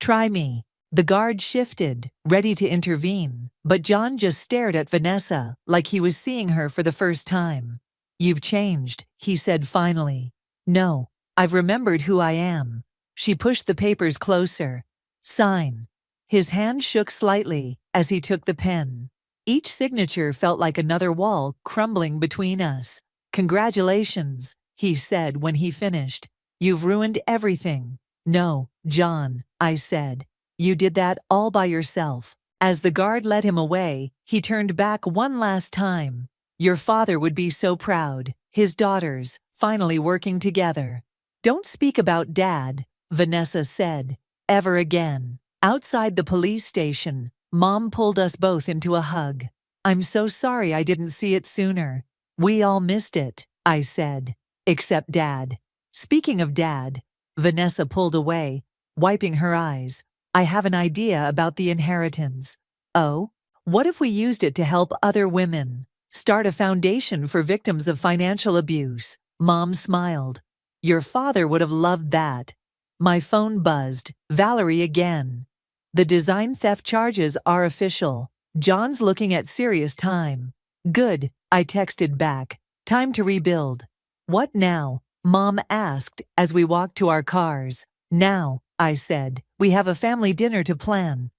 Try me. The guard shifted, ready to intervene, but John just stared at Vanessa like he was seeing her for the first time. You've changed, he said finally. No, I've remembered who I am. She pushed the papers closer. Sign. His hand shook slightly as he took the pen. Each signature felt like another wall crumbling between us. Congratulations, he said when he finished. You've ruined everything. No, John, I said. You did that all by yourself. As the guard led him away, he turned back one last time. Your father would be so proud. His daughters, finally working together. Don't speak about Dad, Vanessa said, ever again. Outside the police station, Mom pulled us both into a hug. I'm so sorry I didn't see it sooner. We all missed it, I said. Except Dad. Speaking of Dad, Vanessa pulled away, wiping her eyes. I have an idea about the inheritance. Oh? What if we used it to help other women? Start a foundation for victims of financial abuse. Mom smiled. Your father would have loved that. My phone buzzed. Valerie again. The design theft charges are official. John's looking at serious time. Good, I texted back. Time to rebuild. What now? Mom asked as we walked to our cars. Now, I said, we have a family dinner to plan.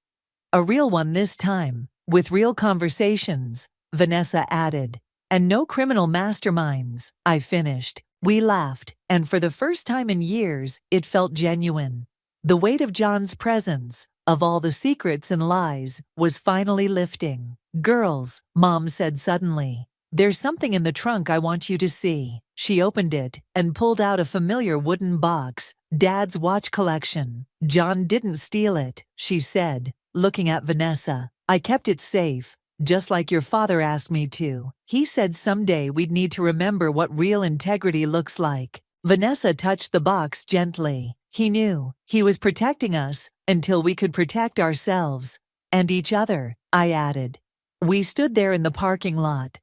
A real one this time, with real conversations, Vanessa added. And no criminal masterminds, I finished. We laughed, and for the first time in years, it felt genuine. The weight of John's presence, of all the secrets and lies, was finally lifting. Girls, Mom said suddenly, there's something in the trunk I want you to see. She opened it and pulled out a familiar wooden box. Dad's watch collection. John didn't steal it, she said, looking at Vanessa. I kept it safe, just like your father asked me to. He said someday we'd need to remember what real integrity looks like. Vanessa touched the box gently. He knew. He was protecting us until we could protect ourselves. And each other, I added. We stood there in the parking lot.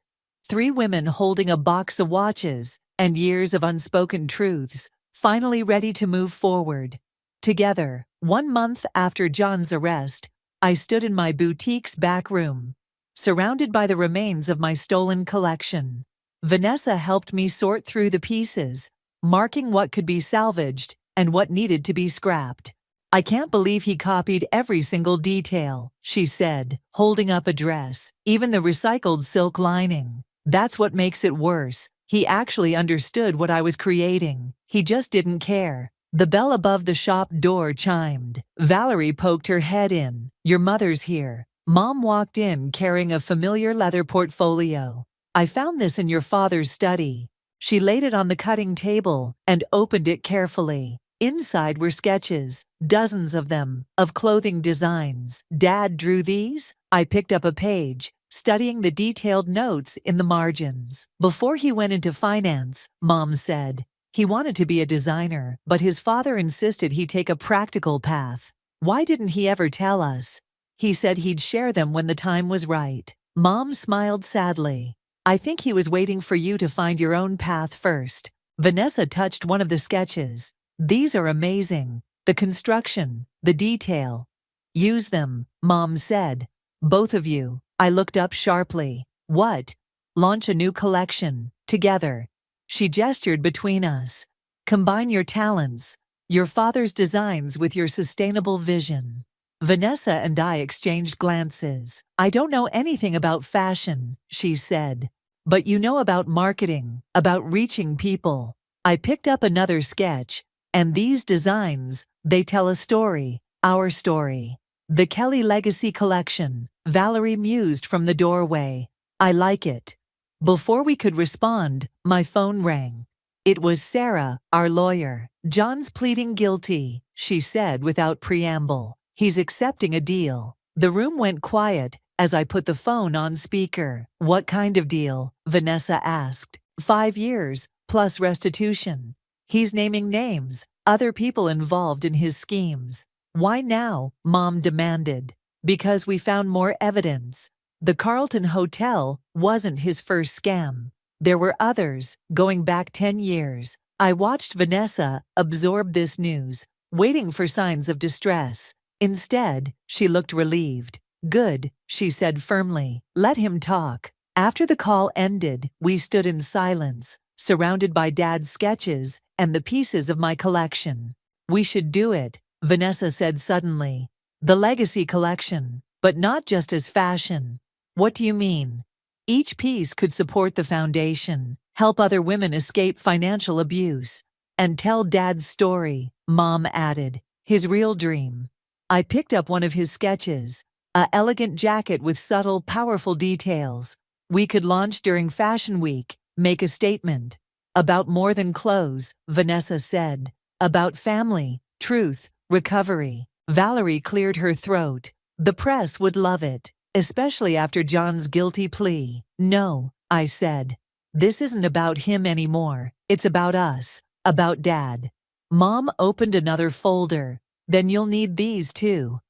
3 women holding a box of watches and years of unspoken truths, finally ready to move forward. Together, 1 month after John's arrest, I stood in my boutique's back room, surrounded by the remains of my stolen collection. Vanessa helped me sort through the pieces, marking what could be salvaged and what needed to be scrapped. I can't believe he copied every single detail, she said, holding up a dress, even the recycled silk lining. That's what makes it worse. He actually understood what I was creating. He just didn't care. The bell above the shop door chimed. Valerie poked her head in. Your mother's here. Mom walked in carrying a familiar leather portfolio. I found this in your father's study. She laid it on the cutting table and opened it carefully. Inside were sketches, dozens of them, of clothing designs. Dad drew these? I picked up a page, studying the detailed notes in the margins. Before he went into finance, Mom said, he wanted to be a designer, but his father insisted he take a practical path. Why didn't he ever tell us? He said he'd share them when the time was right. Mom smiled sadly. I think he was waiting for you to find your own path first. Vanessa touched one of the sketches. These are amazing. The construction, the detail. Use them, Mom said. Both of you. I looked up sharply. What? Launch a new collection. Together. She gestured between us. Combine your talents. Your father's designs with your sustainable vision. Vanessa and I exchanged glances. I don't know anything about fashion, she said. But you know about marketing, about reaching people. I picked up another sketch, and these designs, they tell a story, our story. The Kelly Legacy Collection, Valerie mused from the doorway. I like it. Before we could respond, my phone rang. It was Sarah, our lawyer. John's pleading guilty, she said without preamble. He's accepting a deal. The room went quiet as I put the phone on speaker. What kind of deal? Vanessa asked. 5 years, plus restitution. He's naming names, other people involved in his schemes. Why now? Mom demanded. Because we found more evidence. The Carlton Hotel wasn't his first scam. There were others, going back 10 years. I watched Vanessa absorb this news, waiting for signs of distress. Instead, she looked relieved. Good, she said firmly. Let him talk. After the call ended, we stood in silence, surrounded by Dad's sketches and the pieces of my collection. We should do it, Vanessa said suddenly. The Legacy Collection, but not just as fashion. What do you mean? Each piece could support the foundation, help other women escape financial abuse, and tell Dad's story, Mom added, his real dream. I picked up one of his sketches, an elegant jacket with subtle, powerful details. We could launch during Fashion Week, make a statement. About more than clothes, Vanessa said. About family, truth, recovery. Valerie cleared her throat. The press would love it, especially after John's guilty plea. No, I said. This isn't about him anymore. It's about us, about Dad. Mom opened another folder. Then you'll need these too.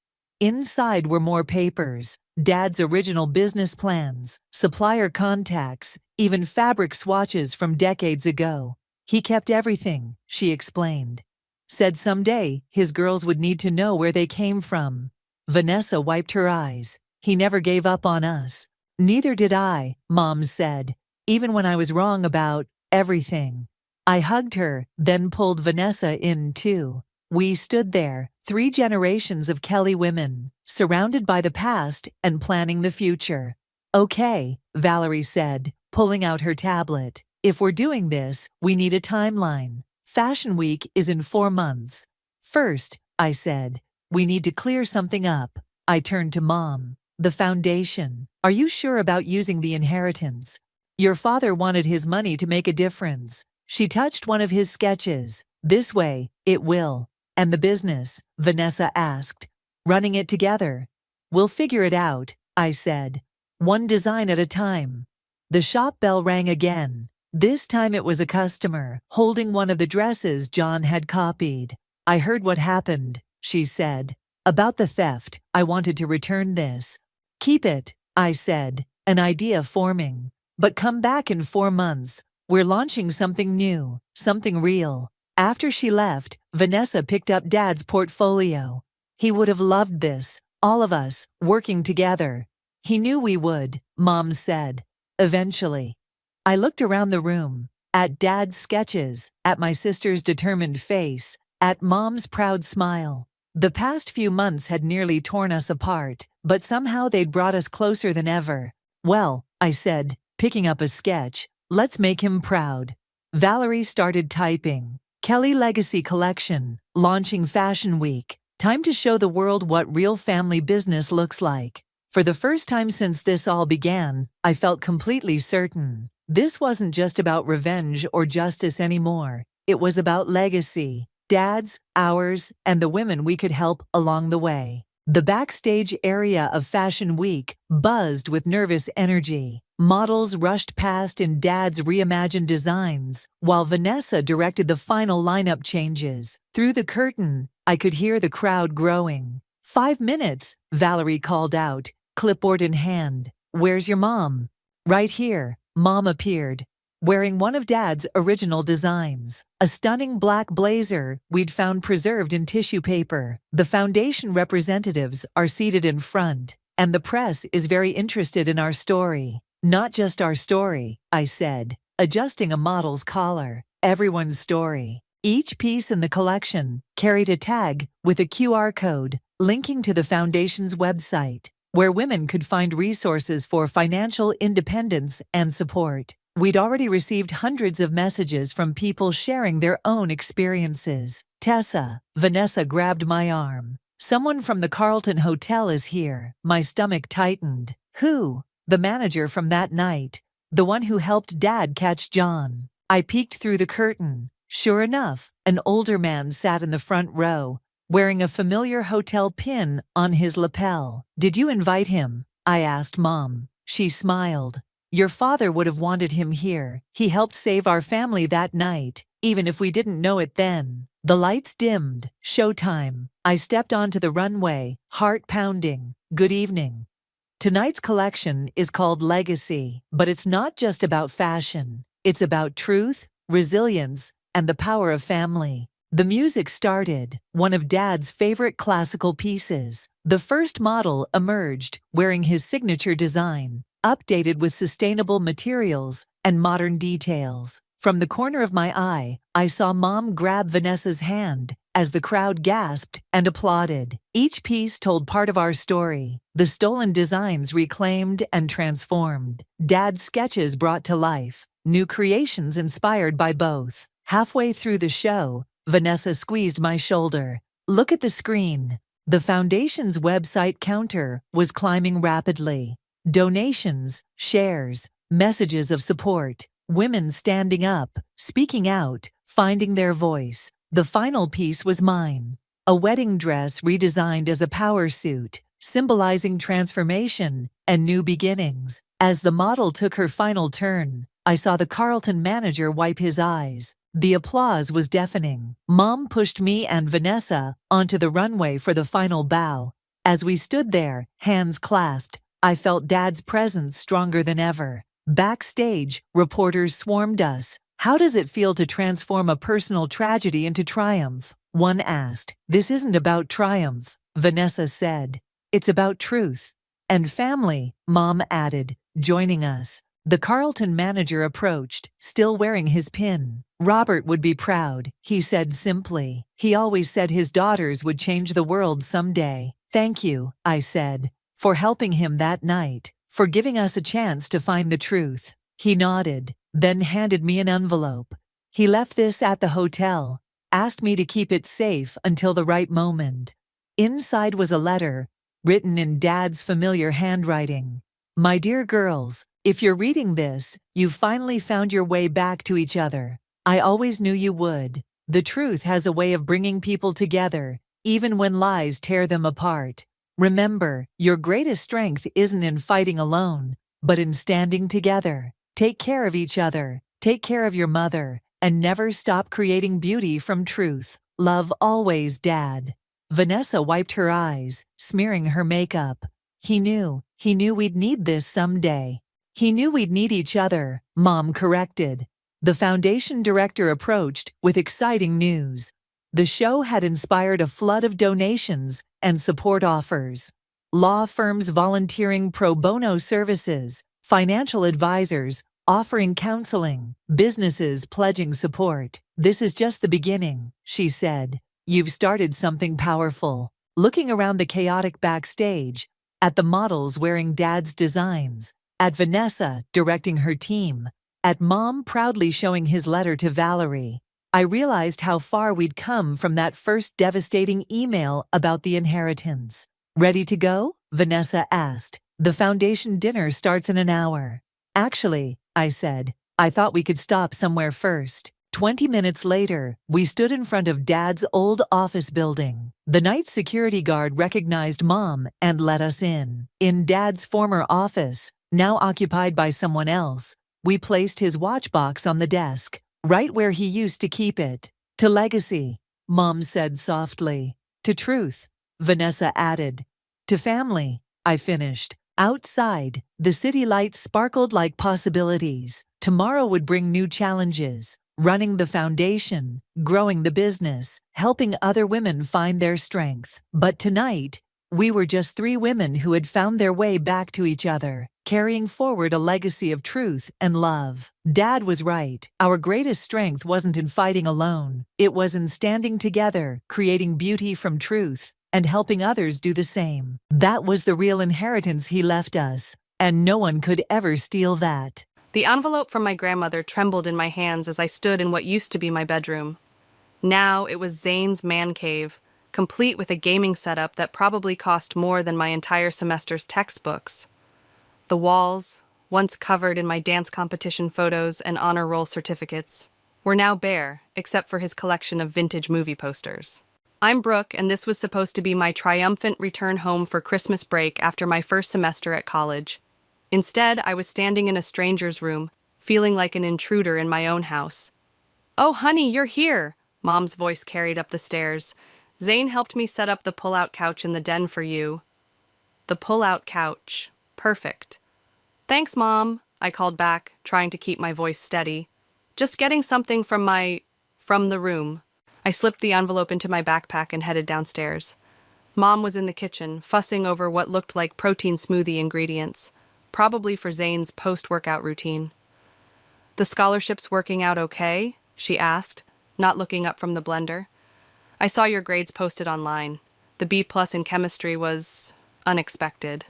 Inside were more papers, Dad's original business plans, supplier contacts, even fabric swatches from decades ago. He kept everything, she explained. Said someday his girls would need to know where they came from. Vanessa wiped her eyes. He never gave up on us. Neither did I, Mom said, even when I was wrong about everything. I hugged her, then pulled Vanessa in too. We stood there, 3 generations of Kelly women, surrounded by the past and planning the future. Okay, Valerie said, pulling out her tablet. If we're doing this, we need a timeline. Fashion Week is in 4 months. First, I said, we need to clear something up. I turned to Mom. The foundation. Are you sure about using the inheritance? Your father wanted his money to make a difference. She touched one of his sketches. This way, it will. And the business? Vanessa asked. Running it together. We'll figure it out, I said. One design at a time. The shop bell rang again. This time it was a customer, holding one of the dresses John had copied. I heard what happened, she said. About the theft, I wanted to return this. Keep it, I said, an idea forming. But come back in 4 months. We're launching something new, something real. After she left, Vanessa picked up Dad's portfolio. He would have loved this, all of us, working together. He knew we would, Mom said. Eventually. I looked around the room, at Dad's sketches, at my sister's determined face, at Mom's proud smile. The past few months had nearly torn us apart, but somehow they'd brought us closer than ever. Well, I said, picking up a sketch, let's make him proud. Valerie started typing. Kelly Legacy Collection, launching Fashion Week. Time to show the world what real family business looks like. For the first time since this all began, I felt completely certain. This wasn't just about revenge or justice anymore. It was about legacy. Dad's, ours, and the women we could help along the way. The backstage area of Fashion Week buzzed with nervous energy. Models rushed past in Dad's reimagined designs, while Vanessa directed the final lineup changes. Through the curtain, I could hear the crowd growing. 5 minutes, Valerie called out, clipboard in hand. Where's your mom? Right here, Mom appeared, wearing one of Dad's original designs, a stunning black blazer we'd found preserved in tissue paper. The foundation representatives are seated in front, and the press is very interested in our story. Not just our story, I said, adjusting a model's collar. Everyone's story. Each piece in the collection carried a tag with a QR code linking to the foundation's website, where women could find resources for financial independence and support. We'd already received hundreds of messages from people sharing their own experiences. "Tessa," Vanessa grabbed my arm. "Someone from the Carlton Hotel is here." My stomach tightened. "Who?" "The manager from that night. The one who helped Dad catch John." I peeked through the curtain. Sure enough, an older man sat in the front row, wearing a familiar hotel pin on his lapel. "Did you invite him?" I asked Mom. She smiled. "Your father would have wanted him here. He helped save our family that night, even if we didn't know it then." The lights dimmed. Showtime. I stepped onto the runway, heart pounding. "Good evening." Tonight's collection is called Legacy, but it's not just about fashion. It's about truth, resilience, and the power of family. The music started, one of Dad's favorite classical pieces. The first model emerged, wearing his signature design, updated with sustainable materials and modern details. From the corner of my eye, I saw Mom grab Vanessa's hand as the crowd gasped and applauded. Each piece told part of our story, the stolen designs reclaimed and transformed, Dad's sketches brought to life, new creations inspired by both. Halfway through the show, Vanessa squeezed my shoulder. "Look at the screen." The foundation's website counter was climbing rapidly. Donations, shares, messages of support, women standing up, speaking out, finding their voice. The final piece was mine. A wedding dress redesigned as a power suit, symbolizing transformation and new beginnings. As the model took her final turn, I saw the Carlton manager wipe his eyes. The applause was deafening. Mom pushed me and Vanessa onto the runway for the final bow. As we stood there, hands clasped, I felt Dad's presence stronger than ever. Backstage, reporters swarmed us. "How does it feel to transform a personal tragedy into triumph?" one asked. "This isn't about triumph," Vanessa said. "It's about truth." "And family," Mom added, joining us. The Carlton manager approached, still wearing his pin. "Robert would be proud," he said simply. "He always said his daughters would change the world someday." "Thank you," I said, "for helping him that night, for giving us a chance to find the truth." He nodded, then handed me an envelope. "He left this at the hotel, asked me to keep it safe until the right moment." Inside was a letter, written in Dad's familiar handwriting. "My dear girls, if you're reading this, you've finally found your way back to each other. I always knew you would. The truth has a way of bringing people together, even when lies tear them apart. Remember, your greatest strength isn't in fighting alone, but in standing together. Take care of each other, take care of your mother, and never stop creating beauty from truth. Love always, Dad." Vanessa wiped her eyes, smearing her makeup. He knew we'd need this someday. "He knew we'd need each other," Mom corrected. The foundation director approached with exciting news. The show had inspired a flood of donations and support offers. Law firms volunteering pro bono services, financial advisors offering counseling, businesses pledging support. "This is just the beginning," she said. "You've started something powerful." Looking around the chaotic backstage, at the models wearing Dad's designs, at Vanessa directing her team, at Mom proudly showing his letter to Valerie, I realized how far we'd come from that first devastating email about the inheritance. "Ready to go?" Vanessa asked. "The foundation dinner starts in an hour." "Actually," I said, "I thought we could stop somewhere first." 20 minutes later, we stood in front of Dad's old office building. The night security guard recognized Mom and let us in. In Dad's former office, now occupied by someone else, we placed his watch box on the desk, right where he used to keep it. "To legacy," Mom said softly. "To truth," Vanessa added. "To family," I finished. Outside, the city lights sparkled like possibilities. Tomorrow would bring new challenges. Running the foundation, growing the business, helping other women find their strength. But tonight, We were just three women who had found their way back to each other, carrying forward a legacy of truth and love. Dad was right. Our greatest strength wasn't in fighting alone. It was in standing together, creating beauty from truth, and helping others do the same. That was the real inheritance he left us, and no one could ever steal that. The envelope from my grandmother trembled in my hands as I stood in what used to be my bedroom. Now it was Zane's man cave, complete with a gaming setup that probably cost more than my entire semester's textbooks. The walls, once covered in my dance competition photos and honor roll certificates, were now bare, except for his collection of vintage movie posters. I'm Brooke, and this was supposed to be my triumphant return home for Christmas break after my first semester at college. Instead, I was standing in a stranger's room, feeling like an intruder in my own house. "Oh, honey, you're here!" Mom's voice carried up the stairs. "Zane helped me set up the pull-out couch in the den for you." The pull-out couch. Perfect. "Thanks, Mom," I called back, trying to keep my voice steady. "Just getting something from the room." I slipped the envelope into my backpack and headed downstairs. Mom was in the kitchen, fussing over what looked like protein smoothie ingredients, probably for Zane's post-workout routine. "The scholarship's working out okay?" she asked, not looking up from the blender. "I saw your grades posted online. The B+ in chemistry was unexpected."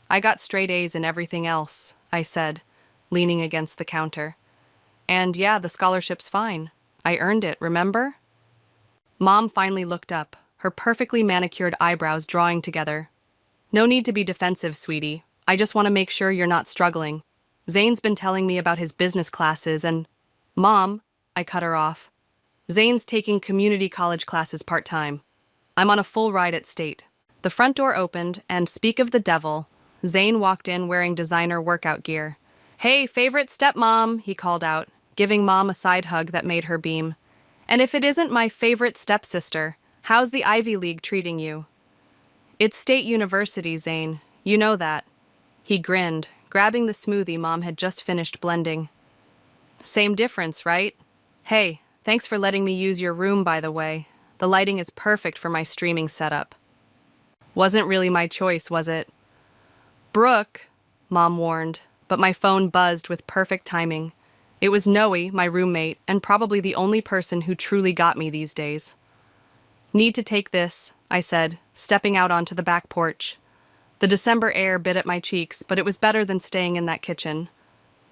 "I got straight A's in everything else," I said, leaning against the counter. "And yeah, the scholarship's fine. I earned it, remember?" Mom finally looked up, her perfectly manicured eyebrows drawing together. "No need to be defensive, sweetie. I just want to make sure you're not struggling. Zane's been telling me about his business classes and—" "Mom," I cut her off. "Zane's taking community college classes part-time. I'm on a full ride at State." The front door opened, and speak of the devil, Zane walked in wearing designer workout gear. "Hey, favorite stepmom," he called out, giving Mom a side hug that made her beam. "And if it isn't my favorite stepsister, how's the Ivy League treating you?" "It's State University, Zane. You know that." He grinned, grabbing the smoothie Mom had just finished blending. "Same difference, right? Hey, thanks for letting me use your room, by the way. The lighting is perfect for my streaming setup." "Wasn't really my choice, was it?" "Brooke," Mom warned, but my phone buzzed with perfect timing. It was Noe, my roommate, and probably the only person who truly got me these days. "Need to take this," I said, stepping out onto the back porch. The December air bit at my cheeks, but it was better than staying in that kitchen.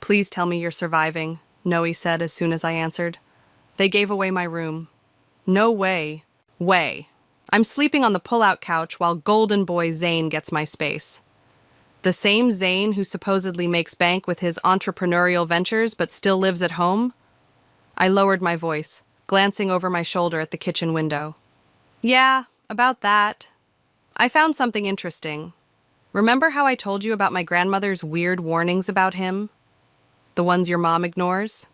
"Please tell me you're surviving," Noe said as soon as I answered. "They gave away my room." "No way." "Way. I'm sleeping on the pull-out couch while golden boy Zane gets my space." "The same Zane who supposedly makes bank with his entrepreneurial ventures but still lives at home?" I lowered my voice, glancing over my shoulder at the kitchen window. "Yeah, about that. I found something interesting. Remember how I told you about my grandmother's weird warnings about him? The ones your mom ignores?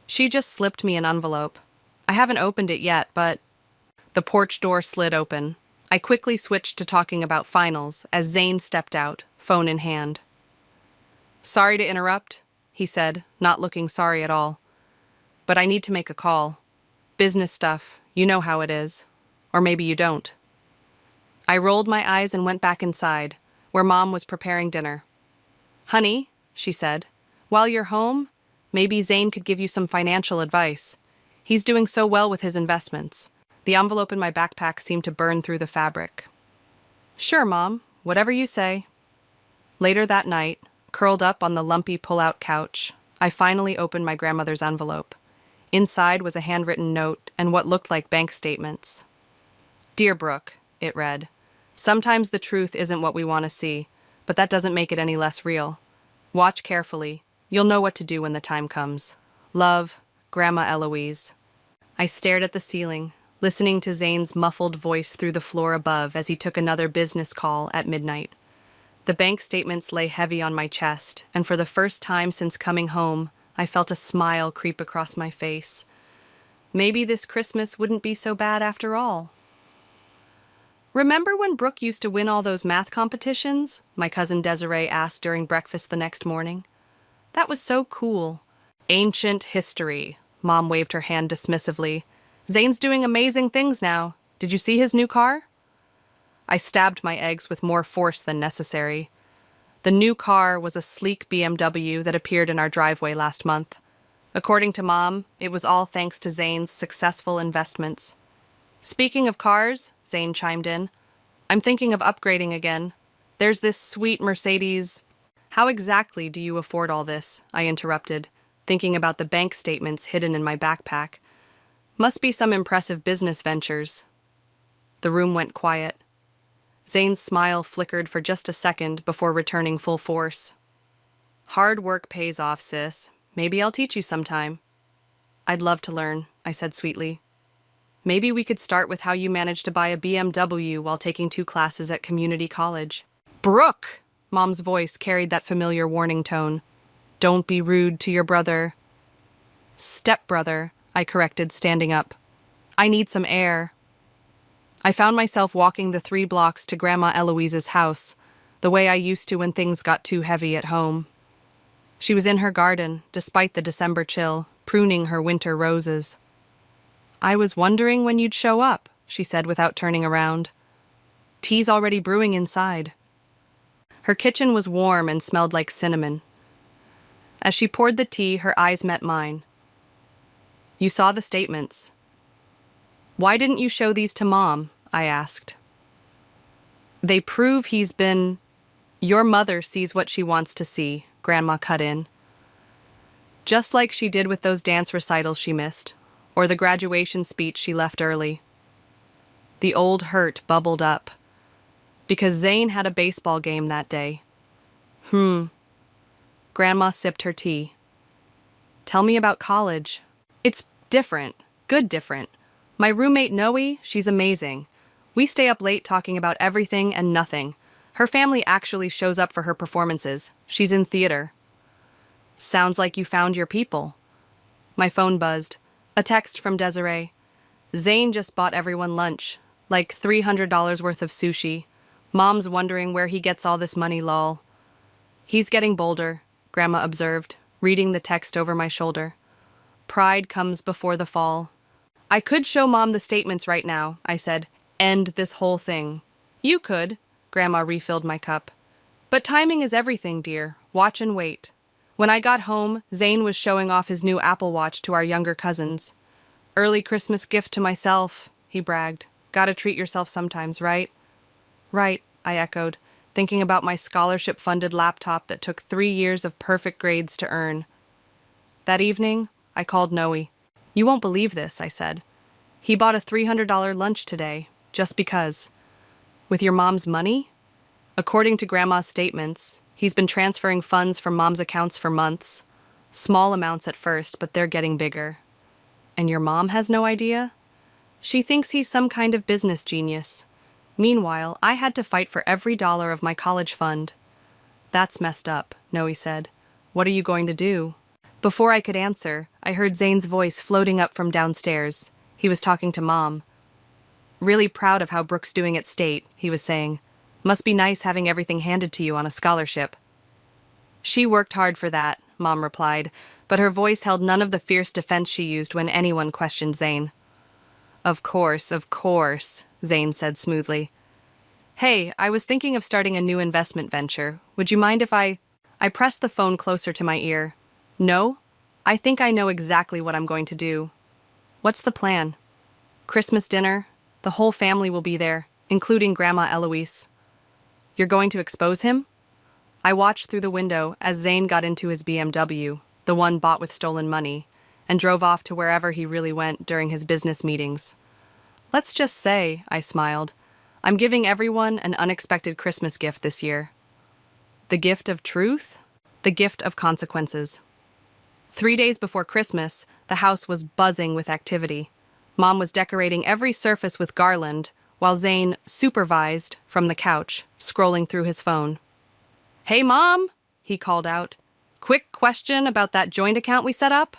She just slipped me an envelope. I haven't opened it yet, but..." The porch door slid open. I quickly switched to talking about finals as Zane stepped out, phone in hand. "Sorry to interrupt," he said, not looking sorry at all. "But I need to make a call. Business stuff, you know how it is. Or maybe you don't." I rolled my eyes and went back inside, where Mom was preparing dinner. "Honey," she said, "while you're home, maybe Zane could give you some financial advice. He's doing so well with his investments." The envelope in my backpack seemed to burn through the fabric. "Sure, Mom, whatever you say." Later that night, curled up on the lumpy pull-out couch, I finally opened my grandmother's envelope. Inside was a handwritten note and what looked like bank statements. "Dear Brooke," it read, "sometimes the truth isn't what we want to see, but that doesn't make it any less real. Watch carefully. You'll know what to do when the time comes. Love, Grandma Eloise." I stared at the ceiling, listening to Zane's muffled voice through the floor above as he took another business call at midnight. The bank statements lay heavy on my chest, and for the first time since coming home, I felt a smile creep across my face. Maybe this Christmas wouldn't be so bad after all. "Remember when Brooke used to win all those math competitions?" my cousin Desiree asked during breakfast the next morning. "That was so cool." "Ancient history," Mom waved her hand dismissively. "Zane's doing amazing things now. Did you see his new car?" I stabbed my eggs with more force than necessary. The new car was a sleek BMW that appeared in our driveway last month. According to Mom, it was all thanks to Zane's successful investments. Speaking of cars, Zane chimed in, I'm thinking of upgrading again. There's this sweet Mercedes. How exactly do you afford all this? I interrupted, thinking about the bank statements hidden in my backpack. Must be some impressive business ventures. The room went quiet. Zane's smile flickered for just a second before returning full force. Hard work pays off, sis. Maybe I'll teach you sometime. I'd love to learn, I said sweetly. Maybe we could start with how you managed to buy a BMW while taking 2 classes at community college. Brooke! Mom's voice carried that familiar warning tone. Don't be rude to your brother. Stepbrother, I corrected, standing up. I need some air. I found myself walking the 3 blocks to Grandma Eloise's house, the way I used to when things got too heavy at home. She was in her garden, despite the December chill, pruning her winter roses. I was wondering when you'd show up, she said without turning around. Tea's already brewing inside. Her kitchen was warm and smelled like cinnamon. As she poured the tea, her eyes met mine. You saw the statements. Why didn't you show these to Mom? I asked. They prove he's been... Your mother sees what she wants to see, Grandma cut in. Just like she did with those dance recitals she missed, or the graduation speech she left early. The old hurt bubbled up, because Zane had a baseball game that day. Grandma sipped her tea. Tell me about college. It's different, good different. My roommate Noe, she's amazing. We stay up late talking about everything and nothing. Her family actually shows up for her performances. She's in theater. Sounds like you found your people. My phone buzzed. A text from Desiree. Zane just bought everyone lunch. Like $300 worth of sushi. Mom's wondering where he gets all this money, lol. He's getting bolder, Grandma observed, reading the text over my shoulder. Pride comes before the fall. I could show Mom the statements right now, I said. End this whole thing. You could. Grandma refilled my cup. But timing is everything, dear. Watch and wait. When I got home, Zane was showing off his new Apple Watch to our younger cousins. Early Christmas gift to myself, he bragged. Gotta treat yourself sometimes, right? Right, I echoed, thinking about my scholarship-funded laptop that took 3 years of perfect grades to earn. That evening, I called Noe. You won't believe this, I said. He bought a $300 lunch today, just because. With your mom's money? According to Grandma's statements, he's been transferring funds from Mom's accounts for months. Small amounts at first, but they're getting bigger. And your mom has no idea? She thinks he's some kind of business genius. Meanwhile, I had to fight for every dollar of my college fund. That's messed up, Noe said. What are you going to do? Before I could answer, I heard Zane's voice floating up from downstairs. He was talking to Mom. Really proud of how Brooke's doing at State, he was saying. Must be nice having everything handed to you on a scholarship. She worked hard for that, Mom replied, but her voice held none of the fierce defense she used when anyone questioned Zane. Of course, Zane said smoothly. Hey, I was thinking of starting a new investment venture. Would you mind if I pressed the phone closer to my ear. No? I think I know exactly what I'm going to do. What's the plan? Christmas dinner? The whole family will be there, including Grandma Eloise. You're going to expose him? I watched through the window as Zane got into his BMW, the one bought with stolen money, and drove off to wherever he really went during his business meetings. Let's just say, I smiled, I'm giving everyone an unexpected Christmas gift this year. The gift of truth? The gift of consequences. 3 days before Christmas, the house was buzzing with activity. Mom was decorating every surface with garland, while Zane supervised from the couch, scrolling through his phone. Hey, Mom, he called out. Quick question about that joint account we set up?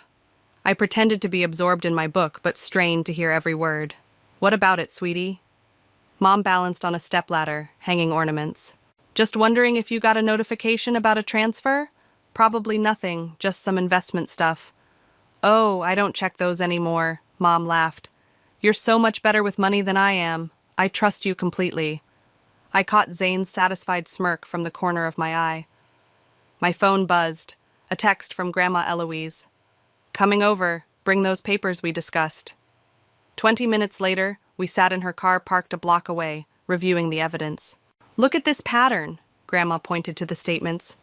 I pretended to be absorbed in my book, but strained to hear every word. What about it, sweetie? Mom balanced on a stepladder, hanging ornaments. Just wondering if you got a notification about a transfer? Probably nothing, just some investment stuff. Oh, I don't check those anymore, Mom laughed. You're so much better with money than I am. I trust you completely. I caught Zane's satisfied smirk from the corner of my eye. My phone buzzed. A text from Grandma Eloise. "Coming over, bring those papers we discussed." 20 minutes later, we sat in her car parked a block away, reviewing the evidence. "Look at this pattern," Grandma pointed to the statements.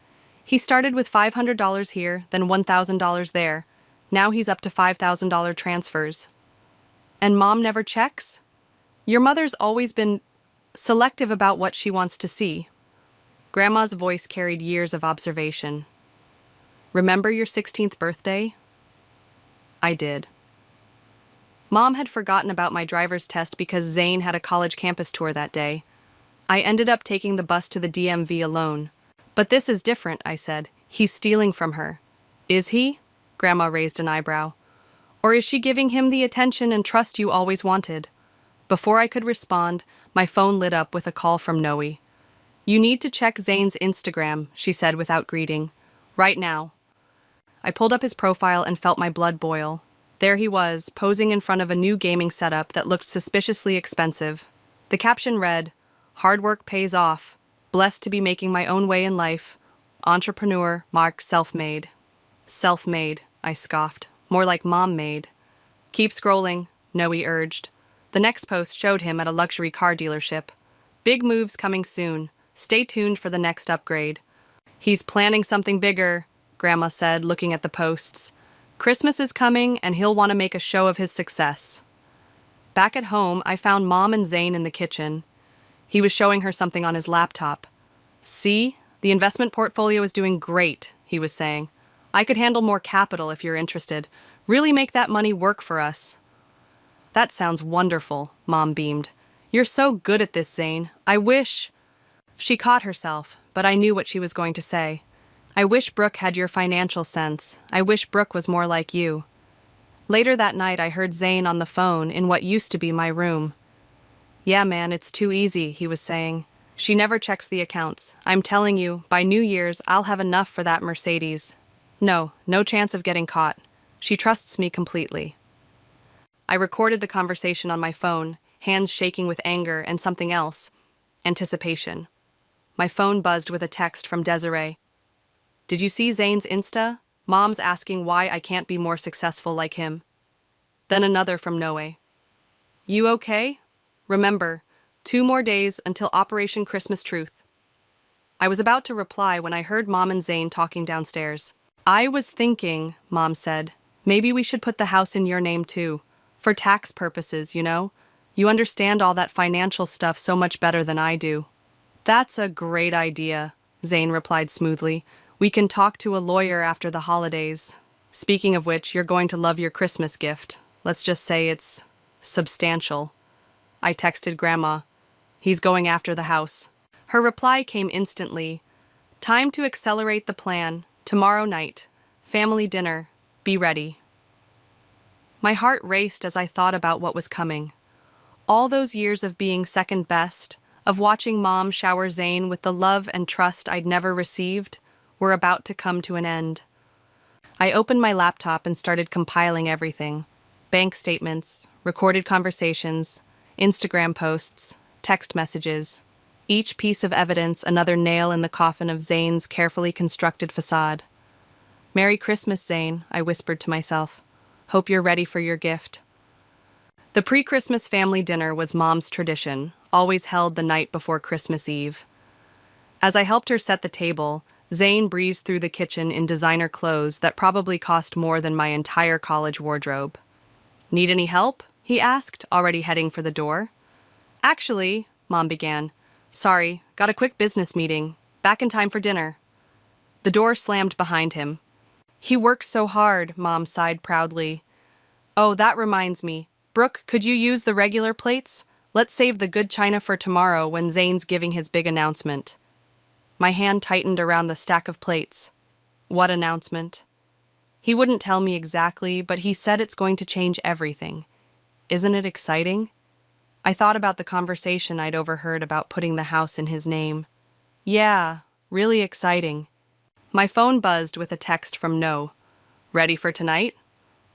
"He started with $500 here, then $1,000 there. Now he's up to $5,000 transfers. And Mom never checks? Your mother's always been selective about what she wants to see." Grandma's voice carried years of observation. "Remember your 16th birthday?" I did. Mom had forgotten about my driver's test because Zane had a college campus tour that day. I ended up taking the bus to the DMV alone. "But this is different," I said. "He's stealing from her." "Is he?" Grandma raised an eyebrow. "Or is she giving him the attention and trust you always wanted?" Before I could respond, my phone lit up with a call from Noe. "You need to check Zane's Instagram," she said without greeting. "Right now." I pulled up his profile and felt my blood boil. There he was, posing in front of a new gaming setup that looked suspiciously expensive. The caption read, "Hard work pays off. Blessed to be making my own way in life. Entrepreneur, marked self-made." Self-made, I scoffed. More like mom-made. "Keep scrolling," Noe urged. The next post showed him at a luxury car dealership. "Big moves coming soon. Stay tuned for the next upgrade." "He's planning something bigger," Grandma said, looking at the posts. "Christmas is coming, and he'll want to make a show of his success." Back at home, I found Mom and Zane in the kitchen. He was showing her something on his laptop. "See, the investment portfolio is doing great," he was saying. "I could handle more capital if you're interested. Really make that money work for us." "That sounds wonderful," Mom beamed. "You're so good at this, Zane. I wish—" She caught herself, but I knew what she was going to say. "I wish Brooke had your financial sense. I wish Brooke was more like you." Later that night, I heard Zane on the phone in what used to be my room. "Yeah, man, it's too easy," he was saying. "She never checks the accounts. I'm telling you, by New Year's, I'll have enough for that Mercedes. No chance of getting caught. She trusts me completely." I recorded the conversation on my phone, hands shaking with anger and something else. Anticipation. My phone buzzed with a text from Desiree. "Did you see Zane's Insta? Mom's asking why I can't be more successful like him." Then another from Noe. "You okay? Remember, 2 more days until Operation Christmas Truth." I was about to reply when I heard Mom and Zane talking downstairs. "I was thinking," Mom said, "maybe we should put the house in your name too. For tax purposes, you know? You understand all that financial stuff so much better than I do." "That's a great idea," Zane replied smoothly. "We can talk to a lawyer after the holidays. Speaking of which, you're going to love your Christmas gift. Let's just say it's substantial." I texted Grandma. "He's going after the house." Her reply came instantly. "Time to accelerate the plan. Tomorrow night. Family dinner. Be ready." My heart raced as I thought about what was coming. All those years of being second best, of watching Mom shower Zane with the love and trust I'd never received, were about to come to an end. I opened my laptop and started compiling everything. Bank statements, recorded conversations, Instagram posts, text messages. Each piece of evidence another nail in the coffin of Zane's carefully constructed facade. "Merry Christmas, Zane," I whispered to myself. "Hope you're ready for your gift." The pre-Christmas family dinner was Mom's tradition, always held the night before Christmas Eve. As I helped her set the table, Zane breezed through the kitchen in designer clothes that probably cost more than my entire college wardrobe. "Need any help?" he asked, already heading for the door. "Actually," Mom began. "Sorry, got a quick business meeting. Back in time for dinner." The door slammed behind him. "He works so hard," Mom sighed proudly. "Oh, that reminds me. Brooke, could you use the regular plates? Let's save the good china for tomorrow when Zane's giving his big announcement." My hand tightened around the stack of plates. What announcement? He wouldn't tell me exactly, but he said it's going to change everything. Isn't it exciting? I thought about the conversation I'd overheard about putting the house in his name. Yeah, really exciting. My phone buzzed with a text from No. "Ready for tonight?"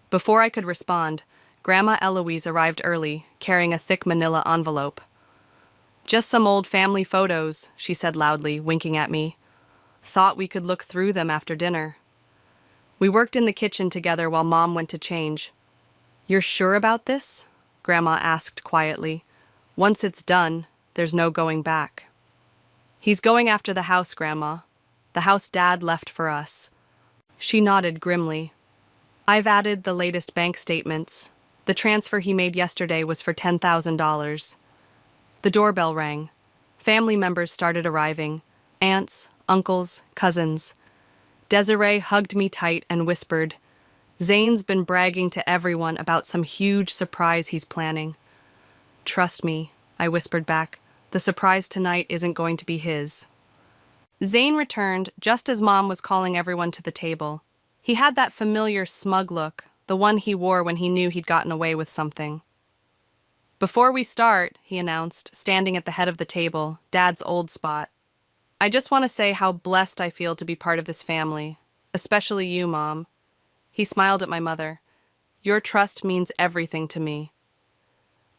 Before I could respond, Grandma Eloise arrived early, carrying a thick manila envelope. Just some old family photos, she said loudly, winking at me. Thought we could look through them after dinner. We worked in the kitchen together while Mom went to change. You're sure about this? Grandma asked quietly. Once it's done, there's no going back. He's going after the house, Grandma. The house Dad left for us. She nodded grimly. I've added the latest bank statements. The transfer he made yesterday was for $10,000. The doorbell rang. Family members started arriving. Aunts, uncles, cousins. Desiree hugged me tight and whispered, Zane's been bragging to everyone about some huge surprise he's planning. Trust me, I whispered back. The surprise tonight isn't going to be his. Zane returned just as Mom was calling everyone to the table. He had that familiar smug look, the one he wore when he knew he'd gotten away with something. Before we start, he announced, standing at the head of the table, Dad's old spot. I just want to say how blessed I feel to be part of this family, especially you, Mom. He smiled at my mother. Your trust means everything to me.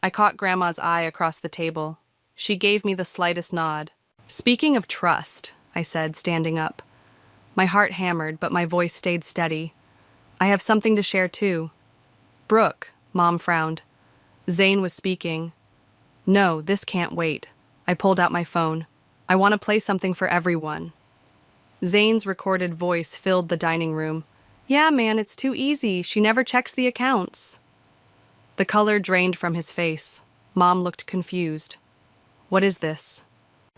I caught Grandma's eye across the table. She gave me the slightest nod. Speaking of trust, I said, standing up. My heart hammered, but my voice stayed steady. I have something to share, too. Brooke, Mom frowned. Zane was speaking. No, this can't wait. I pulled out my phone. I want to play something for everyone. Zane's recorded voice filled the dining room. Yeah, man, it's too easy. She never checks the accounts. The color drained from his face. Mom looked confused. What is this?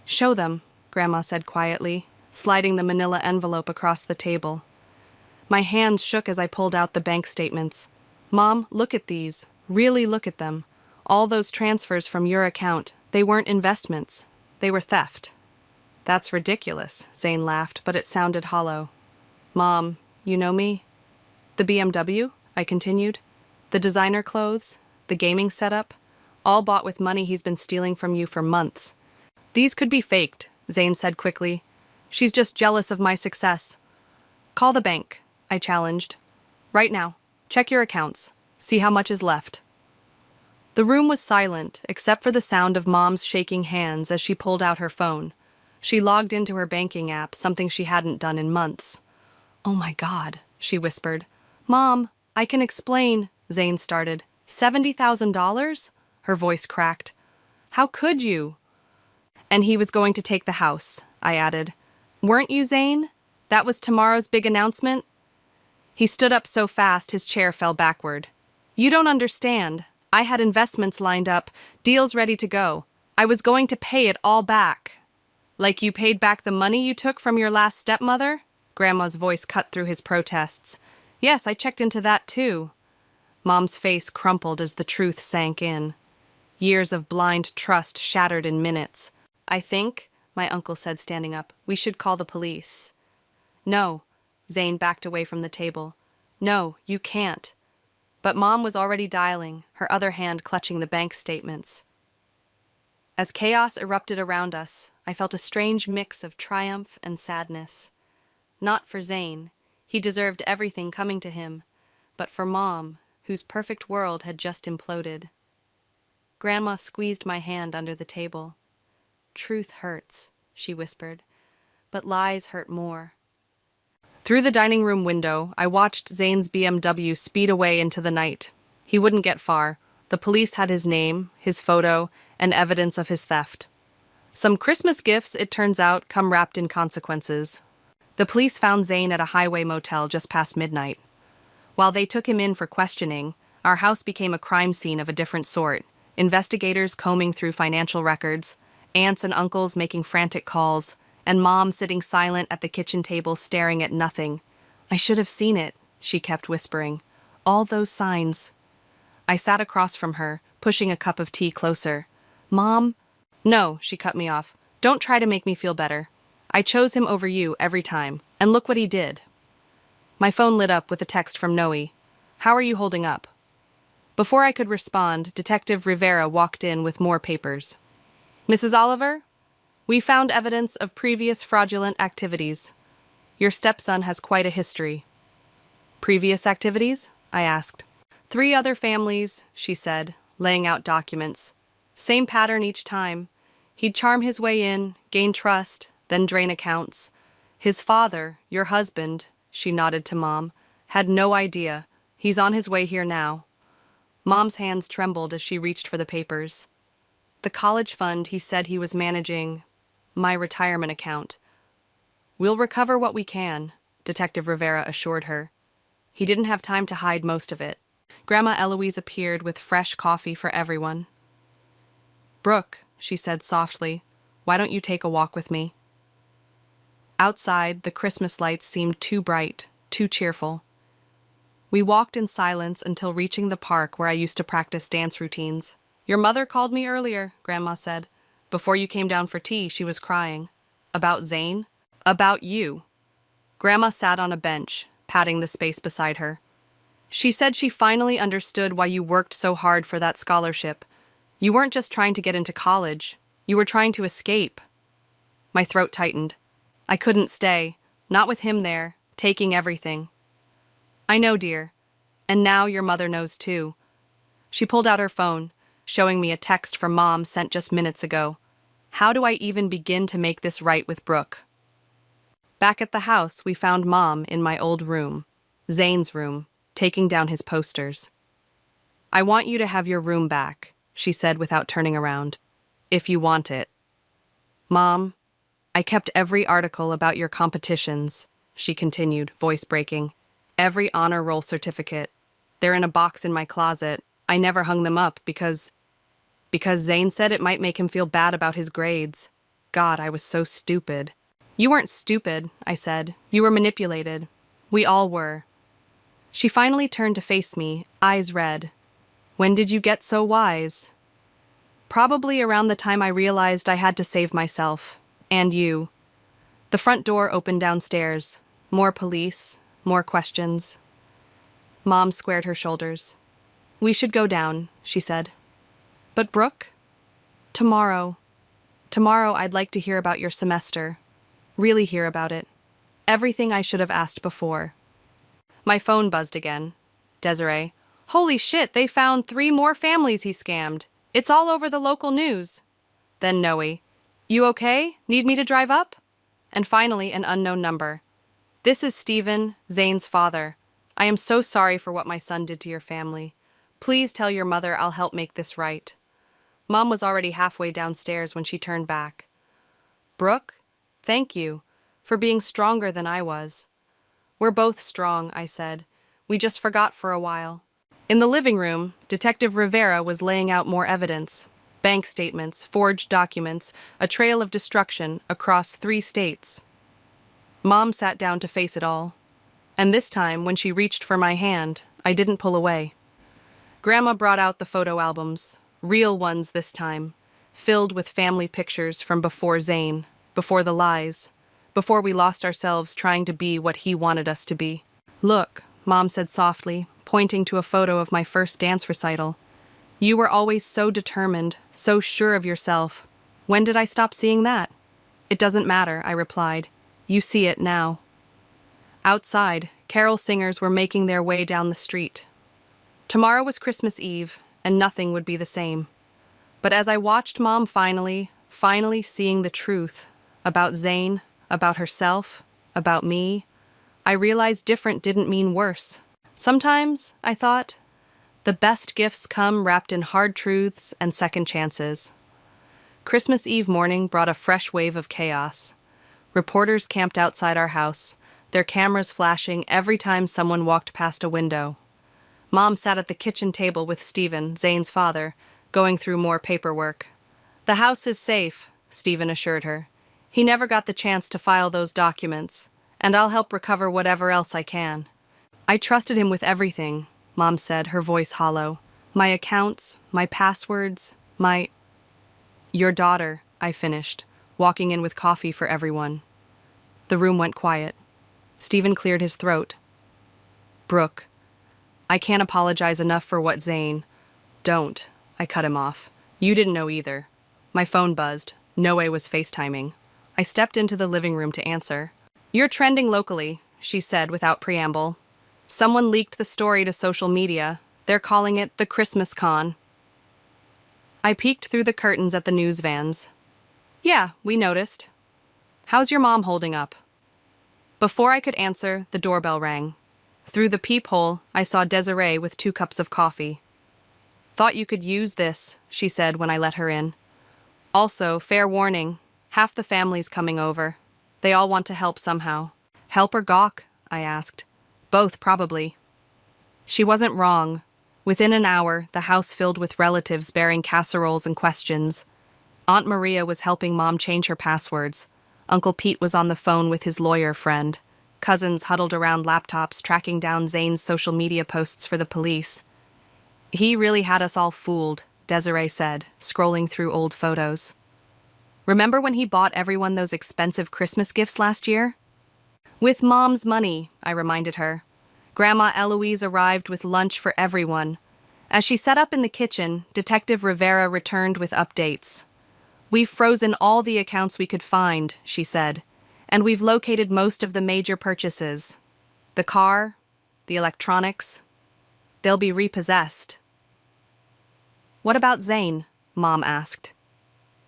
Show them, Grandma said quietly, sliding the manila envelope across the table. My hands shook as I pulled out the bank statements. Mom, look at these. Really look at them. All those transfers from your account, they weren't investments. They were theft. That's ridiculous, Zane laughed, but it sounded hollow. Mom, you know me? The BMW, I continued. The designer clothes, the gaming setup, all bought with money he's been stealing from you for months. These could be faked, Zane said quickly. She's just jealous of my success. Call the bank, I challenged. Right now. Check your accounts. See how much is left. The room was silent, except for the sound of Mom's shaking hands as she pulled out her phone. She logged into her banking app, something she hadn't done in months. Oh my God, she whispered. Mom, I can explain, Zane started. $70,000? Her voice cracked. How could you? And he was going to take the house, I added. Weren't you, Zane? That was tomorrow's big announcement? He stood up so fast his chair fell backward. You don't understand. I had investments lined up, deals ready to go. I was going to pay it all back. Like you paid back the money you took from your last stepmother? Grandma's voice cut through his protests. Yes, I checked into that too. Mom's face crumpled as the truth sank in. Years of blind trust shattered in minutes. I think, my uncle said, standing up, we should call the police. No, Zane backed away from the table. No, you can't. But Mom was already dialing, her other hand clutching the bank statements. As chaos erupted around us, I felt a strange mix of triumph and sadness. Not for Zane, he deserved everything coming to him, but for Mom, whose perfect world had just imploded. Grandma squeezed my hand under the table. Truth hurts, she whispered, but lies hurt more. Through the dining room window, I watched Zane's BMW speed away into the night. He wouldn't get far. The police had his name, his photo, and evidence of his theft. Some Christmas gifts, it turns out, come wrapped in consequences. The police found Zane at a highway motel just past midnight. While they took him in for questioning, our house became a crime scene of a different sort. Investigators combing through financial records, aunts and uncles making frantic calls, and Mom sitting silent at the kitchen table staring at nothing. I should have seen it, she kept whispering. All those signs. I sat across from her, pushing a cup of tea closer. Mom? No, she cut me off. Don't try to make me feel better. I chose him over you every time, and look what he did. My phone lit up with a text from Noe. How are you holding up? Before I could respond, Detective Rivera walked in with more papers. Mrs. Oliver? We found evidence of previous fraudulent activities. Your stepson has quite a history. Previous activities? I asked. 3 other families, she said, laying out documents. Same pattern each time. He'd charm his way in, gain trust, then drain accounts. His father, your husband, she nodded to Mom, had no idea. He's on his way here now. Mom's hands trembled as she reached for the papers. The college fund he said he was managing, my retirement account. We'll recover what we can, Detective Rivera assured her. He didn't have time to hide most of it. Grandma Eloise appeared with fresh coffee for everyone. Brooke, she said softly, why don't you take a walk with me? Outside, the Christmas lights seemed too bright, too cheerful. We walked in silence until reaching the park where I used to practice dance routines. Your mother called me earlier, Grandma said. Before you came down for tea, she was crying. About Zane? About you. Grandma sat on a bench, patting the space beside her. She said she finally understood why you worked so hard for that scholarship. You weren't just trying to get into college. You were trying to escape. My throat tightened. I couldn't stay, not with him there, taking everything. I know, dear. And now your mother knows too. She pulled out her phone, showing me a text from Mom sent just minutes ago. How do I even begin to make this right with Brooke? Back at the house, we found Mom in my old room, Zane's room, taking down his posters. I want you to have your room back, she said without turning around. If you want it. Mom, I kept every article about your competitions, she continued, voice breaking. Every honor roll certificate. They're in a box in my closet. I never hung them up because Zane said it might make him feel bad about his grades. God, I was so stupid. You weren't stupid, I said. You were manipulated. We all were. She finally turned to face me, eyes red. When did you get so wise? Probably around the time I realized I had to save myself. And you. The front door opened downstairs. More police, more questions. Mom squared her shoulders. We should go down, she said. But Brooke? Tomorrow I'd like to hear about your semester. Really hear about it. Everything I should have asked before. My phone buzzed again. Desiree. Holy shit, they found 3 more families he scammed. It's all over the local news. Then Noe. You okay? Need me to drive up? And finally, an unknown number. This is Stephen, Zane's father. I am so sorry for what my son did to your family. Please tell your mother I'll help make this right. Mom was already halfway downstairs when she turned back. Brooke, thank you for being stronger than I was. We're both strong, I said. We just forgot for a while. In the living room, Detective Rivera was laying out more evidence. Bank statements, forged documents, a trail of destruction across 3 states. Mom sat down to face it all. And this time, when she reached for my hand, I didn't pull away. Grandma brought out the photo albums, real ones this time, filled with family pictures from before Zane, before the lies, before we lost ourselves trying to be what he wanted us to be. Look, Mom said softly, pointing to a photo of my first dance recital. You were always so determined, so sure of yourself. When did I stop seeing that? It doesn't matter, I replied. You see it now. Outside, carol singers were making their way down the street. Tomorrow was Christmas Eve, and nothing would be the same. But as I watched Mom finally seeing the truth about Zane, about herself, about me, I realized different didn't mean worse. Sometimes, I thought, the best gifts come wrapped in hard truths and second chances. Christmas Eve morning brought a fresh wave of chaos. Reporters camped outside our house, their cameras flashing every time someone walked past a window. Mom sat at the kitchen table with Stephen, Zane's father, going through more paperwork. The house is safe, Stephen assured her. He never got the chance to file those documents, and I'll help recover whatever else I can. I trusted him with everything, Mom said, her voice hollow. My accounts, my passwords, Your daughter, I finished, walking in with coffee for everyone. The room went quiet. Stephen cleared his throat. Brooke, I can't apologize enough for what Zane... Don't, I cut him off. You didn't know either. My phone buzzed. Noe was FaceTiming. I stepped into the living room to answer. You're trending locally, she said without preamble. Someone leaked the story to social media. They're calling it the Christmas Con. I peeked through the curtains at the news vans. Yeah, we noticed. How's your mom holding up? Before I could answer, the doorbell rang. Through the peephole, I saw Desiree with 2 cups of coffee. Thought you could use this, she said when I let her in. Also, fair warning, half the family's coming over. They all want to help somehow. Help or gawk? I asked. Both, probably. She wasn't wrong. Within an hour, the house filled with relatives bearing casseroles and questions. Aunt Maria was helping Mom change her passwords. Uncle Pete was on the phone with his lawyer friend. Cousins huddled around laptops tracking down Zane's social media posts for the police. He really had us all fooled, Desiree said, scrolling through old photos. Remember when he bought everyone those expensive Christmas gifts last year? With Mom's money, I reminded her. Grandma Eloise arrived with lunch for everyone. As she sat up in the kitchen, Detective Rivera returned with updates. We've frozen all the accounts we could find, she said, and we've located most of the major purchases. The car, the electronics, they'll be repossessed. What about Zane? Mom asked.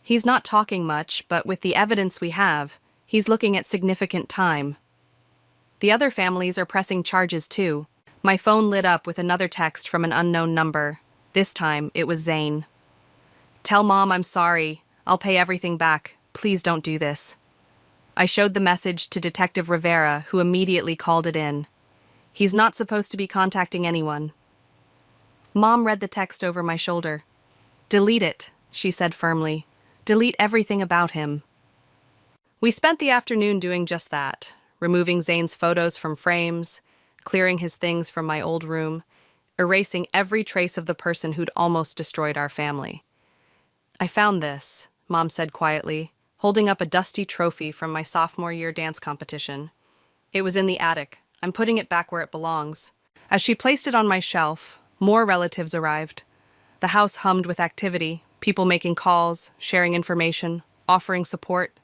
He's not talking much, but with the evidence we have, he's looking at significant time. The other families are pressing charges too. My phone lit up with another text from an unknown number. This time, it was Zane. Tell Mom I'm sorry. I'll pay everything back. Please don't do this. I showed the message to Detective Rivera, who immediately called it in. He's not supposed to be contacting anyone. Mom read the text over my shoulder. Delete it, she said firmly. Delete everything about him. We spent the afternoon doing just that, removing Zane's photos from frames, clearing his things from my old room, erasing every trace of the person who'd almost destroyed our family. I found this, Mom said quietly, holding up a dusty trophy from my sophomore year dance competition. It was in the attic. I'm putting it back where it belongs. As she placed it on my shelf, more relatives arrived. The house hummed with activity, people making calls, sharing information, offering support.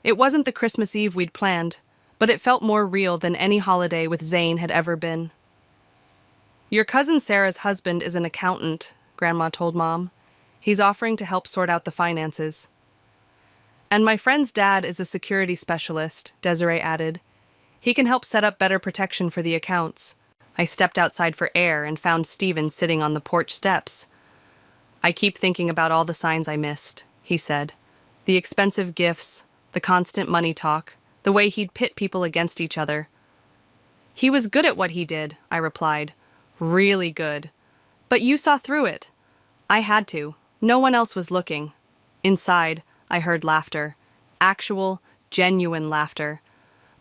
It wasn't the Christmas Eve we'd planned, but it felt more real than any holiday with Zane had ever been. Your cousin Sarah's husband is an accountant, Grandma told Mom. He's offering to help sort out the finances. And my friend's dad is a security specialist, Desiree added. He can help set up better protection for the accounts. I stepped outside for air and found Stephen sitting on the porch steps. I keep thinking about all the signs I missed, he said. The expensive gifts, the constant money talk, the way he'd pit people against each other. He was good at what he did, I replied. Really good. But you saw through it. I had to. No one else was looking. Inside, I heard laughter. Actual, genuine laughter.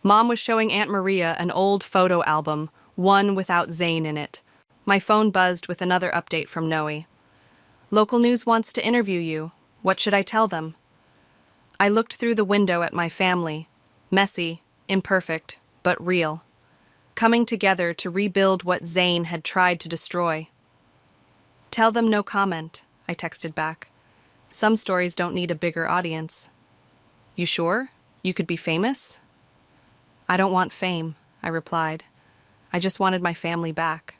Mom was showing Aunt Maria an old photo album, one without Zane in it. My phone buzzed with another update from Noe. Local news wants to interview you. What should I tell them? I looked through the window at my family. Messy, imperfect, but real. Coming together to rebuild what Zane had tried to destroy. Tell them no comment, I texted back. Some stories don't need a bigger audience. You sure? You could be famous? I don't want fame, I replied. I just wanted my family back.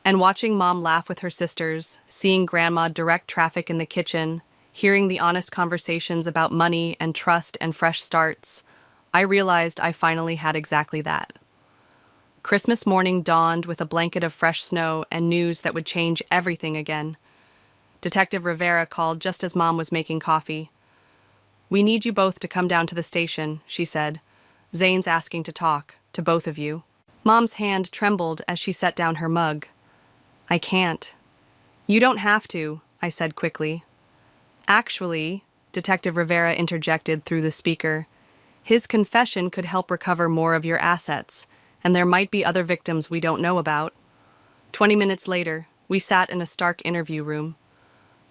And watching Mom laugh with her sisters, seeing Grandma direct traffic in the kitchen, hearing the honest conversations about money and trust and fresh starts, I realized I finally had exactly that. Christmas morning dawned with a blanket of fresh snow and news that would change everything again. Detective Rivera called just as Mom was making coffee. We need you both to come down to the station, she said. Zane's asking to talk, to both of you. Mom's hand trembled as she set down her mug. I can't. You don't have to, I said quickly. Actually, Detective Rivera interjected through the speaker, his confession could help recover more of your assets, and there might be other victims we don't know about. 20 minutes later, we sat in a stark interview room.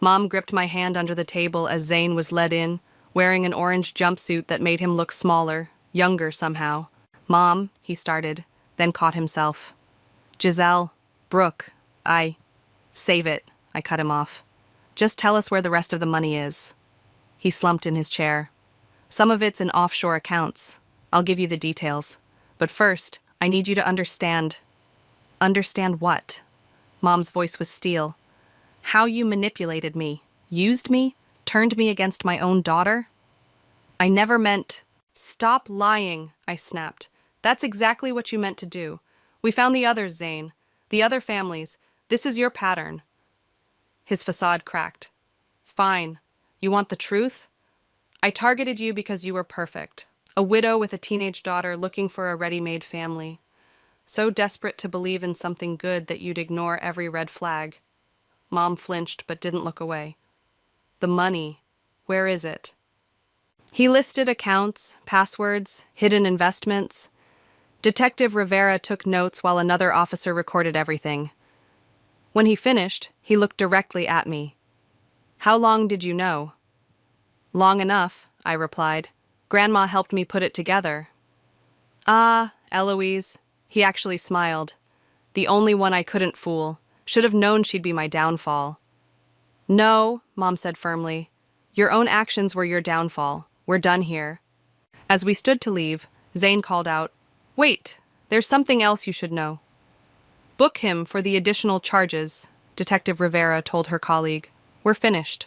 Mom gripped my hand under the table as Zane was led in, wearing an orange jumpsuit that made him look smaller, younger somehow. Mom, he started, then caught himself. Giselle, Brooke, Save it, I cut him off. Just tell us where the rest of the money is. He slumped in his chair. Some of it's in offshore accounts. I'll give you the details. But first, I need you to understand. Understand what? Mom's voice was steel. How you manipulated me, used me, Turned me against my own daughter? I never meant— Stop lying, I snapped. That's exactly what you meant to do. We found the others, Zane. The other families. This is your pattern. His facade cracked. Fine. You want the truth? I targeted you because you were perfect. A widow with a teenage daughter looking for a ready-made family. So desperate to believe in something good that you'd ignore every red flag. Mom flinched but didn't look away. The money. Where is it? He listed accounts, passwords, hidden investments. Detective Rivera took notes while another officer recorded everything. When he finished, he looked directly at me. How long did you know? Long enough, I replied. Grandma helped me put it together. Ah, Eloise. He actually smiled. The only one I couldn't fool. Should have known she'd be my downfall. No, Mom said firmly. Your own actions were your downfall. We're done here. As we stood to leave, Zane called out, Wait, there's something else you should know. Book him for the additional charges, Detective Rivera told her colleague. We're finished.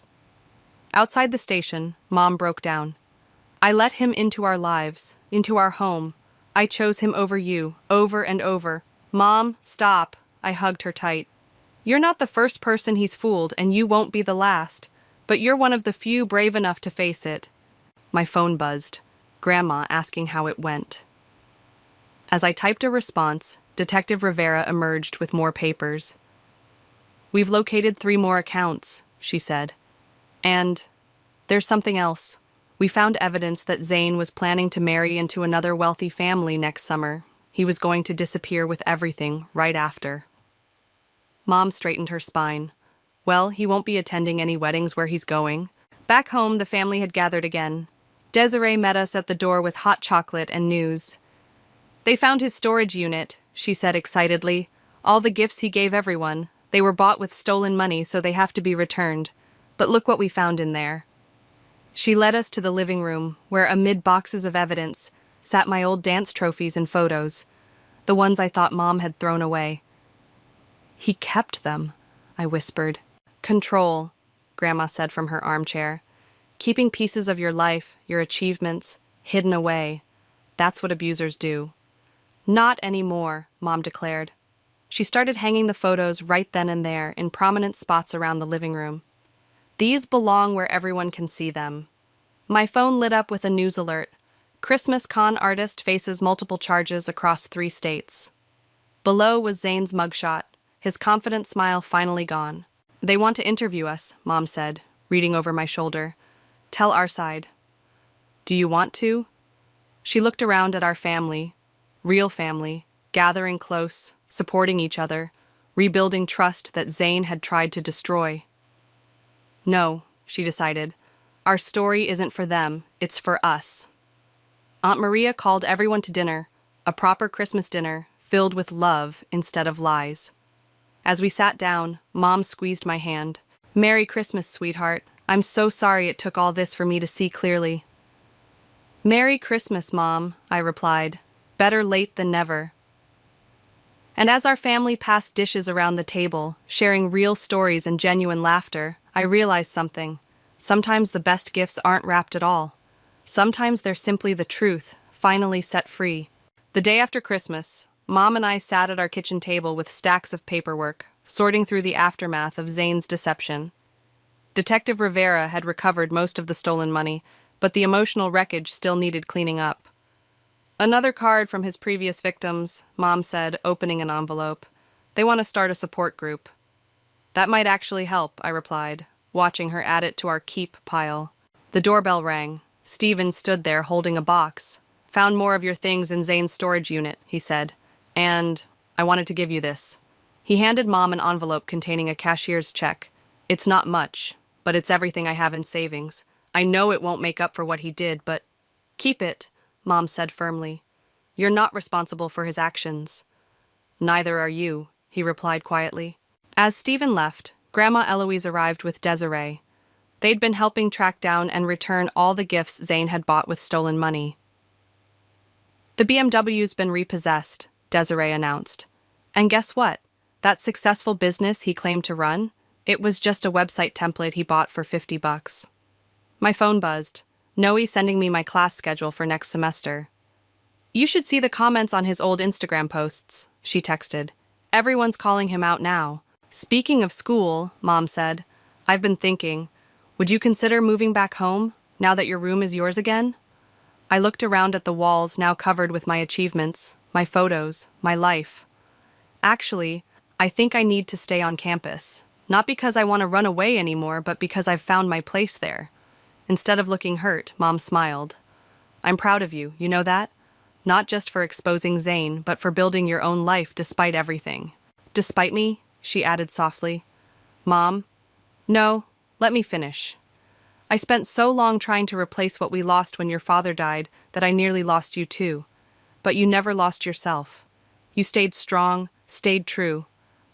Outside the station, Mom broke down. I let him into our lives, into our home. I chose him over you, over and over. Mom, stop. I hugged her tight. You're not the first person he's fooled, and you won't be the last. But you're one of the few brave enough to face it. My phone buzzed. Grandma asking how it went. As I typed a response, Detective Rivera emerged with more papers. We've located 3 more accounts, she said. And there's something else. We found evidence that Zane was planning to marry into another wealthy family next summer. He was going to disappear with everything right after. Mom straightened her spine. Well, he won't be attending any weddings where he's going. Back home, the family had gathered again. Desiree met us at the door with hot chocolate and news. They found his storage unit, she said excitedly. All the gifts he gave everyone. They were bought with stolen money, so they have to be returned. But look what we found in there. She led us to the living room, where amid boxes of evidence sat my old dance trophies and photos, the ones I thought Mom had thrown away. He kept them, I whispered. Control, Grandma said from her armchair. Keeping pieces of your life, your achievements, hidden away. That's what abusers do. Not anymore, Mom declared. She started hanging the photos right then and there in prominent spots around the living room. These belong where everyone can see them. My phone lit up with a news alert. Christmas con artist faces multiple charges across 3 states. Below was Zane's mugshot, his confident smile finally gone. They want to interview us, Mom said, reading over my shoulder. Tell our side. Do you want to? She looked around at our family, real family, gathering close, supporting each other, rebuilding trust that Zane had tried to destroy. No, she decided. Our story isn't for them, it's for us. Aunt Maria called everyone to dinner, a proper Christmas dinner, filled with love instead of lies. As we sat down, Mom squeezed my hand. Merry Christmas, sweetheart. I'm so sorry it took all this for me to see clearly. Merry Christmas, Mom, I replied. Better late than never. And as our family passed dishes around the table, sharing real stories and genuine laughter, I realized something. Sometimes the best gifts aren't wrapped at all. Sometimes they're simply the truth, finally set free. The day after Christmas, Mom and I sat at our kitchen table with stacks of paperwork, sorting through the aftermath of Zane's deception. Detective Rivera had recovered most of the stolen money, but the emotional wreckage still needed cleaning up. Another card from his previous victims, Mom said, opening an envelope. They want to start a support group. That might actually help, I replied, watching her add it to our keep pile. The doorbell rang. Stephen stood there holding a box. Found more of your things in Zane's storage unit, he said. And I wanted to give you this. He handed Mom an envelope containing a cashier's check. It's not much, but it's everything I have in savings. I know it won't make up for what he did, but keep it, Mom said firmly. You're not responsible for his actions. Neither are you, he replied quietly. As Stephen left, Grandma Eloise arrived with Desiree. They'd been helping track down and return all the gifts Zane had bought with stolen money. The BMW's been repossessed, Desiree announced. And guess what? That successful business he claimed to run? It was just a website template he bought for $50. My phone buzzed. Noe sending me my class schedule for next semester. You should see the comments on his old Instagram posts, she texted. Everyone's calling him out now. Speaking of school, Mom said, I've been thinking, would you consider moving back home, now that your room is yours again? I looked around at the walls now covered with my achievements, my photos, my life. Actually, I think I need to stay on campus. Not because I want to run away anymore, but because I've found my place there. Instead of looking hurt, Mom smiled. I'm proud of you, you know that? Not just for exposing Zane, but for building your own life despite everything. Despite me? She added softly. Mom? No, let me finish. I spent so long trying to replace what we lost when your father died that I nearly lost you too. But you never lost yourself. You stayed strong, stayed true.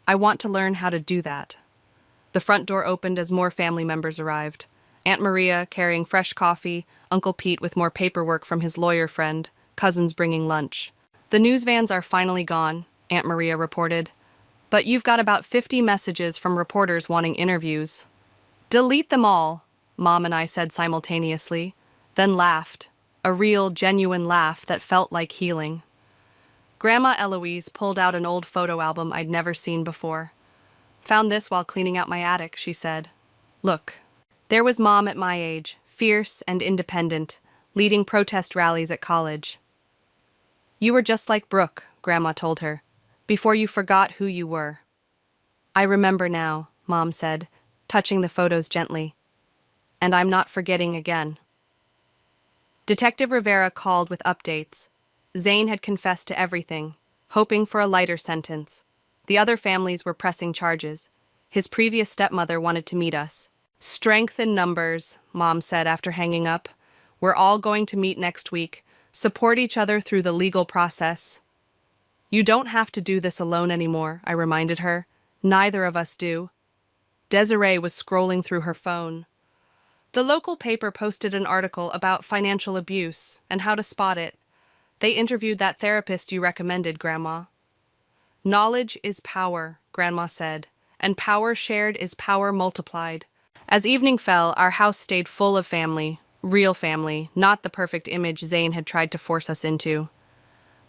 I want to learn how to do that. The front door opened as more family members arrived. Aunt Maria carrying fresh coffee, Uncle Pete with more paperwork from his lawyer friend, cousins bringing lunch. The news vans are finally gone, Aunt Maria reported. But you've got about 50 messages from reporters wanting interviews. Delete them all, Mom and I said simultaneously, then laughed, a real, genuine laugh that felt like healing. Grandma Eloise pulled out an old photo album I'd never seen before. Found this while cleaning out my attic, she said. Look, there was Mom at my age, fierce and independent, leading protest rallies at college. You were just like Brooke, Grandma told her, before you forgot who you were. I remember now, Mom said, touching the photos gently. And I'm not forgetting again. Detective Rivera called with updates. Zane had confessed to everything, hoping for a lighter sentence. The other families were pressing charges. His previous stepmother wanted to meet us. Strength in numbers, Mom said after hanging up. We're all going to meet next week, support each other through the legal process. You don't have to do this alone anymore, I reminded her. Neither of us do. Desiree was scrolling through her phone. The local paper posted an article about financial abuse and how to spot it. They interviewed that therapist you recommended, Grandma. Knowledge is power, Grandma said, and power shared is power multiplied. As evening fell, our house stayed full of family, real family, not the perfect image Zane had tried to force us into.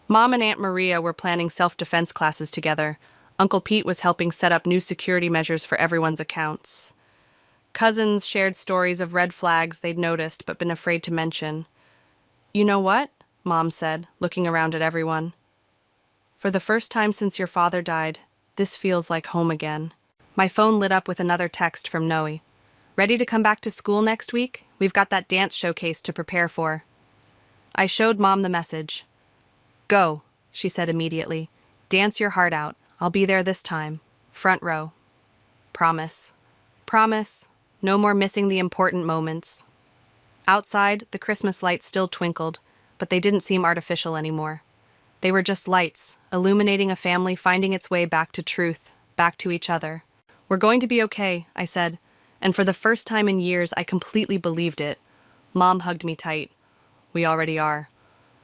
Mom and Aunt Maria were planning self-defense classes together. Uncle Pete was helping set up new security measures for everyone's accounts. Cousins shared stories of red flags they'd noticed but been afraid to mention. You know what? Mom said, looking around at everyone. For the first time since your father died, this feels like home again. My phone lit up with another text from Noe. Ready to come back to school next week? We've got that dance showcase to prepare for. I showed Mom the message. Go, she said immediately. Dance your heart out. I'll be there this time. Front row. Promise. Promise. No more missing the important moments. Outside, the Christmas lights still twinkled, but they didn't seem artificial anymore. They were just lights, illuminating a family finding its way back to truth, back to each other. We're going to be okay, I said, and for the first time in years I completely believed it. Mom hugged me tight. We already are.